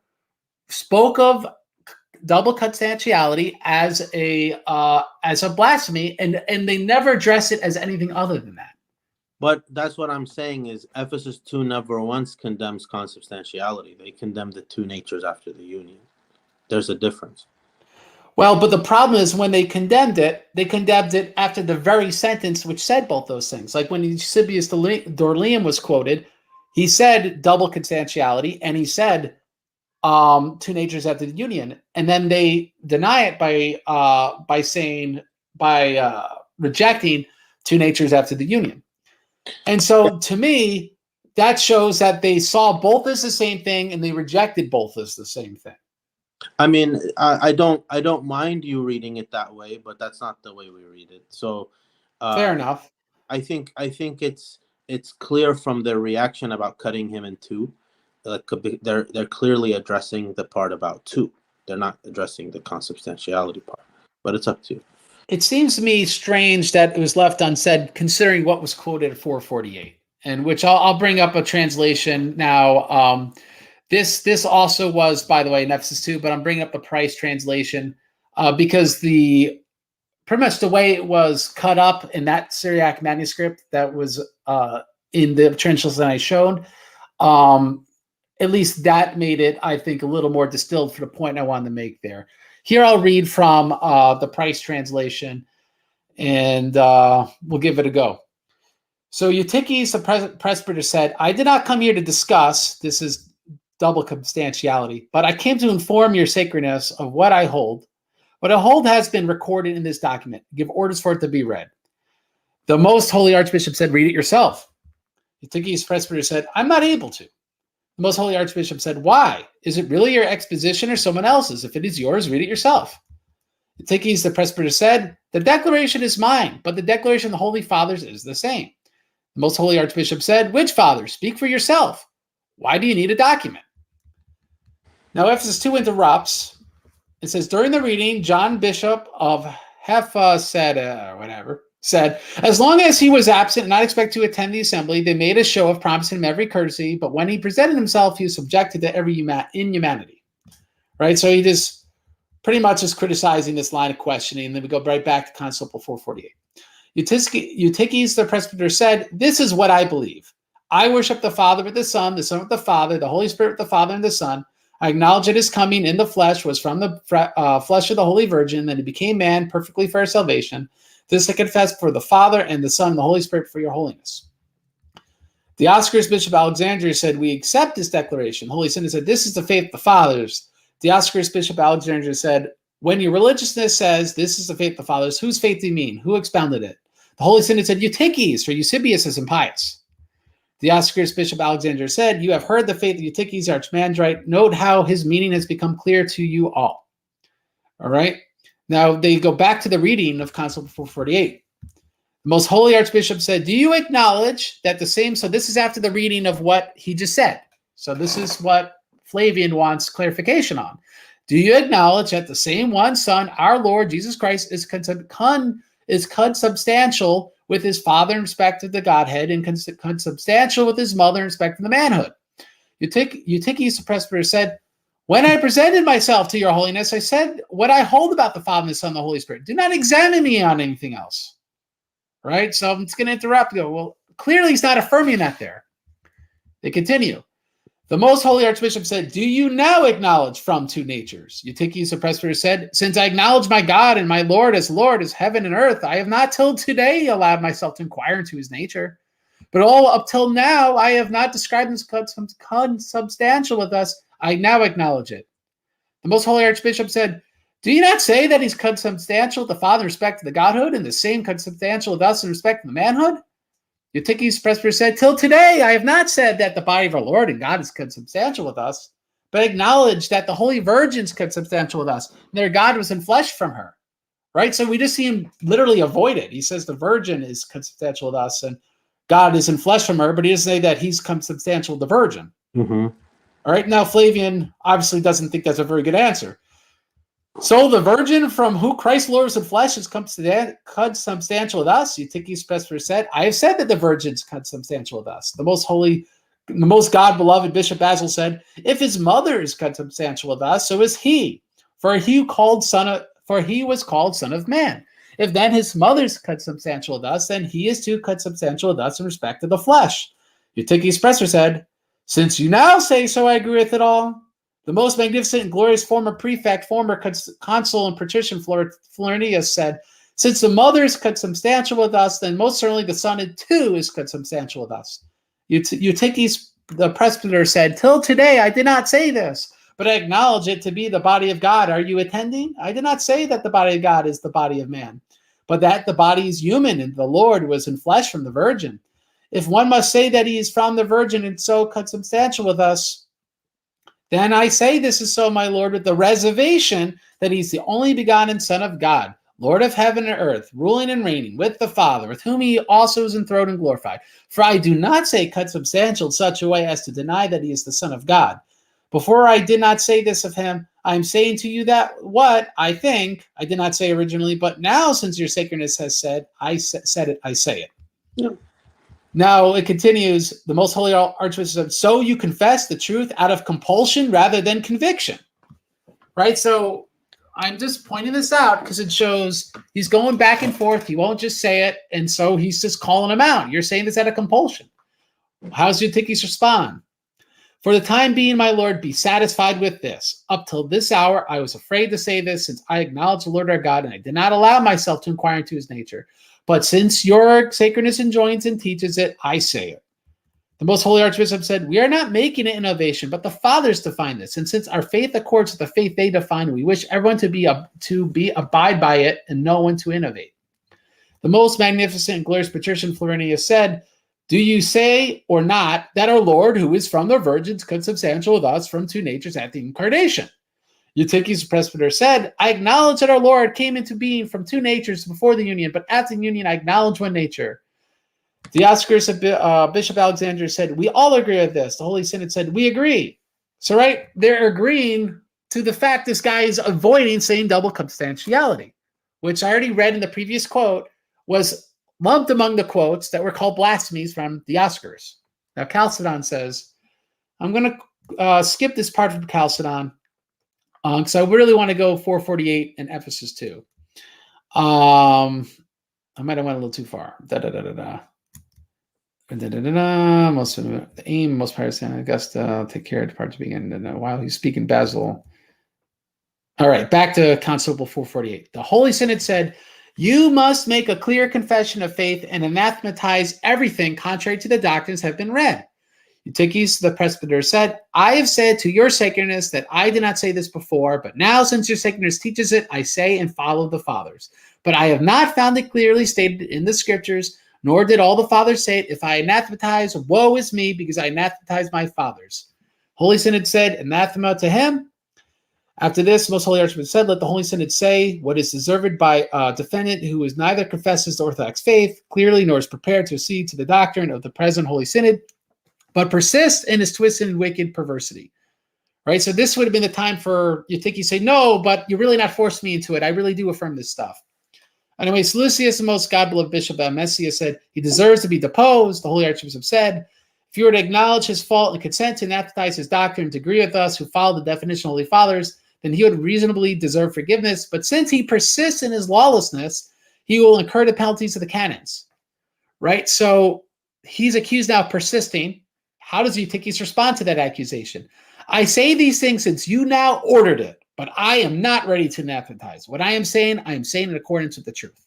spoke of double constantiality as a blasphemy, and they never address it as anything other than that. But that's what I'm saying is Ephesus 2 never once condemns consubstantiality. They condemn the two natures after the union. There's a difference. Well, but the problem is when they condemned it after the very sentence which said both those things. Like when Eusebius Dorleum was quoted, he said double constantiality, and he said two natures after the union, and then they deny it by rejecting two natures after the union. And so to me, that shows that they saw both as the same thing and they rejected both as the same thing. I mean, I don't mind you reading it that way, but that's not the way we read it. So fair enough. I think it's clear from their reaction about cutting him in two. They're clearly addressing the part about two. They're not addressing the consubstantiality part. But it's up to you. It seems to me strange that it was left unsaid, considering what was quoted at 448, and which I'll bring up a translation now. This also was, by the way, in Ephesus 2, but I'm bringing up the Price translation because pretty much the way it was cut up in that Syriac manuscript that was in the translation I showed, at least that made it, I think, a little more distilled for the point I wanted to make there. Here I'll read from the Price translation, and we'll give it a go. So Eutyches, the presbyter, said, I did not come here to discuss, this is double constantiality, but I came to inform your sacredness of what I hold. What I hold has been recorded in this document. Give orders for it to be read. The most holy archbishop said, read it yourself. Eutyches, presbyter, said, I'm not able to. The most holy archbishop said, why? Is it really your exposition or someone else's? If it is yours, read it yourself. Eutyches, the presbyter, said, the declaration is mine, but the declaration of the Holy Fathers is the same. The most holy archbishop said, which fathers? Speak for yourself. Why do you need a document? Now Ephesus 2 interrupts. It says, during the reading, John, Bishop of Hepha said, as long as he was absent and not expected to attend the assembly, they made a show of promising him every courtesy, but when he presented himself, he was subjected to every inhumanity. Right? So he just pretty much is criticizing this line of questioning, and then we go right back to Constable 448. Eutyches, the presbyter, said, this is what I believe. I worship the Father with the Son with the Father, the Holy Spirit with the Father and the Son. I acknowledge that his coming in the flesh was from the flesh of the Holy Virgin, that he became man perfectly for our salvation. This I confess for the Father and the Son and the Holy Spirit for your holiness. Dioscorus, Bishop of Alexandria, said, we accept this declaration. Holy Synod said, this is the faith of the Fathers. Dioscorus, Bishop of Alexandria, said, when your religiousness says this is the faith of the Fathers, whose faith do you mean? Who expounded it? The Holy Synod said, Eutyches, for Eusebius is impious. Dioscorus, Bishop of Alexandria, said, you have heard the faith of Eutyches, Archimandrite. Note how his meaning has become clear to you all. All right? Now, they go back to the reading of Constable 448. The most holy archbishop said, do you acknowledge that the same, so this is after the reading of what he just said. So this is what Flavian wants clarification on. Do you acknowledge that the same one Son, our Lord Jesus Christ, is consubstantial with his Father in respect to the Godhead and consubstantial with his Mother in respect to the manhood? Eutyches, the presbyter, said, when I presented myself to your holiness, I said what I hold about the Father, the Son, and the Holy Spirit. Do not examine me on anything else. Right? So I'm just going to interrupt. Go, well, clearly he's not affirming that there. They continue. The most holy archbishop said, do you now acknowledge from two natures? Eutyches, the presbyter, said, since I acknowledge my God and my Lord as heaven and earth, I have not till today allowed myself to inquire into his nature. But all up till now, I have not described him as consubstantial with us. I now acknowledge it. The most holy archbishop said, do you not say that he's consubstantial with the Father in respect to the Godhood and the same consubstantial with us in respect to the manhood? Eutyches presbyter said, till today I have not said that the body of our Lord and God is consubstantial with us, but acknowledge that the Holy Virgin's consubstantial with us. Their God was in flesh from her. Right? So we just see him literally avoid it. He says the Virgin is consubstantial with us and God is in flesh from her, but he doesn't say that he's consubstantial with the Virgin. Mm-hmm. All right. Now, Flavian obviously doesn't think that's a very good answer. So the Virgin from who Christ Lord was in flesh is consubstantial with us. Eutyches presbyter said, I have said that the Virgin's consubstantial with us. The most God-beloved Bishop Basil said, if his mother is consubstantial with us, so is he. For he was called Son of Man. If then his mother's consubstantial with us, then he is too consubstantial with us in respect to the flesh. Eutyches presbyter said, since you now say so, I agree with it all. The most magnificent and glorious former prefect, former consul and patrician Florinius said, since the mother is consubstantial with us, then most certainly the son too is consubstantial with us. Eutyches the presbyter said, till today I did not say this, but I acknowledge it to be the body of God. Are you attending? I did not say that the body of God is the body of man, but that the body is human and the Lord was in flesh from the Virgin. If one must say that he is from the Virgin and so consubstantial with us, then I say this is so, my Lord, with the reservation that he's the only begotten Son of God, Lord of heaven and earth, ruling and reigning with the Father, with whom he also is enthroned and glorified. For I do not say consubstantial in such a way as to deny that he is the Son of God. Before I did not say this of him, I am saying to you that what I think, I did not say originally, but now since your sacredness has said, I say it. Yeah. Now it continues, the most holy Archbishop said, so you confess the truth out of compulsion rather than conviction. Right? So I'm just pointing this out because it shows he's going back and forth. He won't just say it. And so he's just calling him out. You're saying this out of compulsion. How's Eutyches respond? For the time being, my Lord, be satisfied with this. Up till this hour, I was afraid to say this, since I acknowledge the Lord our God, and I did not allow myself to inquire into his nature. But since your sacredness enjoins and teaches it, I say it. The most holy Archbishop said, we are not making an innovation, but the fathers define this. And since our faith accords with the faith they define, we wish everyone to abide by it and no one to innovate. The most magnificent and glorious patrician Florinius said, do you say or not that our Lord, who is from the Virgins, consubstantial with us from two natures at the incarnation? Eutyches the presbyter said, I acknowledge that our Lord came into being from two natures before the union, but at the union I acknowledge one nature. Dioscorus, Bishop Alexander said, we all agree with this. The Holy Synod said, we agree. So, right, they're agreeing to the fact this guy is avoiding saying double consubstantiality, which I already read in the previous quote, was lumped among the quotes that were called blasphemies from Dioscorus. Now, Chalcedon says, I'm going to skip this part from Chalcedon, because I really want to go 448 and Ephesus 2. I might have went a little too far. Most of the aim, most pious and Augusta, take care of the part to begin. While he's speaking, Basil. All right, back to Constable 448. The Holy Synod said, you must make a clear confession of faith and anathematize everything contrary to the doctrines have been read. Eutyches the presbyter said, I have said to your sacredness that I did not say this before, but now since your sacredness teaches it, I say and follow the fathers. But I have not found it clearly stated in the scriptures, nor did all the fathers say it. If I anathematize, woe is me, because I anathematize my fathers. Holy Synod said, anathema to him. After this, most holy Archbishop said, let the Holy Synod say what is deserved by a defendant who is neither confesses the Orthodox faith clearly, nor is prepared to accede to the doctrine of the present Holy Synod, but persists in his twisted and wicked perversity. Right? So this would have been the time for Eutyches say, no, but you're really not forcing me into it. I really do affirm this stuff. Anyway, Lucius, the most God-beloved Bishop of Messia, said he deserves to be deposed. The Holy Archbishop said, if you were to acknowledge his fault and consent to anathematize his doctrine to agree with us who follow the definition of Holy Fathers, then he would reasonably deserve forgiveness. But since he persists in his lawlessness, he will incur the penalties of the canons. Right? So he's accused now of persisting. How does Eutyches respond to that accusation? I say these things since you now ordered it, but I am not ready to anathematize. What I am saying in accordance with the truth.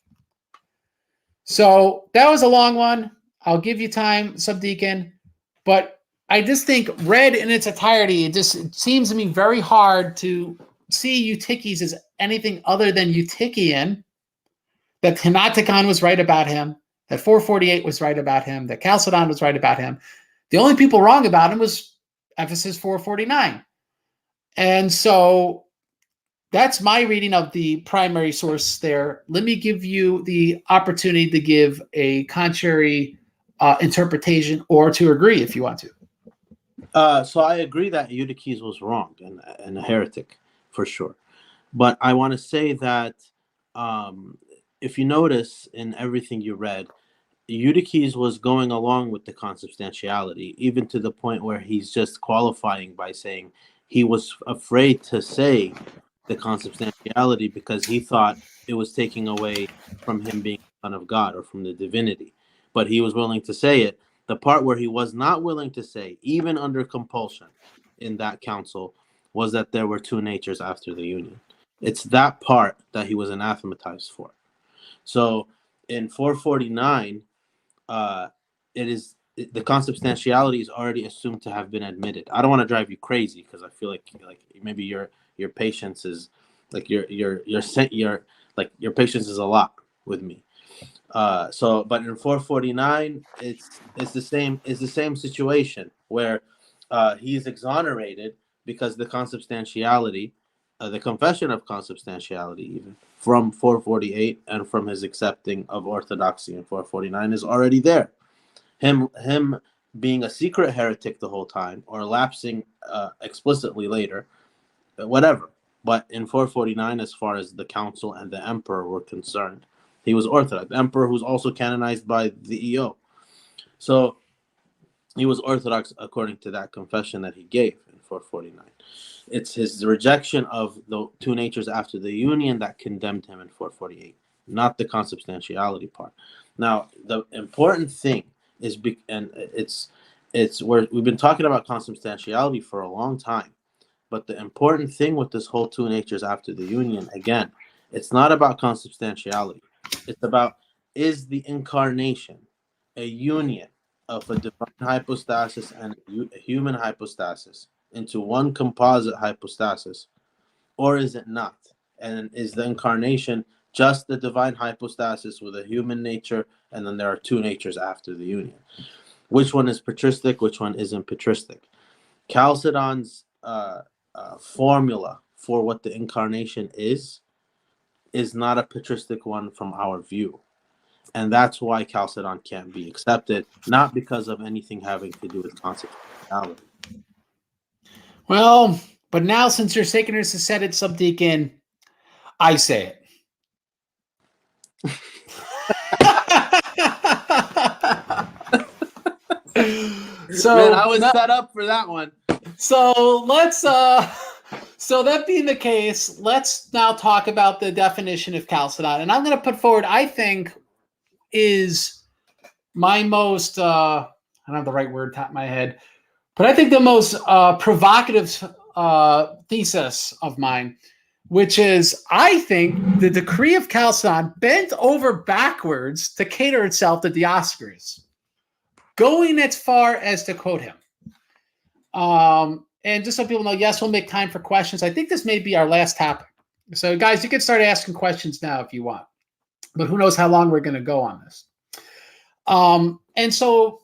So that was a long one. I'll give you time, Sbdcn, but I just think read in its entirety, it seems to me very hard to see Eutyches as anything other than Eutychian, that Henoticon was right about him, that 448 was right about him, that Chalcedon was right about him. The only people wrong about him was Ephesus 449. And so that's my reading of the primary source there. Let me give you the opportunity to give a contrary interpretation or to agree if you want to. So I agree that Eutyches was wrong and a heretic for sure. But I want to say that if you notice in everything you read, Eutyches was going along with the consubstantiality, even to the point where he's just qualifying by saying he was afraid to say the consubstantiality because he thought it was taking away from him being the Son of God or from the divinity. But he was willing to say it. The part where he was not willing to say, even under compulsion in that council, was that there were two natures after the union. It's that part that he was anathematized for. So in 449, the consubstantiality is already assumed to have been admitted. I don't want to drive you crazy because I feel like maybe your patience is like your patience is a lot with me. But in 449, it's the same situation where he's exonerated because the consubstantiality, the confession of consubstantiality, even from 448 and from his accepting of orthodoxy in 449 is already there. Him being a secret heretic the whole time or lapsing explicitly later, whatever. But in 449, as far as the council and the emperor were concerned, he was Orthodox. The emperor who's also canonized by the EO. So he was Orthodox according to that confession that he gave in 449. It's his rejection of the two natures after the union that condemned him in 448, not the consubstantiality part. Now, the important thing is, and it's where we've been talking about consubstantiality for a long time, but the important thing with this whole two natures after the union, again, it's not about consubstantiality. It's about, is the incarnation a union of a divine hypostasis and a human hypostasis into one composite hypostasis, or is it not? And is the incarnation just the divine hypostasis with a human nature, and then there are two natures after the union? Which one is patristic? Which one isn't patristic? Chalcedon's formula for what the incarnation is not a patristic one from our view. And that's why Chalcedon can't be accepted, not because of anything having to do with consubstantiality. Well, but now since your sacredness has said it, Sbdcn, I say it. So man, I was set up for that one. So let's so that being the case, let's now talk about the definition of Chalcedon. And I'm going to put forward, I think, is my most I don't have the right word top of my head, but I think the most provocative thesis of mine, which is, I think the decree of Chalcedon bent over backwards to cater itself to Dioscorus, going as far as to quote him. And just so people know, yes, we'll make time for questions. I think this may be our last topic. So guys, you can start asking questions now if you want, but who knows how long we're going to go on this. And so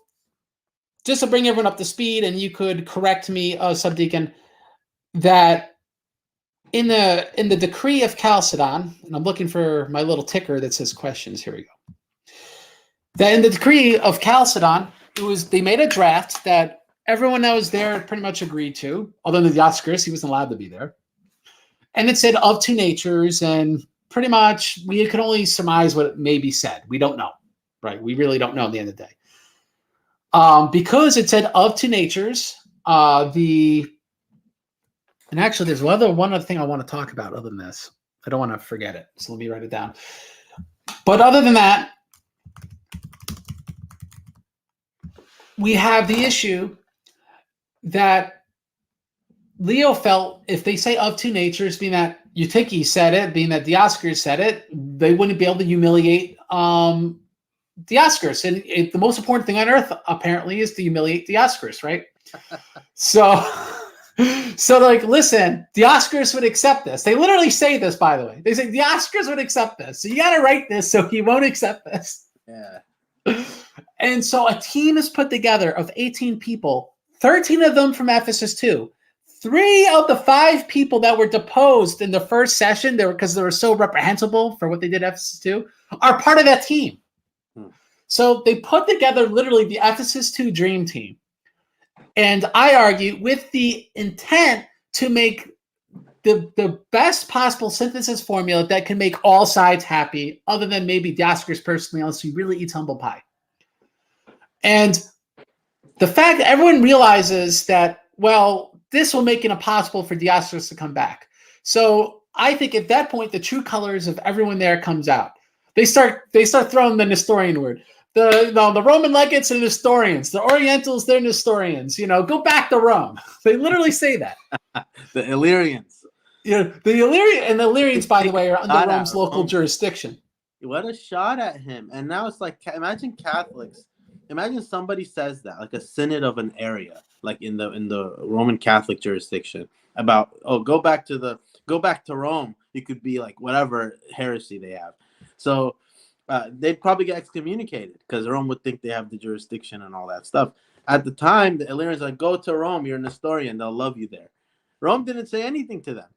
just to bring everyone up to speed, and you could correct me, Sbdcn, that in the decree of Chalcedon, and I'm looking for my little ticker that says questions. Here we go. That in the decree of Chalcedon, they made a draft that everyone that was there pretty much agreed to, other than Dioscorus, he wasn't allowed to be there. And it said of two natures, and pretty much we could only surmise what it maybe said. We don't know, right? We really don't know at the end of the day. Because it said of two natures, and actually there's one other thing I want to talk about other than this. I don't want to forget it, so let me write it down. But other than that, we have the issue that Leo felt if they say of two natures, being that Eutyches said it, being that Dioscorus said it, they wouldn't be able to humiliate Dioscorus. And the most important thing on earth, apparently, is to humiliate Dioscorus, right? So like, listen, Dioscorus would accept this. They literally say this, by the way. They say Dioscorus would accept this. So you got to write this so he won't accept this. Yeah. And so a team is put together of 18 people, 13 of them from Ephesus too. 3 of the 5 people that were deposed in the first session, because they were so reprehensible for what they did at Ephesus 2, are part of that team. So they put together literally the Ephesus 2 dream team. And I argue with the intent to make the best possible synthesis formula that can make all sides happy, other than maybe Dioscorus personally, unless he really eats humble pie. And the fact that everyone realizes that, well, this will make it impossible for Dioscorus to come back. So I think at that point, the true colors of everyone there comes out. They start throwing the Nestorian word. The Roman legates are Nestorians. The Orientals, they're Nestorians. Go back to Rome. They literally say that. The Illyrians. The Illyrians, by the way, are under Rome's local jurisdiction. What a shot at him. And now it's like, imagine Catholics. Imagine somebody says that, like a synod of an area, like in the Roman Catholic jurisdiction, about, go back to Rome. You could be like whatever heresy they have. So they'd probably get excommunicated because Rome would think they have the jurisdiction and all that stuff. At the time, the Illyrians are like, go to Rome. You're a Nestorian. They'll love you there. Rome didn't say anything to them.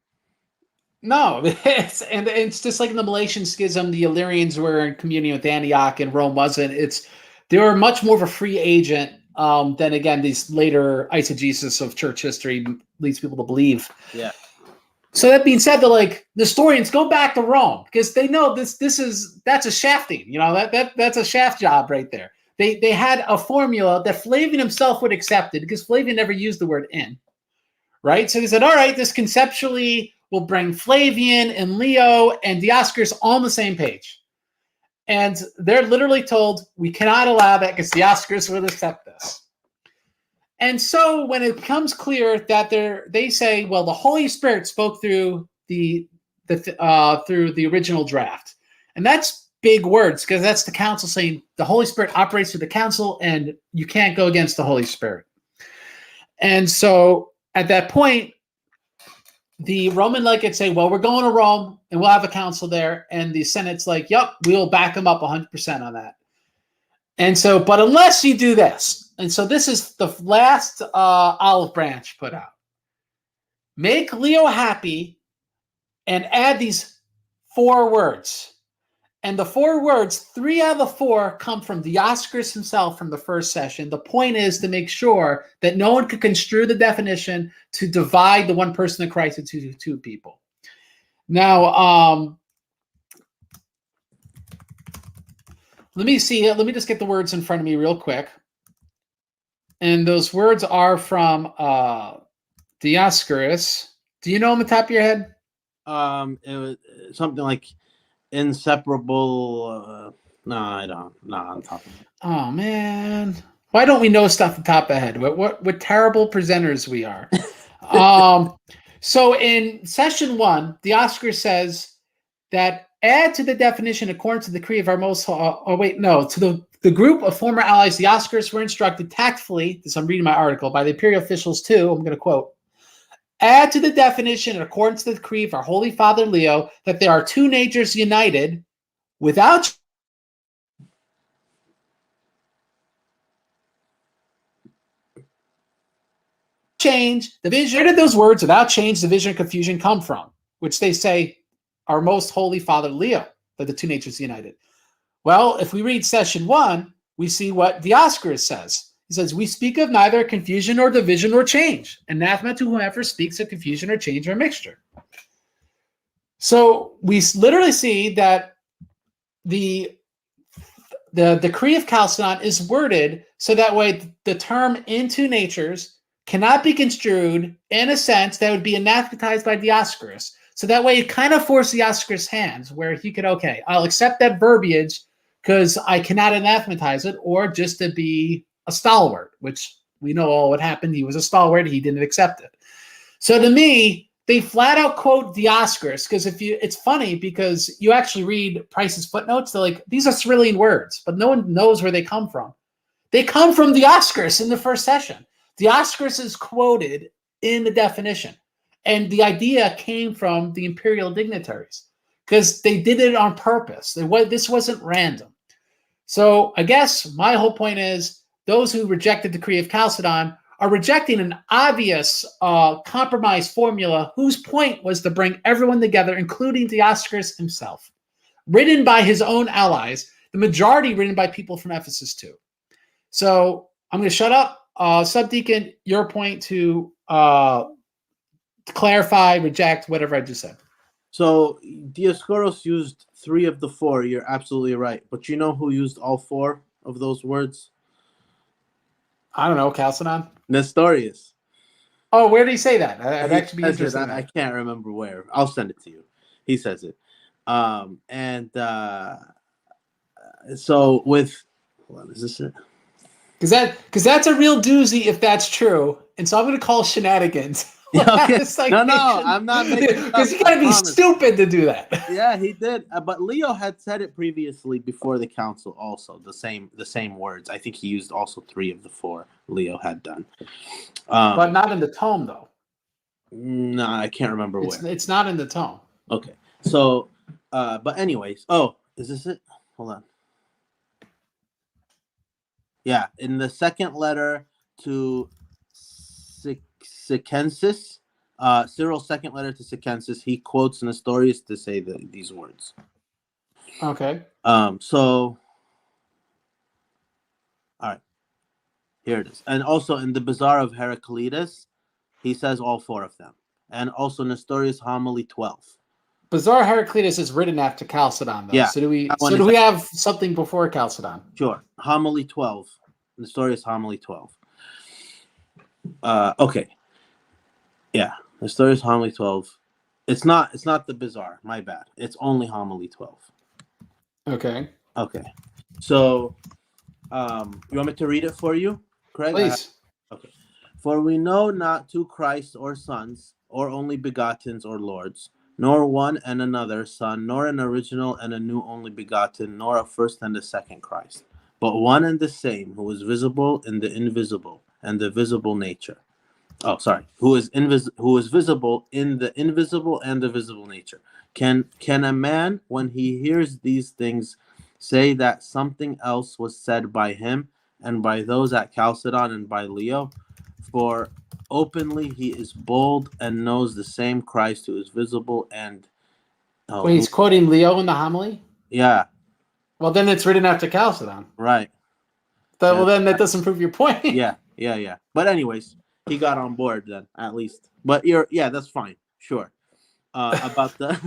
No, it's just like in the Meletian Schism, the Illyrians were in communion with Antioch and Rome wasn't. They were much more of a free agent than, again, these later eisegesis of church history leads people to believe. Yeah. So that being said, they're like, Nestorians, go back to Rome, because they know that's a shafting. That's a shaft job right there. They had a formula that Flavian himself would accept it, because Flavian never used the word in. Right? So they said, all right, this conceptually will bring Flavian and Leo and Dioscorus all on the same page. And they're literally told, we cannot allow that because Dioscorus will accept this. And so when it becomes clear that they say, well, the Holy Spirit spoke through the original draft. And that's big words, because that's the council saying the Holy Spirit operates through the council and you can't go against the Holy Spirit. And so at that point, the Roman legates say, well, we're going to Rome and we'll have a council there. And the Senate's like, yep, we'll back them up 100% on that. And so, but unless you do this, and so this is the last olive branch put out. Make Leo happy and add these 4 words. And the 4 words, 3 out of the 4 come from Dioscorus himself from the first session. The point is to make sure that no one could construe the definition to divide the one person of Christ into 2 people. Now, let me just get the words in front of me real quick. And those words are from Dioscorus. Do you know them on the top of your head? It was something like inseparable. No, I don't. No, on top of it. Oh man, why don't we know stuff on top of the head? What terrible presenters we are. So in session 1, Dioscorus says that add to the definition according to the decree of our most. To the group of former allies, Dioscorus were instructed tactfully. This I'm reading my article by the imperial officials too. I'm going to quote. Add to the definition in accordance to the decree of our Holy Father Leo that there are 2 natures united without change, division. Where did those words without change, division, and confusion come from? Which they say our most Holy Father Leo, that the 2 natures united. Well, if we read session 1, we see what Dioscorus says. He says, we speak of neither confusion nor division nor change. Anathema to whomever speaks of confusion or change or mixture. So we literally see that the decree of Chalcedon is worded so that way the term in 2 natures cannot be construed in a sense that would be anathematized by Dioscorus. So that way it kind of forced Dioscorus' hands where he could, okay, I'll accept that verbiage because I cannot anathematize it, or just to be a stalwart, which we know all what happened. He was a stalwart. He didn't accept it. So to me, they flat out quote Dioscorus because it's funny because you actually read Price's footnotes. They're like, these are Cyrillian words, but no one knows where they come from. They come from Dioscorus in the first session. Dioscorus is quoted in the definition. And the idea came from the imperial dignitaries because they did it on purpose. This wasn't random. So I guess my whole point is those who rejected the decree of Chalcedon are rejecting an obvious compromise formula whose point was to bring everyone together, including Dioscorus himself, written by his own allies, the majority written by people from Ephesus too. So I'm going to shut up. Sbdcn, your point to clarify, reject, whatever I just said. So Dioscorus used 3 of the 4. You're absolutely right. But you know who used all 4 of those words? I don't know, Chalcedon? Nestorius. Oh, where did he say that? I'd He actually be says interested it. in that. I can't remember where. I'll send it to you. He says it. So with, hold on, is this it? Because that's a real doozy if that's true. And so I'm going to call shenanigans. Okay. No, I'm not making because you got to be stupid to do that. Yeah, he did. But Leo had said it previously before the council. Also, the same words. I think he used also 3 of the 4 Leo had done. But not in the tome, though. No, I can't remember where. It's not in the tome. Okay. So, but anyways. Oh, is this it? Hold on. Yeah, in the second letter to Sbdcn, Cyril's second letter to Sbdcn, he quotes Nestorius to say these words. Okay. So, all right, here it is. And also in the Bazaar of Heraclitus, he says all 4 of them. And also Nestorius Homily 12. Bazaar Heraclitus is written after Chalcedon, though. Yeah. So do we have something before Chalcedon? Sure. Homily 12. Nestorius Homily 12. Okay. Yeah. Nestorius Homily 12. It's not the Bazaar. My bad. It's only Homily 12. Okay. Okay. So, you want me to read it for you, Craig? Please. Okay. For we know not 2 Christs or sons, or only begottens or lords, nor one and another son, nor an original and a new only begotten, nor a first and a second Christ, but one and the same, who is visible in the invisible, and the visible nature. Oh, sorry. Who is visible in the invisible and the visible nature. Can a man, when he hears these things, say that something else was said by him and by those at Chalcedon and by Leo? For openly he is bold and knows the same Christ who is visible and... Wait, he's quoting Leo in the homily? Yeah. Well, then it's written after Chalcedon. Right. Well, then that doesn't prove your point. Yeah. But anyways, he got on board then, at least. But that's fine. Sure. About the...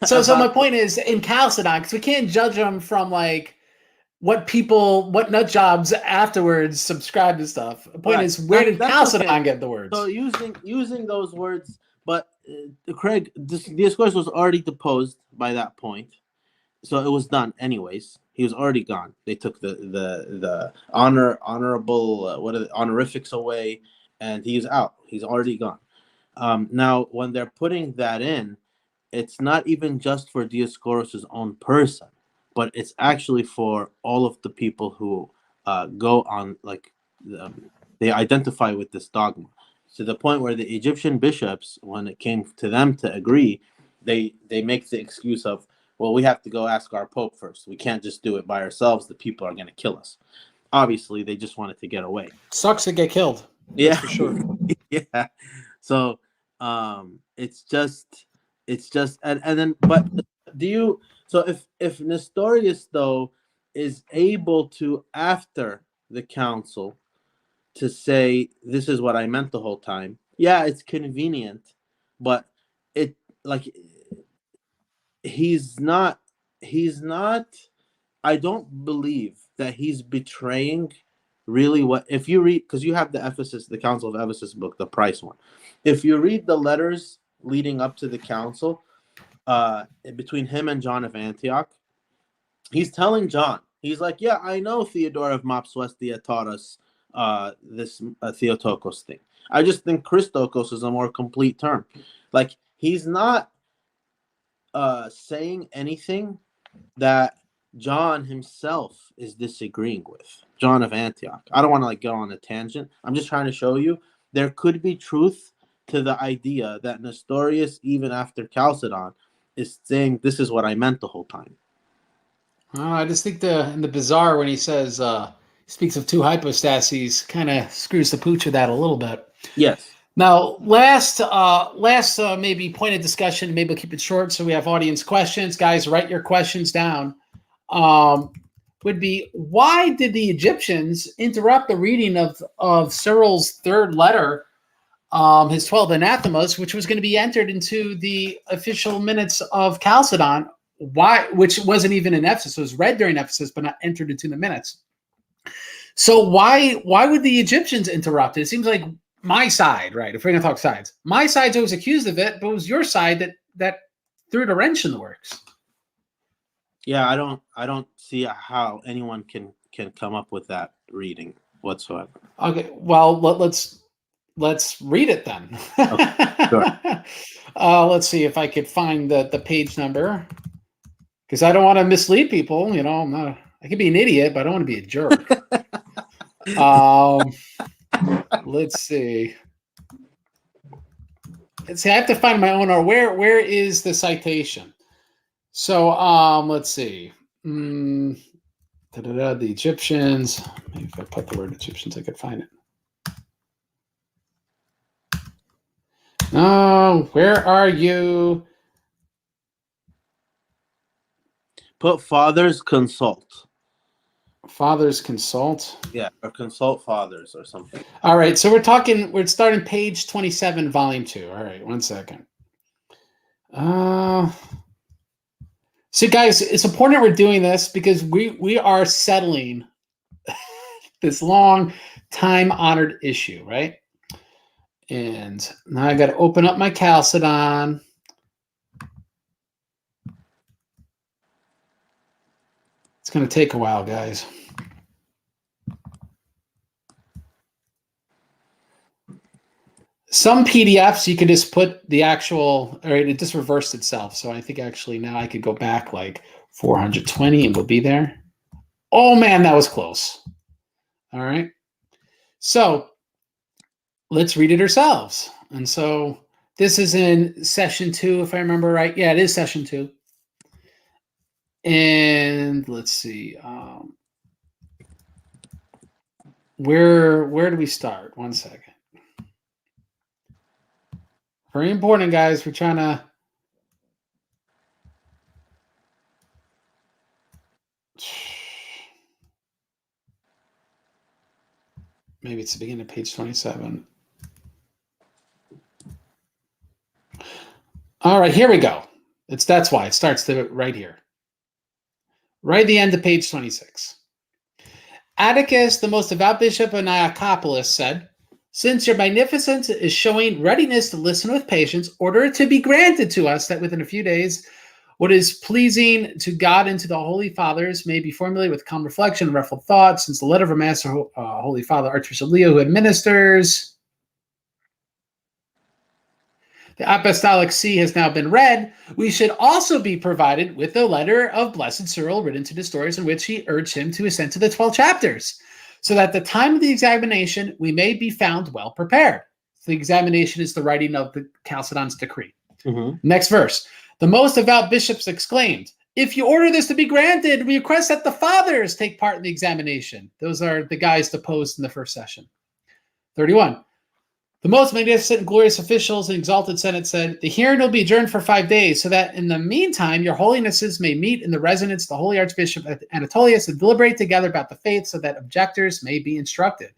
So my point is, in Chalcedon, because we can't judge them from, like, what nut jobs afterwards subscribe to stuff. The point is, where did Chalcedon get the words? So using those words, but Craig, Dioscorus was already deposed by that point, so it was done anyways. He was already gone. They took the honorifics away, and he's out. He's already gone. Now, when they're putting that in, it's not even just for Dioscorus' own person, but it's actually for all of the people who go on, like, they identify with this dogma, to the point where the Egyptian bishops, when it came to them to agree, they make the excuse of, well, we have to go ask our pope first. We can't just do it by ourselves. The people are going to kill us. Obviously, they just wanted to get away. Sucks to get killed. Yeah, for sure. Yeah. So it's just and then, but if Nestorius though is able to, after the council, to say this is what I meant the whole time, yeah, it's convenient, but it, like, he's not I don't believe that he's betraying really what, if you read, because you have the Council of Ephesus book, the Price one. If you read the letters leading up to the council, between him and John of Antioch, he's telling John, he's like, yeah, I know Theodore of Mopsuestia taught us this Theotokos thing. I just think Christokos is a more complete term. Like, he's not saying anything that John himself is disagreeing with. John of Antioch. I don't want to go on a tangent. I'm just trying to show you there could be truth to the idea that Nestorius, even after Chalcedon, is saying this is what I meant the whole time. I just think in the Bazaar when he says speaks of two hypostases, kind of screws the pooch of that a little bit. Yes. Now, last maybe point of discussion. Maybe we'll keep it short so we have audience questions. Guys, write your questions down. Would be, why did the Egyptians interrupt the reading of Cyril's third letter, his 12 anathemas, which was going to be entered into the official minutes of Chalcedon? Why? Which wasn't even in Ephesus. It was read during Ephesus, but not entered into the minutes. So why would the Egyptians interrupt it? It seems like my side, right? If we're going to talk sides, my side's always accused of it, but it was your side that threw the wrench in the works. Yeah, I don't see how anyone can come up with that reading whatsoever. Okay, well let's read it then. Okay, sure. Let's see if I could find the page number, because I don't want to mislead people. You know, I could be an idiot, but I don't want to be a jerk. Let's see. I have to find my own. Or where is the citation? So let's see. The Egyptians. Maybe if I put the word Egyptians, I could find it. No, where are you? Put fathers consult. Fathers consult. Yeah, or consult fathers or something. All right, so we're starting page 27, volume 2. All right, 1 second. So guys, it's important we're doing this because we are settling this long time-honored issue, right? And now I got to open up my Chalcedon. It's going to take a while, guys. Some PDFs, you could just put the actual, all right, it just reversed itself. So I think actually now I could go back like 420 and we'll be there. Oh man, that was close. All right. So let's read it ourselves. And so this is in session 2, if I remember right. Yeah, it is session 2. And let's see. Where do we start? 1 second. Very important, guys. We're trying to. Maybe it's the beginning of page 27. All right, here we go. That's why it starts right here. Right at the end of page 26. Atticus, the most devout bishop of Nicopolis, said, "Since your magnificence is showing readiness to listen with patience, order it to be granted to us that within a few days what is pleasing to God and to the Holy Fathers may be formulated with calm reflection and ruffled thought, since the letter of our Master, Holy Father Archbishop Leo, who administers the Apostolic See has now been read, we should also be provided with the letter of Blessed Cyril written to Nestorius, in which he urged him to assent to the 12 chapters, so that at the time of the examination we may be found well prepared." So the examination is the writing of the Chalcedon's decree. Mm-hmm. Next verse. "The most devout bishops exclaimed, 'If you order this to be granted, we request that the fathers take part in the examination.'" Those are the guys deposed in the first session. 31. "The most magnificent and glorious officials and exalted Senate said, 'The hearing will be adjourned for 5 days, so that in the meantime your holinesses may meet in the residence of the Holy Archbishop Anatolius and deliberate together about the faith, so that objectors may be instructed.'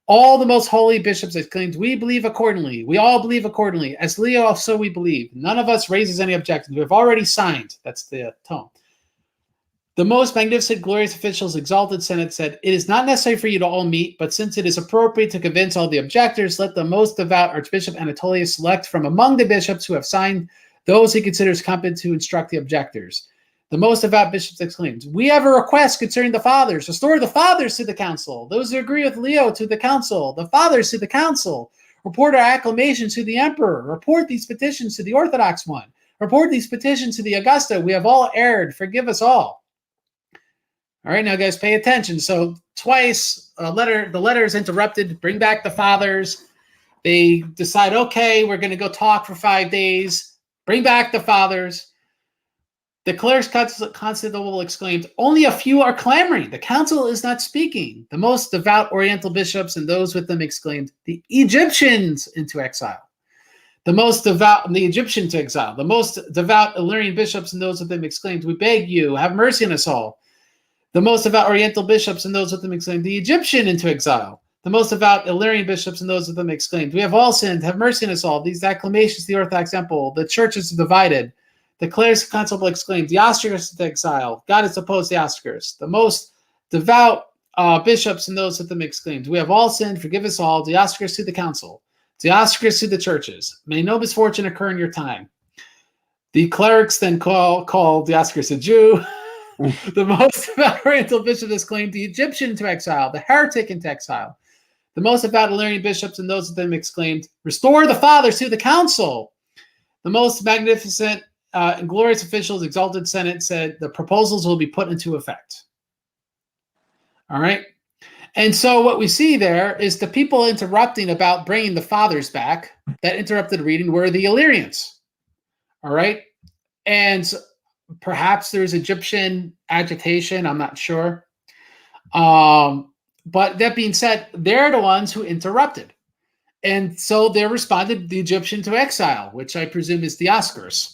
All the most holy bishops exclaimed, 'We believe accordingly. We all believe accordingly. As Leo also we believe. None of us raises any objections. We have already signed.'" That's the tone. "The most magnificent, glorious officials, exalted Senate said, 'It is not necessary for you to all meet, but since it is appropriate to convince all the objectors, let the most devout Archbishop Anatolius select from among the bishops who have signed those he considers competent to instruct the objectors.' The most devout bishops exclaimed, 'We have a request concerning the fathers. Restore the fathers to the council. Those who agree with Leo to the council. The fathers to the council. Report our acclamations to the emperor. Report these petitions to the Orthodox one. Report these petitions to the Augusta. We have all erred. Forgive us all.'" All right, now guys, pay attention. So twice the letter is interrupted. Bring back the fathers. They decide, okay, we're going to go talk for 5 days. Bring back the fathers. The clerics Constantinople exclaimed, "Only a few are clamoring. The council is not speaking." The most devout Oriental bishops and those with them exclaimed, "The Egyptians into exile." The Egyptian to exile. The most devout Illyrian bishops and those with them exclaimed, "We beg you, have mercy on us all." The most devout Oriental bishops and those with them exclaimed, "The Egyptian into exile." The most devout Illyrian bishops and those with them exclaimed, "We have all sinned, have mercy on us all." These acclamations to the Orthodox Temple, the churches are divided. The clerics of Constantinople exclaimed, "The Ostrogoths into exile. God has opposed the Ostrogoths." The most devout bishops and those with them exclaimed, "We have all sinned, forgive us all." The Ostrogoths to the council. The Ostrogoths to the churches. May no misfortune occur in your time. The clerics then called the Ostrogoths a Jew. The most devout Oriental bishops exclaimed, "The Egyptian into exile, the heretic into exile." The most devout Illyrian bishops and those of them exclaimed, "Restore the fathers to the council." The most magnificent and glorious officials, exalted Senate, said the proposals will be put into effect. All right. And so what we see there is the people interrupting about bringing the fathers back that interrupted reading were the Illyrians. All right. And perhaps there's Egyptian agitation. I'm not sure. But that being said, they're the ones who interrupted. And so they responded, "The Egyptian to exile," which I presume is the Oscars.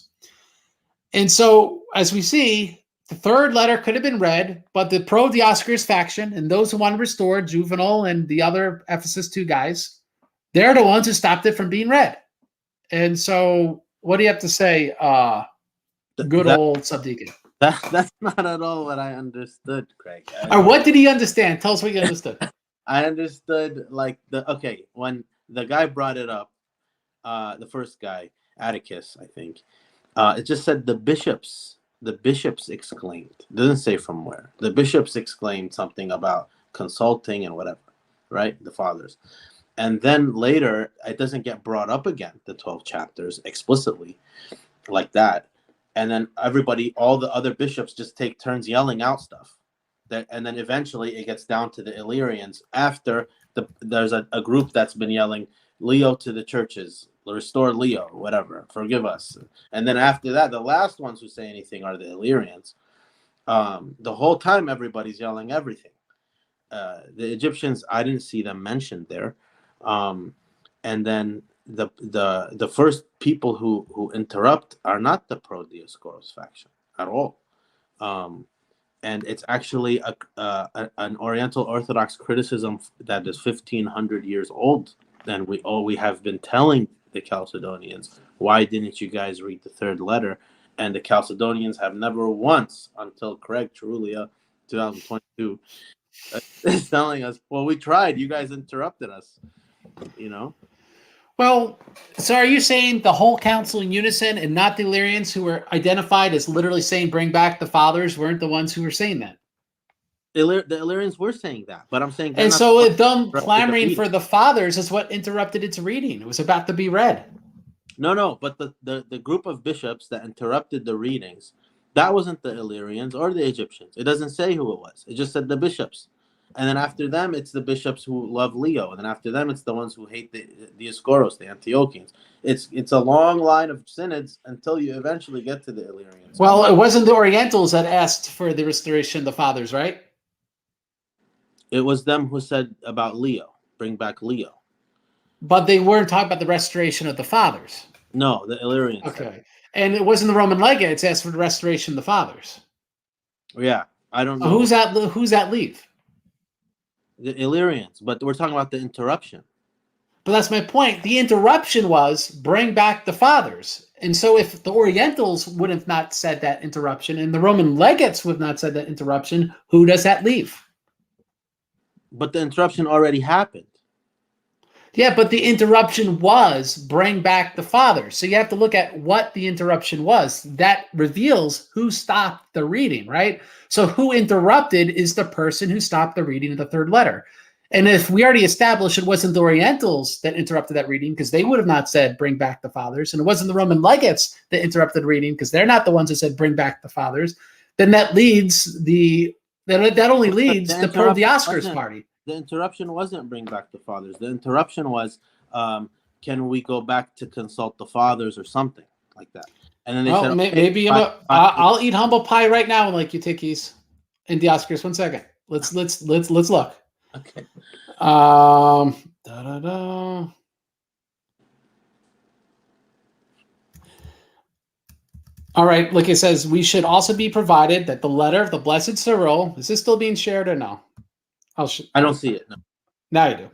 And so, as we see, the third letter could have been read, but the pro-Dioscorus faction and those who want to restore Juvenal and the other Ephesus 2 guys, they're the ones who stopped it from being read. And so, what do you have to say, good old Sbdcn? That's not at all what I understood, Craig. Or what did he understand? Tell us what you understood. I understood when the guy brought it up, the first guy, Atticus, I think. It just said the bishops exclaimed. It doesn't say from where. The bishops exclaimed something about consulting and whatever, right? The fathers. And then later, it doesn't get brought up again, the 12 chapters, explicitly like that. And then all the other bishops just take turns yelling out stuff. And then eventually it gets down to the Illyrians after there's a group that's been yelling, "Leo to the churches, restore Leo, whatever, forgive us." And then after that, the last ones who say anything are the Illyrians. The whole time everybody's yelling everything. The Egyptians, I didn't see them mentioned there. And then the first people who interrupt are not the pro-Dioscorus faction at all. And it's actually an Oriental Orthodox criticism that is 1,500 years old. And we have been telling the Chalcedonians, "Why didn't you guys read the third letter?" And the Chalcedonians have never once, until Craig Trulia, 2022, is telling us, "Well, we tried. You guys interrupted us." You know. Well, so are you saying the whole council in unison and not the Illyrians, who were identified as literally saying "bring back the fathers," weren't the ones who were saying that? The Illyrians were saying that, but I'm saying, and so them clamoring for the fathers is what interrupted its reading. It was about to be read. No, but the group of bishops that interrupted the readings, that wasn't the Illyrians or the Egyptians. It doesn't say who it was. It just said the bishops. And then after them, it's the bishops who love Leo. And then after them, it's the ones who hate the Dioscoros, the Antiochians. It's a long line of synods until you eventually get to the Illyrians. Well, it wasn't the Orientals that asked for the restoration of the fathers, right? It was them who said about Leo, bring back Leo. But they weren't talking about the restoration of the fathers. No, the Illyrians. Okay. And it wasn't the Roman legates asked for the restoration of the fathers. Yeah, I don't know. Who's that leave? The Illyrians, but we're talking about the interruption. But that's my point. The interruption was bring back the fathers. And so if the Orientals would have not said that interruption and the Roman legates would have not said that interruption, who does that leave? But the interruption already happened. Yeah, but the interruption was bring back the fathers. So you have to look at what the interruption was. That reveals who stopped the reading, right? So who interrupted is the person who stopped the reading of the third letter. And if we already established it wasn't the Orientals that interrupted that reading, because they would have not said bring back the fathers, and it wasn't the Roman legates that interrupted the reading, because they're not the ones that said bring back the fathers, then that leads that only leads the pro-Dioscorus party. The interruption wasn't bring back the fathers. The interruption was, can we go back to consult the fathers or something like that? And then they Well, said, okay, maybe fine, fine. I'll eat humble pie right now, like Eutyches and Dioscorus. 1 second. Let's look. Okay. Da, da, da. All right, like it says, we should also be provided that the letter of the Blessed Cyril, is this still being shared or no? I don't see it. No. Now you do.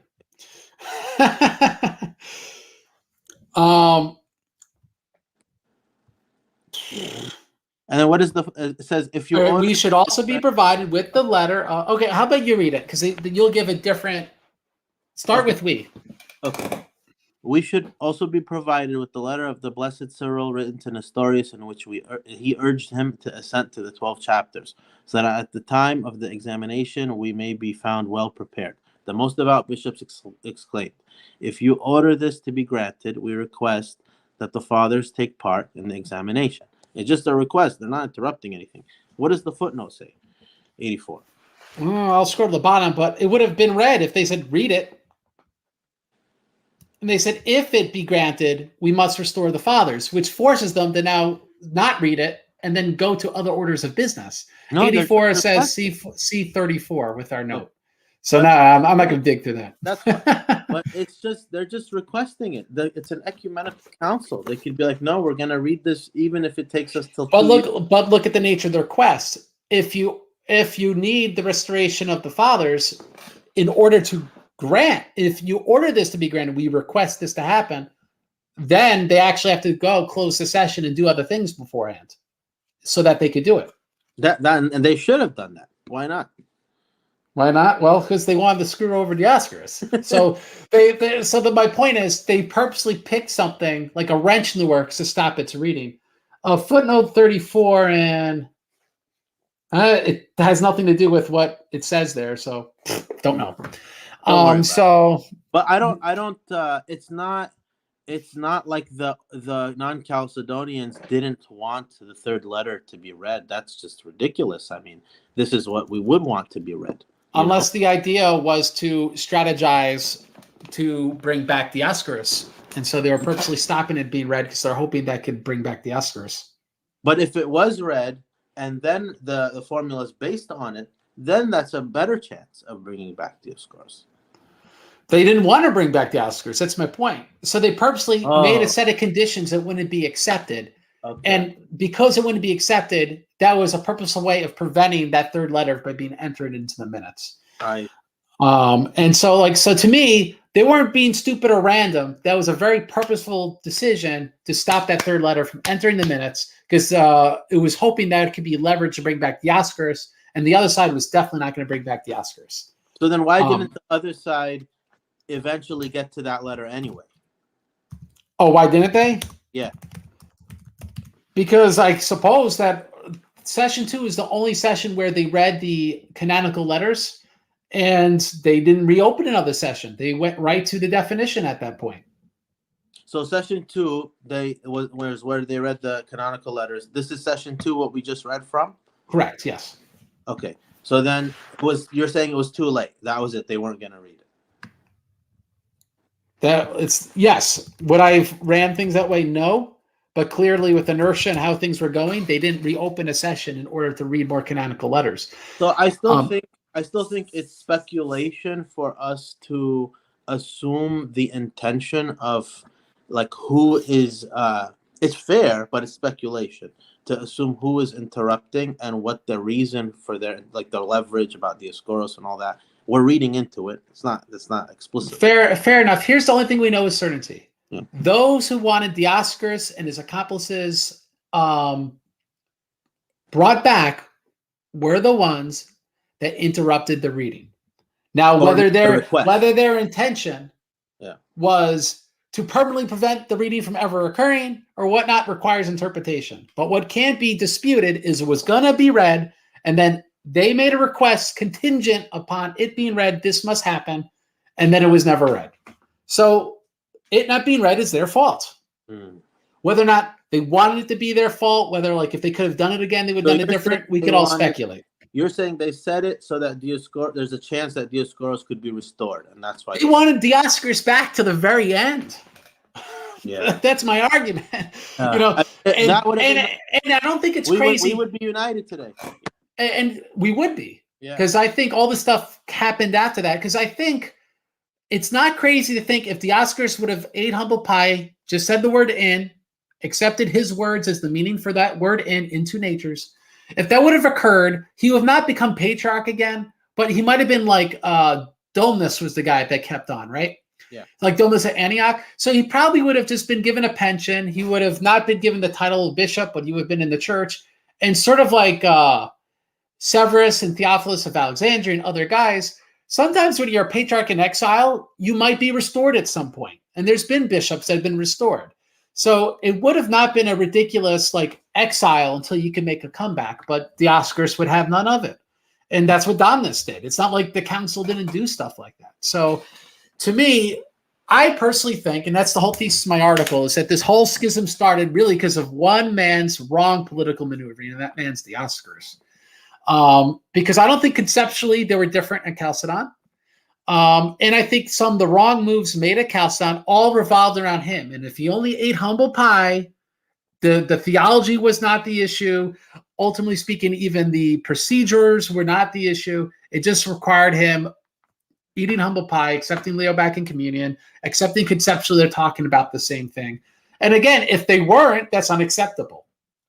And then what is it says, if you we should also be provided with the letter. Okay, how about you read it? Because you'll give a different. Start with we. Okay. We should also be provided with the letter of the Blessed Cyril written to Nestorius, in which he urged him to assent to the 12 chapters, so that at the time of the examination we may be found well prepared. The most devout bishops exclaimed, if you order this to be granted, we request that the fathers take part in the examination. It's just a request. They're not interrupting anything. What does the footnote say? 84. I'll scroll to the bottom, but it would have been read if they said read it. And they said, if it be granted, we must restore the fathers, which forces them to now not read it and then go to other orders of business. No, 84 says C34 with our note. So now I'm not going to dig through that. That's fine. But they're just requesting it. It's an ecumenical council. They could be like, no, we're going to read this even if it takes us till. But look at the nature of the request. If you need the restoration of the fathers in order to grant, if you order this to be granted, we request this to happen, then they actually have to go close the session and do other things beforehand so that they could do it. And they should have done that. Why not? Why not? Well, because they wanted to screw over Dioscorus. So my point is they purposely picked something like a wrench in the works to stop its reading. Footnote 34, and it has nothing to do with what it says there, so don't know. But I don't it's not like the non-Chalcedonians didn't want the third letter to be read. That's just ridiculous. I mean, this is what we would want to be read. Unless the idea was to strategize to bring back Dioscorus. And so they were purposely stopping it being read because they're hoping that could bring back Dioscorus. But if it was read and then the formula is based on it, then that's a better chance of bringing back Dioscorus. They didn't want to bring back Dioscorus. That's my point. So they purposely made a set of conditions that wouldn't be accepted. Okay. And because it wouldn't be accepted, that was a purposeful way of preventing that third letter by being entered into the minutes. And so to me, they weren't being stupid or random. That was a very purposeful decision to stop that third letter from entering the minutes because it was hoping that it could be leveraged to bring back Dioscorus, and the other side was definitely not going to bring back Dioscorus. So then why didn't the other side eventually get to that letter anyway? Oh, why didn't they? Yeah. Because I suppose that session 2 is the only session where they read the canonical letters, and they didn't reopen another session. They went right to the definition at that point. So session 2, was where they read the canonical letters. This is session 2, what we just read from? Correct. Yes. Okay. So then you're saying it was too late. That was it. They weren't going to read it. Yes. Would I have ran things that way? No. But clearly, with inertia and how things were going, they didn't reopen a session in order to read more canonical letters. So I still think it's speculation for us to assume the intention of who is. It's fair, but it's speculation to assume who is interrupting and what the reason for their leverage about Dioscorus and all that. We're reading into it. It's not explicit. Fair enough. Here's the only thing we know with certainty. Yeah. Those who wanted Dioscorus and his accomplices brought back were the ones that interrupted the reading. Now, whether their intention was to permanently prevent the reading from ever occurring or whatnot requires interpretation. But what can't be disputed is it was going to be read, and then they made a request contingent upon it being read. This must happen, and then it was never read. So it not being read is their fault. Whether or not they wanted it to be their fault, whether if they could have done it again, they would have done it different. We could all speculate. You're saying they said it so that there's a chance that Dioscorus could be restored, and that's why they wanted Dioscorus back to the very end. Yeah, that's my argument. And That would have been. and I don't think it's We crazy. would be united today. And we would be. Yeah. Because I think all the stuff happened after that. Because I think it's not crazy to think if the Oscars would have ate humble pie, just said the word in, accepted his words as the meaning for that word in two natures. If that would have occurred, he would have not become patriarch again, but he might have been like Domus was the guy that kept on, right? Yeah. Like Domus at Antioch. So he probably would have just been given a pension. He would have not been given the title of bishop, but he would have been in the church. And sort of like Severus and Theophilus of Alexandria and other guys, sometimes when you're a patriarch in exile, you might be restored at some point. And there's been bishops that have been restored. So it would have not been a ridiculous like exile until you can make a comeback, but the Oscars would have none of it. And that's what Domnus did. It's not like the council didn't do stuff like that. So to me, I personally think, and that's the whole thesis of my article, is that this whole schism started really because of one man's wrong political maneuvering, and that man's the Oscars. Because I don't think conceptually they were different at Chalcedon. And I think some of the wrong moves made at Chalcedon all revolved around him. And if he only ate humble pie, the theology was not the issue. Ultimately speaking, even the procedures were not the issue. It just required him eating humble pie, accepting Leo back in communion, accepting conceptually they're talking about the same thing. And again, if they weren't, that's unacceptable.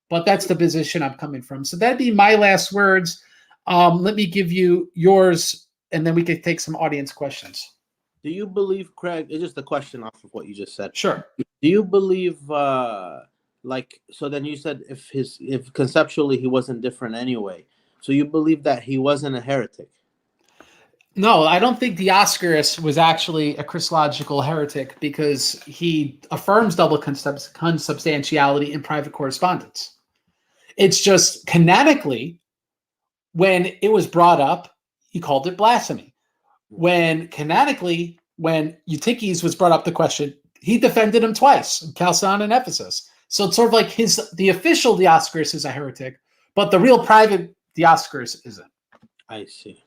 But that's the position I'm coming from. So that'd be my last words. Let me give you yours, and then we could take some audience questions. Do you believe, Craig? It's just a question off of what you just said. Sure. Do you believe, like, so then you said if conceptually he wasn't different anyway, so you believe that he wasn't a heretic? No, I don't think Dioscorus was actually a Christological heretic because he affirms double consubstantiality in private correspondence. It's just canonically, when it was brought up, he called it blasphemy. When canonically, when Eutyches was brought up the question, he defended him twice, Chalcedon and Ephesus. So it's sort of like the official Dioscorus is a heretic, but the real private Dioscorus isn't. I see.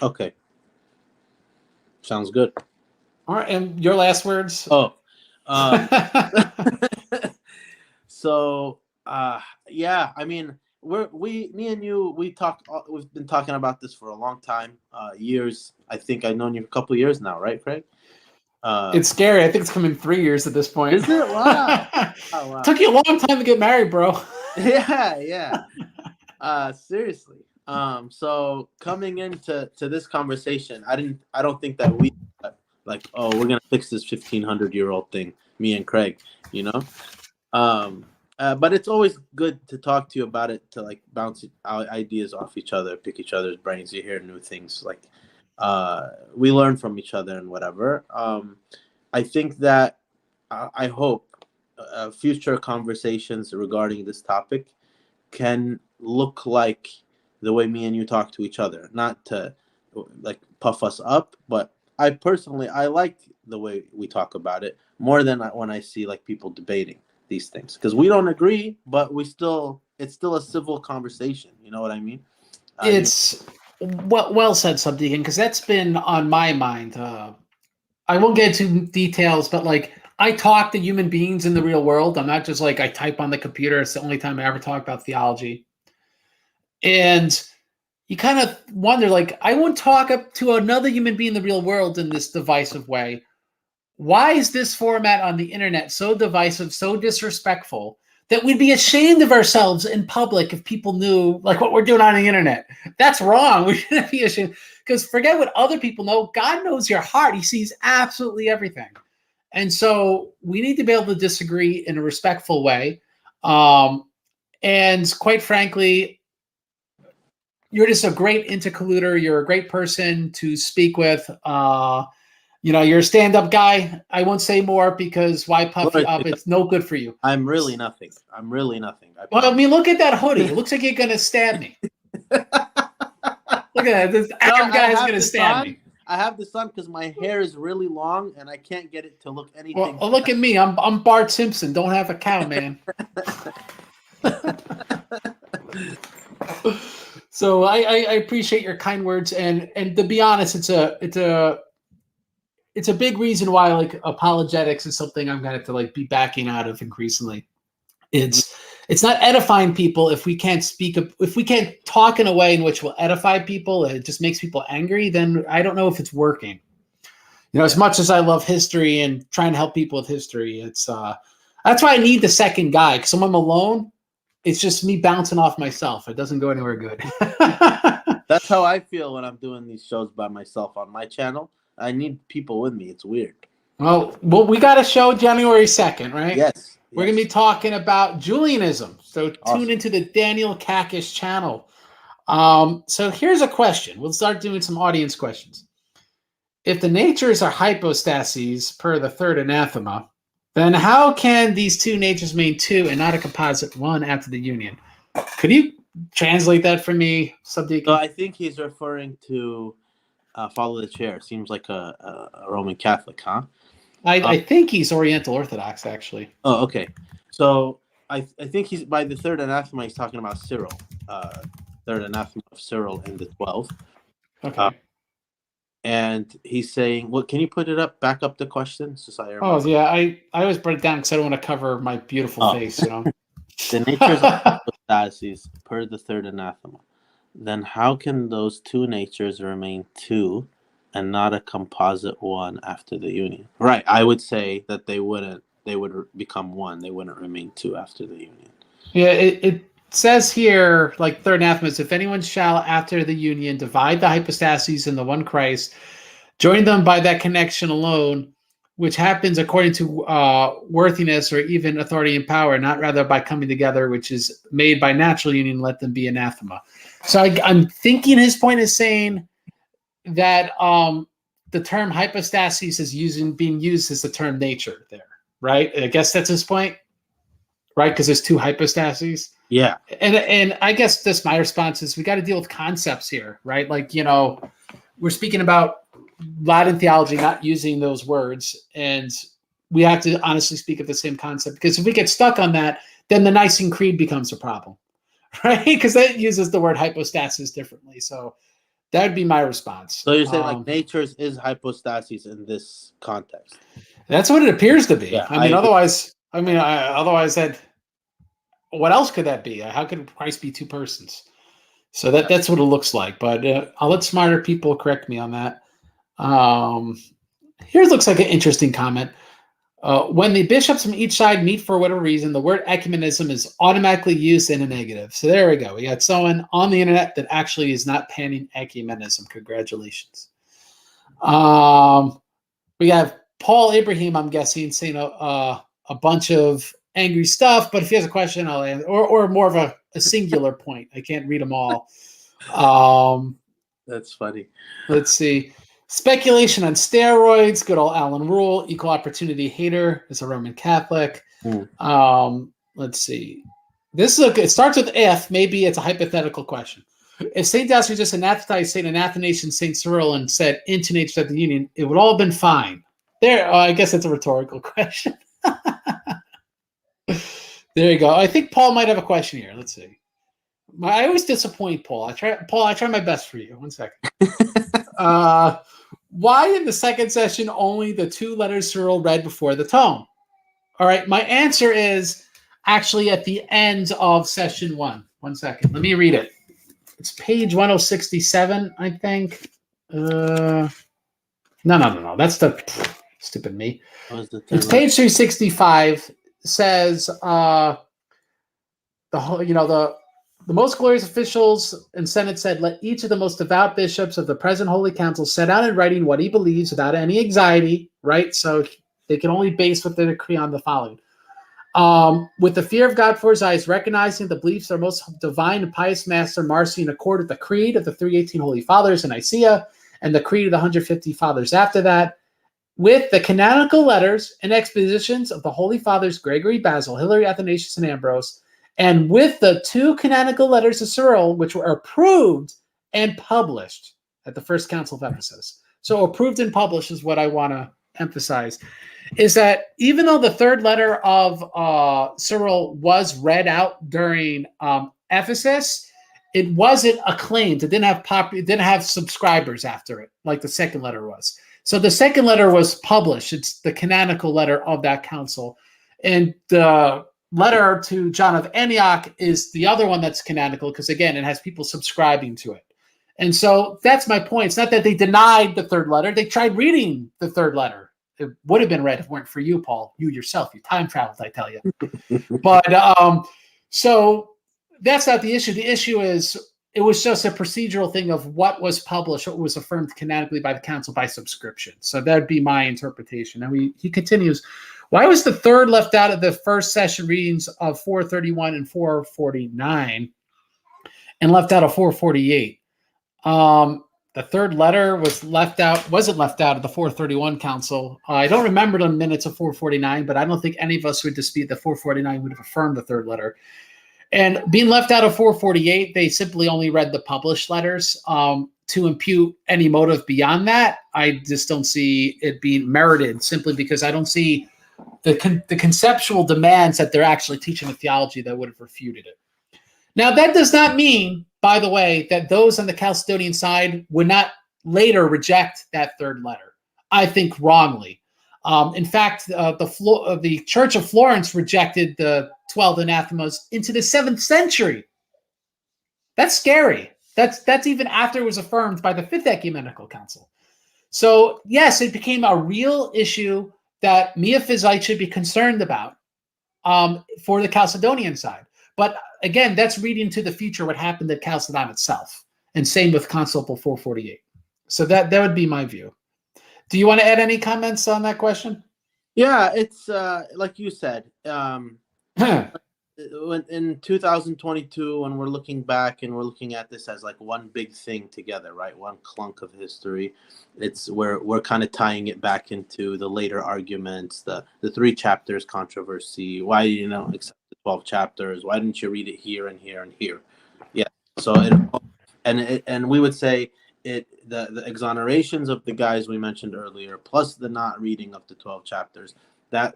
Okay. Sounds good. All right, and your last words? Oh. So, yeah, I mean, me and you, we've been talking about this for a long time, years. I think I've known you for a couple of years now, right, Craig? It's scary. I think it's coming 3 years at this point. Is it? Wow. Oh, wow. Took you a long time to get married, bro. Yeah. Seriously. So coming into this conversation, I don't think that we like, oh, we're gonna fix this 1,500-year-old thing, me and Craig, you know. But it's always good to talk to you about it, to like bounce ideas off each other, pick each other's brains. You hear new things, like we learn from each other and whatever. I think that I hope future conversations regarding this topic can look like the way me and you talk to each other, not to like puff us up, but I like the way we talk about it more than when I see like people debating these things, because we don't agree, but it's still a civil conversation. You know what I mean? It's well said, Sbdcn, because that's been on my mind. I won't get into details, but like I talk to human beings in the real world. I'm not just like I type on the computer. It's the only time I ever talk about theology. And you kind of wonder, like, I won't talk up to another human being in the real world in this divisive way. Why is this format on the internet so divisive, so disrespectful, that we'd be ashamed of ourselves in public if people knew like what we're doing on the internet? That's wrong. We shouldn't be ashamed, because forget what other people know. God knows your heart. He sees absolutely everything. And so we need to be able to disagree in a respectful way. And quite frankly, you're just a great intercolluder. You're a great person to speak with. You're a stand-up guy. I won't say more because why puff you up? It's no good for you. I'm really nothing. Well, I mean, look at that hoodie. It looks like you're going to stab me. Look at that. This Arab guy is going to stab me. I have this on because my hair is really long and I can't get it to look anything. Well, look at me. I'm Bart Simpson. Don't have a cow, man. So I appreciate your kind words, and to be honest, it's a big reason why like apologetics is something I'm going to have to like be backing out of increasingly. It's not edifying people if we can't if we can't talk in a way in which will edify people. It just makes people angry. Then I don't know if it's working. As much as I love history and trying to help people with history, it's that's why I need the second guy, because when I'm alone, it's just me bouncing off myself. It doesn't go anywhere good. That's how I feel when I'm doing these shows by myself on my channel. I need people with me. It's weird. Well, we got a show January 2nd, right? Yes. We're going to be talking about Julianism. So Awesome. Tune into the Daniel Kakish channel. So here's a question. We'll start doing some audience questions. If the natures are hypostases per the third anathema, then how can these two natures mean two and not a composite one after the union? Could you translate that for me, Sbdcn? I think he's referring to follow the chair. Seems like a Roman Catholic, huh? I think he's Oriental Orthodox, actually. Oh, okay. So I think he's by the third anathema. He's talking about Cyril. Third anathema of Cyril in the 12th. Okay. And he's saying, "What? Can you put it up? Back up the question." Oh yeah, I always put it down because I don't want to cover my beautiful face. The natures of hypostases per the third anathema. Then how can those two natures remain two and not a composite one after the union? Right. I would say that they would become one. They wouldn't remain two after the union. Yeah, it says here, like third anathema, if anyone shall after the union divide the hypostases in the one Christ, join them by that connection alone, which happens according to worthiness or even authority and power, not rather by coming together, which is made by natural union, let them be anathema. So I'm thinking his point is saying that the term hypostases is being used as the term nature there, right? I guess that's his point, right? Because there's two hypostases. Yeah. And I guess that's my response is we got to deal with concepts here, right? Like, we're speaking about Latin theology, not using those words, and we have to honestly speak of the same concept, because if we get stuck on that, then the Nicene Creed becomes a problem, right? Because that uses the word hypostasis differently. So that would be my response. So you're saying like natures is hypostasis in this context? That's what it appears to be. Yeah, otherwise that. What else could that be? How could Christ be two persons? So that's what it looks like. But I'll let smarter people correct me on that. Here looks like an interesting comment. When the bishops from each side meet for whatever reason, the word ecumenism is automatically used in a negative. So there we go. We got someone on the internet that actually is not panning ecumenism. Congratulations. We have Paul Ibrahim, I'm guessing, saying a bunch of angry stuff, but if he has a question, I'll answer, or more of a singular point. I can't read them all. That's funny. Let's see. Speculation on steroids. Good old Alan Rule. Equal opportunity hater is a Roman Catholic. Let's see. It starts with if. Maybe it's a hypothetical question. If St. Damasus just anathematized St. Athanasius, St. Cyril, and said into nature of the union, it would all have been fine. There. I guess it's a rhetorical question. There you go. I think Paul might have a question here. Let's see. I always disappoint Paul. I try my best for you. 1 second. Why in the second session only the two letters Cyril read before the tome? All right. My answer is actually at the end of session 1. 1 second. Let me read it. It's page 1067, I think. No. That's the stupid me. It's page 365. Says the most glorious officials and Senate said, let each of the most devout bishops of the present Holy Council set out in writing what he believes without any anxiety, right? So they can only base what they decree on the following. With the fear of God for his eyes, recognizing the beliefs of our most divine and pious master Marcion in accord with the creed of the 318 Holy Fathers in Nicaea and the creed of the 150 Fathers after that, with the canonical letters and expositions of the Holy Fathers Gregory, Basil, Hilary, Athanasius, and Ambrose, and with the two canonical letters of Cyril, which were approved and published at the First Council of Ephesus. So approved and published is what I want to emphasize, is that even though the third letter of Cyril was read out during Ephesus, it wasn't acclaimed. It didn't have subscribers after it, like the second letter was. So the second letter was published. It's the canonical letter of that council. And letter to John of Antioch is the other one that's canonical because, again, it has people subscribing to it. And so that's my point. It's not that they denied the third letter. They tried reading the third letter. It would have been read if it weren't for you, Paul. You yourself, you time traveled, I tell you. But so that's not the issue. The issue is it was just a procedural thing of what was published, what was affirmed canonically by the council by subscription. So that'd be my interpretation. And he continues, why was the third left out of the first session readings of 431 and 449 and left out of 448? The third letter wasn't left out of the 431 council. I don't remember the minutes of 449, but I don't think any of us would dispute that 449 would have affirmed the third letter. And being left out of 448, they simply only read the published letters. To impute any motive beyond that, I just don't see it being merited, simply because I don't see the conceptual demands that they're actually teaching a theology that would have refuted it. Now, that does not mean, by the way, that those on the Chalcedonian side would not later reject that third letter. I think wrongly. In fact, the Church of Florence rejected the 12 anathemas into the 7th century. That's scary. That's even after it was affirmed by the 5th Ecumenical Council. So, yes, it became a real issue that Miaphysites should be concerned about for the Chalcedonian side. But again, that's reading to the future what happened at Chalcedon itself. And same with Constable 448. So that would be my view. Do you want to add any comments on that question? Yeah, it's like you said. In 2022, when we're looking back and we're looking at this as like one big thing together, right? One clunk of history. It's where we're kind of tying it back into the later arguments, the 3 chapters controversy. Why, accept the 12 chapters? Why didn't you read it here and here and here? Yeah. So and we would say the exonerations of the guys we mentioned earlier, plus the not reading of the 12 chapters, that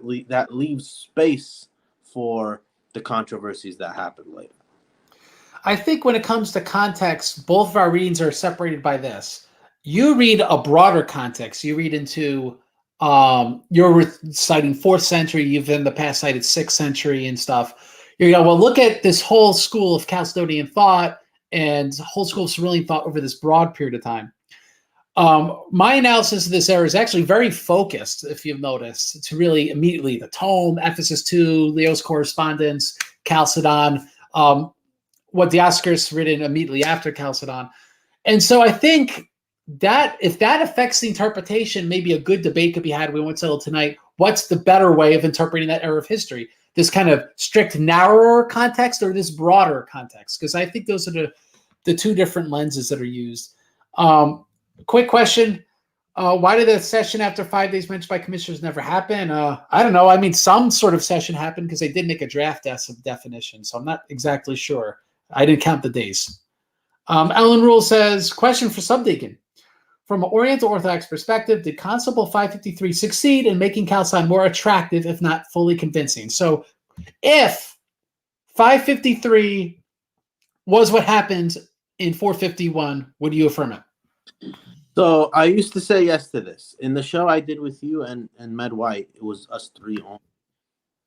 leaves space for the controversies that happen later. I think when it comes to context, both of our readings are separated by this. You read a broader context. You read into, you're citing 4th century, you've in the past cited 6th century and stuff. Well, look at this whole school of Chalcedonian thought and whole school of Cyrillian thought over this broad period of time. My analysis of this era is actually very focused, if you've noticed, to really immediately the tome, Ephesus 2, Leo's correspondence, Chalcedon, what Dioscorus written immediately after Chalcedon. And so I think that if that affects the interpretation, maybe a good debate could be had. We won't settle tonight. What's the better way of interpreting that era of history? This kind of strict, narrower context or this broader context? Because I think those are the 2 different lenses that are used. Quick question. Why did the session after 5 days mentioned by commissioners never happen? I don't know. I mean, some sort of session happened because they did make a draft definition, so I'm not exactly sure. I didn't count the days. Ellen Rule says, question for Sbdcn. From an Oriental Orthodox perspective, did Constable 553 succeed in making Chalcedon more attractive, if not fully convincing? So if 553 was what happened in 451, would you affirm it? So I used to say yes to this. In the show I did with you and Med White, it was us 3 only.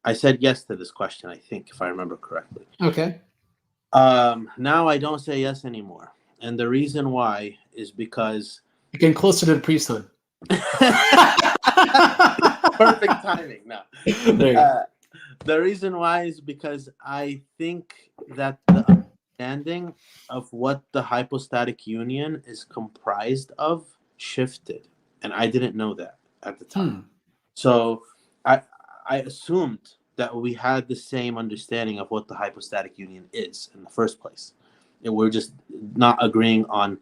I said yes to this question, I think, if I remember correctly. Okay. Now I don't say yes anymore. And the reason why is because... You're getting closer to the priesthood. Perfect timing. No. There you go. The reason why is because I think that the understanding of what the hypostatic union is comprised of shifted, and I didn't know that at the time. So I assumed that we had the same understanding of what the hypostatic union is in the first place, and we're just not agreeing on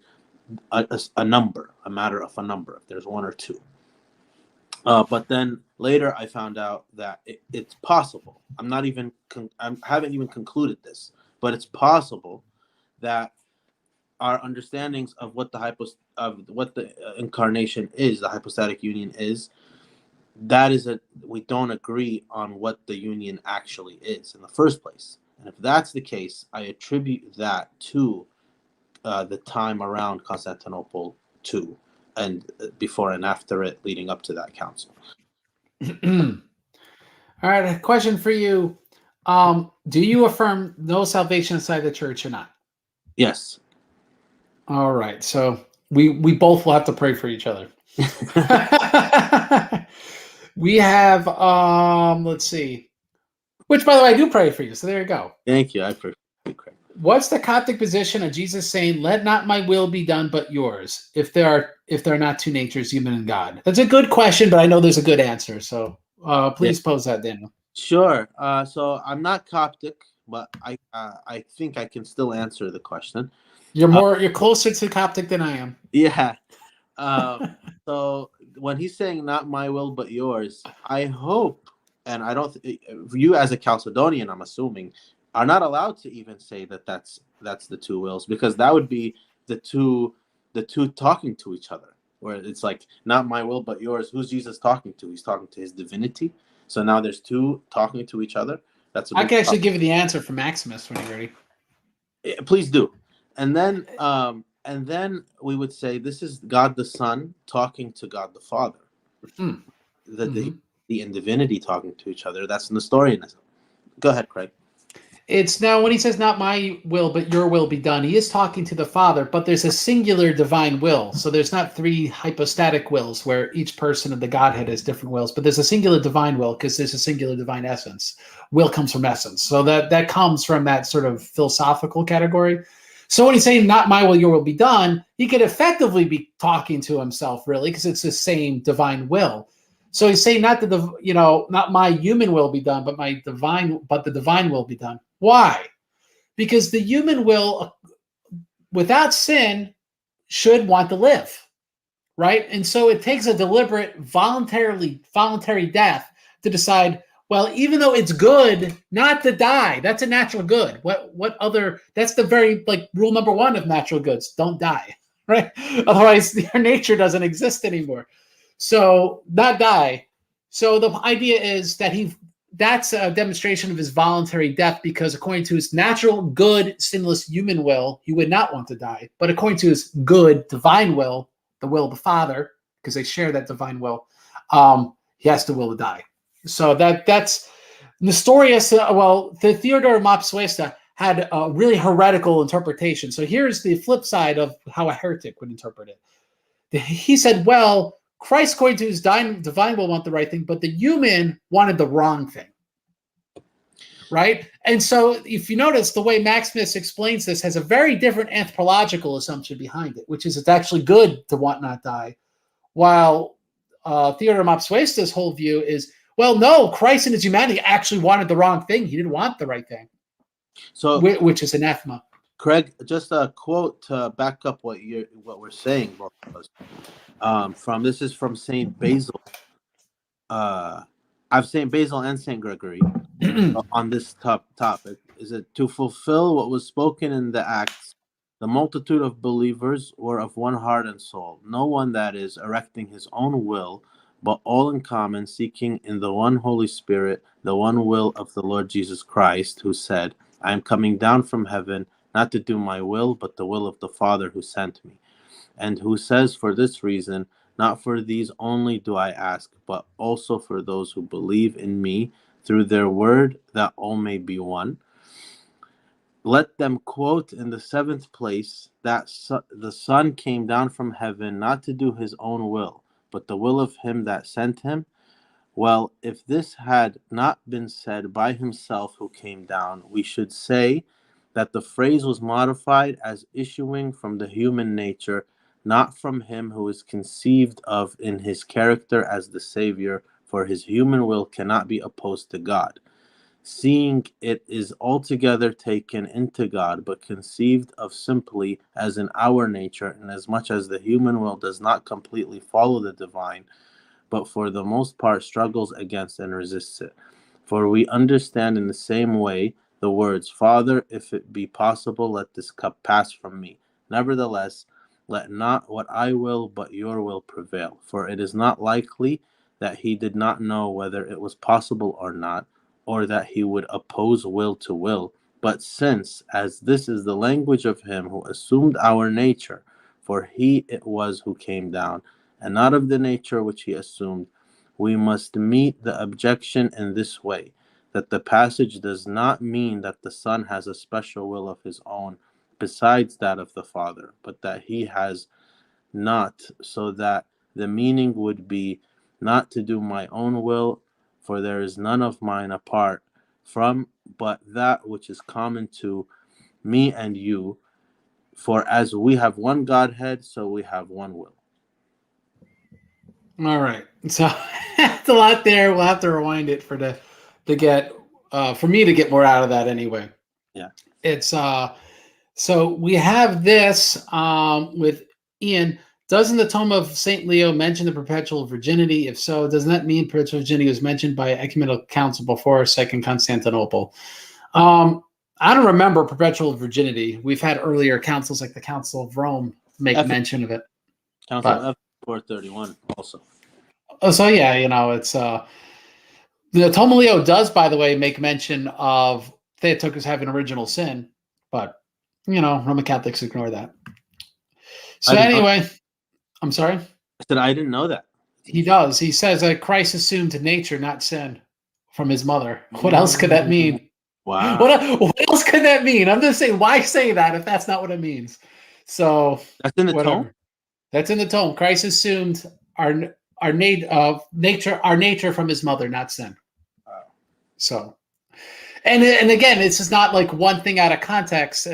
a number, a matter of a number, if there's 1 or 2. But then later I found out that it's possible. I haven't even concluded this, but it's possible that our understandings of what the incarnation is, the hypostatic union is, we don't agree on what the union actually is in the first place. And if that's the case, I attribute that to the time around Constantinople II, and before and after it, leading up to that council. All right, a question for you. Do you affirm no salvation inside the church or not? Yes. All right. So we both will have to pray for each other. We have let's see. Which by the way I do pray for you. So there you go. Thank you. I appreciate it, Craig. What's the Coptic position of Jesus saying, "Let not my will be done, but yours"? If there are not two natures, human and God. That's a good question, but I know there's a good answer. So Yeah. please pose that, Daniel. Sure. So I'm not Coptic, but I think I can still answer the question. You're closer to Coptic than I am. Yeah. So when he's saying "not my will but yours," I hope, and I don't. You as a Chalcedonian, I'm assuming, are not allowed to even say that that's the two wills, because that would be the two talking to each other. Where it's like "not my will but yours." Who's Jesus talking to? He's talking to his divinity. So now there's two talking to each other. That's a I big can actually problem. give you the answer for Maximus when you're ready. Please do. And then we would say this is God the Son talking to God the Father. Hmm. The Mhm. the and divinity talking to each other. That's Nestorianism. Go ahead, Craig. It's now when he says, "Not my will, but your will be done," he is talking to the Father, but there's a singular divine will. So there's not three hypostatic wills where each person of the Godhead has different wills, but there's a singular divine will because there's a singular divine essence. Will comes from essence. So that comes from that sort of philosophical category. So when he's saying, "Not my will, your will be done," he could effectively be talking to himself, really, because it's the same divine will. So he's saying not that not my human will be done, but the divine will be done. Why? Because the human will, without sin, should want to live, right? And so it takes a deliberate, voluntary death to decide. Well, even though it's good not to die, that's a natural good. What other? That's the very rule number one of natural goods: don't die, right? Otherwise, your nature doesn't exist anymore. So not die. So the idea is that that's a demonstration of his voluntary death because according to his natural, good, sinless human will, he would not want to die. But according to his good, divine will, the will of the Father, because they share that divine will, he has the will to die. So that's Nestorius. The Theodore of Mopsuestia had a really heretical interpretation. So here's the flip side of how a heretic would interpret it. He said, well, Christ, according to his divine will, want the right thing, but the human wanted the wrong thing. Right? And so if you notice, the way Maximus explains this has a very different anthropological assumption behind it, which is it's actually good to want not die. While Theodore Mopsuestia's whole view is, well, no, Christ in his humanity actually wanted the wrong thing. He didn't want the right thing, So, which is anathema. Craig, just a quote to back up what we're saying, both of us. This is from Saint Basil. I've Saint Basil and Saint Gregory on this topic. Is it to fulfill what was spoken in the Acts? The multitude of believers were of one heart and soul. No one, that is, erecting his own will, but all in common, seeking in the one Holy Spirit the one will of the Lord Jesus Christ, who said, I am coming down from heaven, not to do my will, but the will of the Father who sent me. And who says, for this reason, not for these only do I ask, but also for those who believe in me through their word, that all may be one. Let them quote in the seventh place that the Son came down from heaven not to do his own will, but the will of him that sent him. Well, if this had not been said by himself who came down, we should say that the phrase was modified as issuing from the human nature, not from him who is conceived of in his character as the Savior, for his human will cannot be opposed to God, seeing it is altogether taken into God, but conceived of simply as in our nature, inasmuch as the human will does not completely follow the divine, but for the most part struggles against and resists it. For we understand in the same way the words, Father, if it be possible, let this cup pass from me. Nevertheless, let not what I will, but your will prevail. For it is not likely that he did not know whether it was possible or not, or that he would oppose will to will. But since, as this is the language of him who assumed our nature, for he it was who came down, and not of the nature which he assumed, we must meet the objection in this way, that the passage does not mean that the Son has a special will of his own besides that of the Father, but that he has not, so that the meaning would be not to do my own will, for there is none of mine apart from, but that which is common to me and you. For as we have one Godhead, so we have one will. All right. So it's a lot there. We'll have to rewind it for me to get more out of that anyway. Yeah. It's so we have this with Ian. Doesn't the tome of St. Leo mention the perpetual virginity? If so, doesn't that mean perpetual virginity was mentioned by ecumenical council before Second Constantinople? I don't remember perpetual virginity. We've had earlier councils like the Council of Rome make mention of it. Council of 431 also. Oh, so yeah, it's the Tome of Leo does, by the way, make mention of Theotokos having original sin, but Roman Catholics ignore that. So anyway, I'm sorry. I said I didn't know that. He does. He says that Christ assumed nature, not sin, from his mother. What else could that mean? Wow. What else could that mean? I'm just saying, why say that if that's not what it means? So that's in the tome. That's in the tome. Christ assumed our nature from his mother, not sin. Wow. So, and again, this is not like one thing out of context.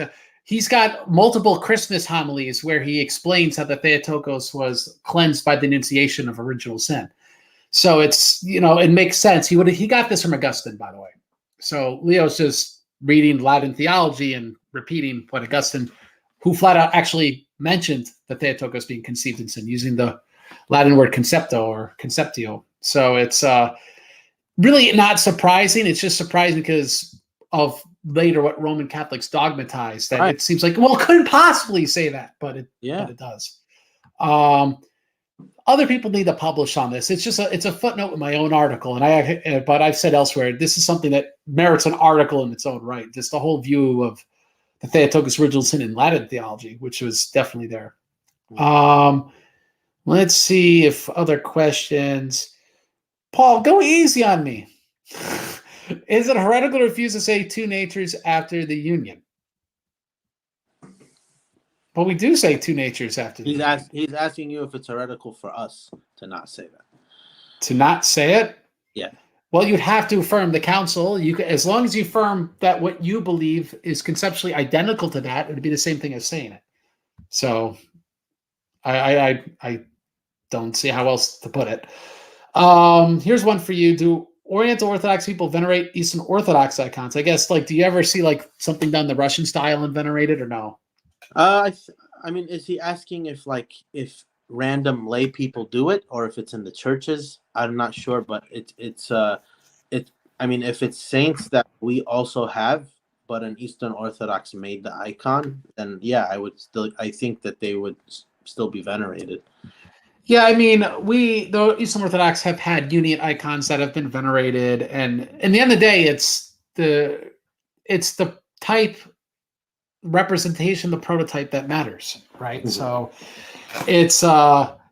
He's got multiple Christmas homilies where he explains how the Theotokos was cleansed by the enunciation of original sin. So it's it makes sense. He got this from Augustine, by the way. So Leo's just reading Latin theology and repeating what Augustine, who flat out actually mentioned the Theotokos being conceived in sin, using the Latin word concepto or conceptio. So it's really not surprising. It's just surprising because of later what Roman Catholics dogmatized. That It seems like, well, it couldn't possibly say that, but it does. Other people need to publish on this. It's a footnote in my own article, but I've said elsewhere, this is something that merits an article in its own right. Just the whole view of the Theotokos original sin in Latin theology, which was definitely there. Let's see if other questions. Paul, go easy on me. Is it heretical to refuse to say two natures after the union? But we do say two natures after the union. He's asking you if it's heretical for us to not say that. To not say it? Yeah. Well, you'd have to affirm the council. As long as you affirm that what you believe is conceptually identical to that, it would be the same thing as saying it. So I don't see how else to put it. Here's one for you. Do Oriental Orthodox people venerate Eastern Orthodox icons? I guess, do you ever see something done the Russian style and venerate it, or no? I mean, is he asking if random lay people do it, or if it's in the churches? I'm not sure, but I mean, if it's saints that we also have, but an Eastern Orthodox made the icon, then yeah, I think that they would still be venerated. Yeah, I mean, the Eastern Orthodox have had union icons that have been venerated, and in the end of the day, it's the type representation, the prototype that matters, right? Mm-hmm. So it's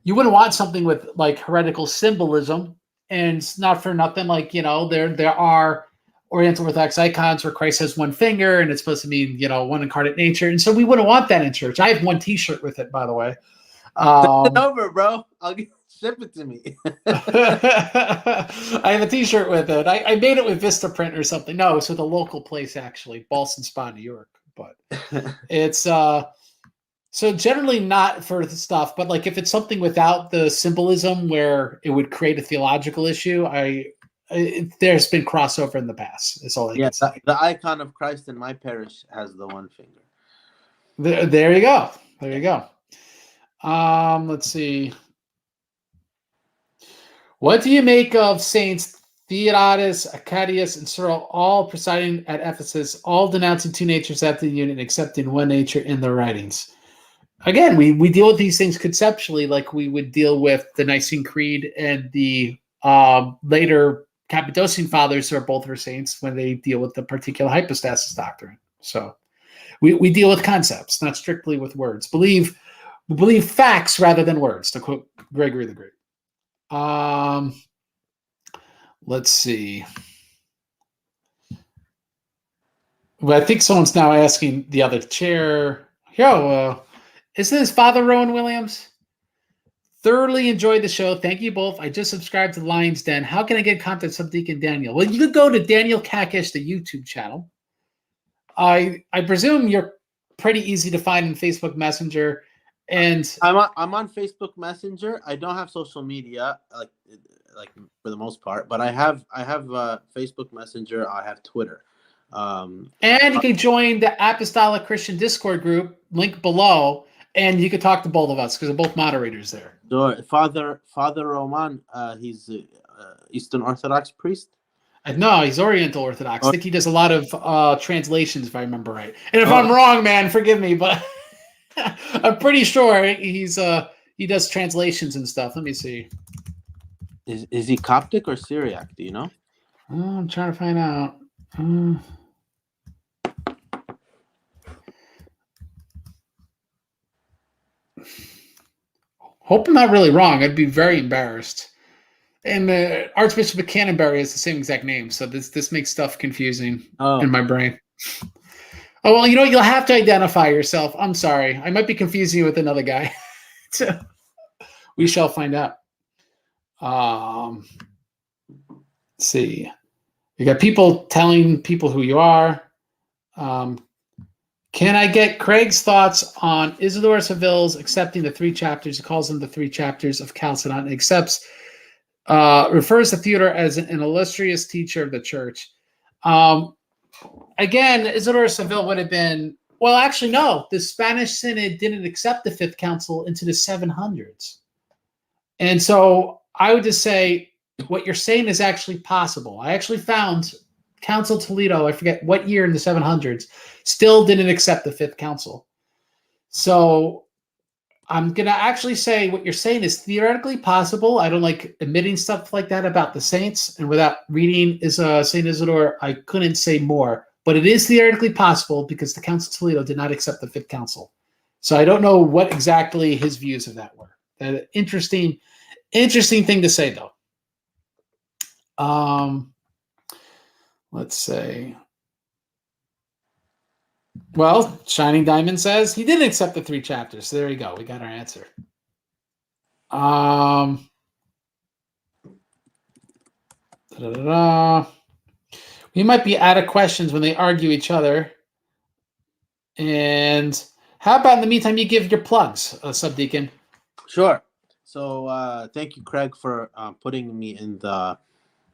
you wouldn't want something with heretical symbolism, and not for nothing, there are Oriental Orthodox icons where Christ has one finger and it's supposed to mean one incarnate nature, and so we wouldn't want that in church. I have one T-shirt with it, by the way. Send it over, bro. Ship it to me. I have a T-shirt with it. I made it with Vistaprint or something. No, it's with a local place, actually, Ballston Spa, New York. But it's so generally not for the stuff. But if it's something without the symbolism where it would create a theological issue, there's been crossover in the past. That's all I can say. The icon of Christ in my parish has the one finger. There you go. There you go. Let's see. What do you make of Saints Theodotus, Arcadius, and Cyril, all presiding at Ephesus, all denouncing two natures after the union, accepting one nature in their writings? Again, we deal with these things conceptually like we would deal with the Nicene Creed and the later Cappadocian Fathers, who are both our saints, when they deal with the particular hypostasis doctrine. So we deal with concepts, not strictly with words. Believe facts rather than words, to quote Gregory the Great. Let's see. But I think someone's now asking the other chair. Yo, isn't this Father Rowan Williams? Thoroughly enjoyed the show. Thank you both. I just subscribed to the Lion's Den. How can I get contact with Sbdcn Daniel? Well, you could go to Daniel Kakish, the YouTube channel. I presume you're pretty easy to find in Facebook Messenger. And I'm on Facebook Messenger. I don't have social media like for the most part, but I have Facebook Messenger. I have Twitter. And you can join the Apostolic Christian Discord group, link below, and you can talk to both of us because we're both moderators there. So Father Roman, he's Eastern Orthodox priest. No, he's Oriental Orthodox. I think he does a lot of translations, if I remember right. And if I'm wrong, man, forgive me, but I'm pretty sure he does translations and stuff. Let me see. Is he Coptic or Syriac? Do you know? Oh, I'm trying to find out. Hope I'm not really wrong. I'd be very embarrassed. And Archbishop of Canterbury is the same exact name, so this makes stuff confusing in my brain. Oh, well, you'll have to identify yourself. I'm sorry. I might be confusing you with another guy. So we shall find out. Let's see. You got people telling people who you are. Can I get Craig's thoughts on Isidore Seville's accepting the 3 chapters? He calls them the 3 chapters of Chalcedon and accepts, refers to Theodore as an illustrious teacher of the church. Again, Isidore Seville would have been, well, actually, no. The Spanish Synod didn't accept the 5th Council into the 700s. And so I would just say what you're saying is actually possible. I actually found Council Toledo, I forget what year in the 700s, still didn't accept the 5th Council. So I'm going to actually say what you're saying is theoretically possible. I don't like admitting stuff like that about the saints. And without reading St. Isidore, I couldn't say more. But it is theoretically possible because the Council of Toledo did not accept the 5th Council. So I don't know what exactly his views of that were. Interesting thing to say, though. Let's say. Well, Shining Diamond says he didn't accept the 3 chapters. So there you go. We got our answer. We might be out of questions when they argue each other. And how about in the meantime you give your plugs, Sbdcn? Sure. So thank you, Craig, for putting me in the,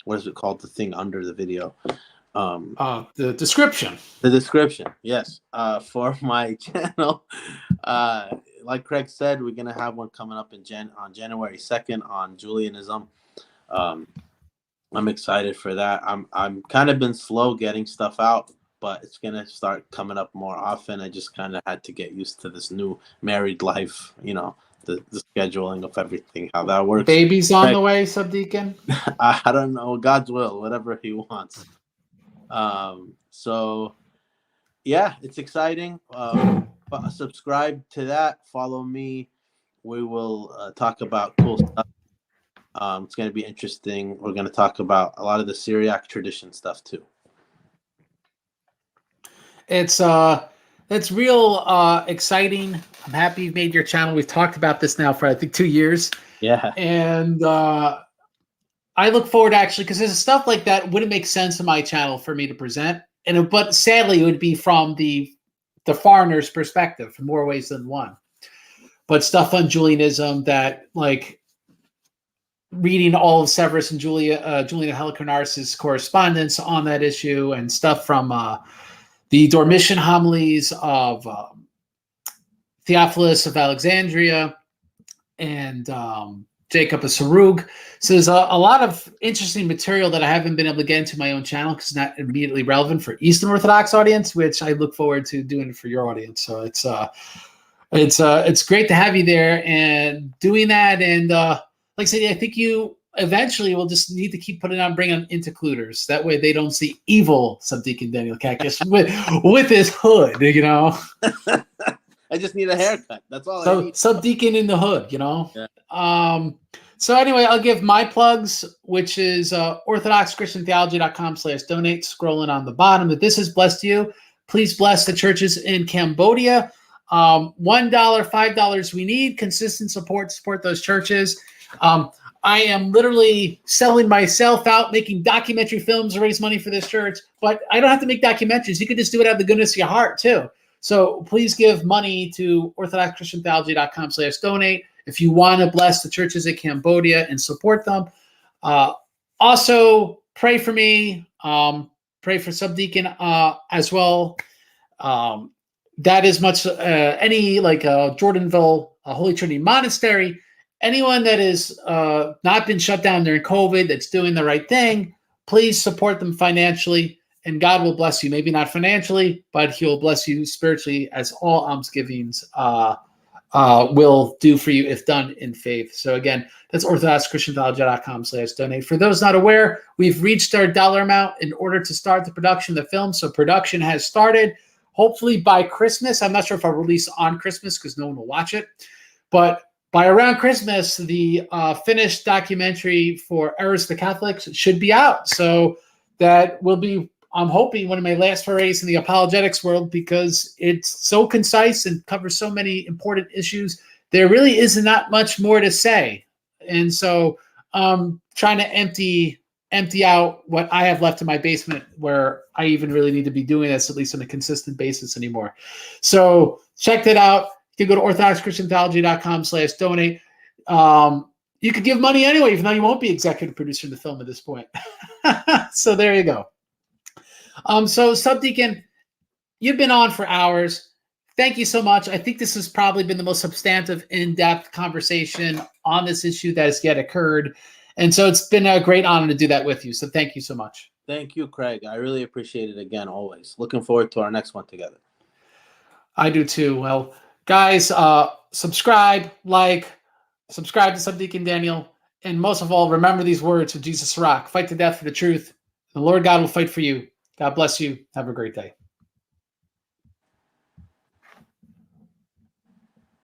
what is it called, the thing under the video? The description. The description, yes. For my channel, like Craig said, we're gonna have one coming up on January 2nd on Julianism. I'm excited for that. I'm kind of been slow getting stuff out, but it's gonna start coming up more often. I just kind of had to get used to this new married life, the scheduling of everything, how that works. Baby's on the way, Sbdcn? I don't know. God's will, whatever he wants. So yeah, it's exciting. Subscribe to that. Follow me. We will talk about cool stuff. It's going to be interesting. We're going to talk about a lot of the Syriac tradition stuff too. It's real exciting. I'm happy you've made your channel. We've talked about this now for I think 2 years. Yeah. And I look forward actually because there's stuff like that wouldn't make sense on my channel for me to present. But sadly it would be from the foreigner's perspective in more ways than one. But stuff on Julianism that like reading all of Severus and Julian Helicarnas's correspondence on that issue and stuff from the Dormition homilies of Theophilus of Alexandria and Jacob of Sarug. So there's a lot of interesting material that I haven't been able to get into my own channel because it's not immediately relevant for Eastern Orthodox audience, which I look forward to doing for your audience. So it's great to have you there and doing that. And like I said, I think you eventually will just need to keep bringing on intercluders. That way they don't see evil Sbdcn Daniel Kakish with his hood, I just need a haircut. That's all I need. Sbdcn in the hood, Yeah. So anyway, I'll give my plugs, which is orthodoxchristiantheology.com/donate, scrolling on the bottom. If this has blessed you, Please bless the churches in Cambodia. $1, $5 we need. Consistent support to support those churches. I am literally selling myself out, making documentary films to raise money for this church, but I don't have to make documentaries. You can just do it out of the goodness of your heart too. So please give money to orthodoxchristiantheology.com/donate if you want to bless the churches in Cambodia and support them. Also, pray for me. Pray for Sbdcn as well. That is much any like Jordanville Holy Trinity Monastery. Anyone that is not been shut down during COVID, that's doing the right thing, please support them financially, and God will bless you. Maybe not financially, but He will bless you spiritually, as all almsgivings will do for you if done in faith. So again, that's orthodoxchristiantheology.com/donate. For those not aware, we've reached our dollar amount in order to start the production of the film. So production has started. Hopefully by Christmas. I'm not sure if I'll release on Christmas because no one will watch it, but by around Christmas, the finished documentary for Errors of the Catholics should be out. So that will be, I'm hoping, one of my last forays in the apologetics world, because it's so concise and covers so many important issues. There really is not much more to say. And so trying to empty out what I have left in my basement, where I even really need to be doing this, at least on a consistent basis anymore. So check that out. You can go to orthodoxchristiantheology.com/donate. You could give money anyway, even though you won't be executive producer of the film at this point. So there you go. So Sbdcn, you've been on for hours. Thank you so much. I think this has probably been the most substantive, in-depth conversation on this issue that has yet occurred. And so it's been a great honor to do that with you. So thank you so much. Thank you, Craig. I really appreciate it again, always. Looking forward to our next one together. I do too. Well, guys, subscribe, subscribe to Sbdcn Daniel, and most of all, remember these words of Jesus Rock: fight to death for the truth. The Lord God will fight for you. God bless you. Have a great day.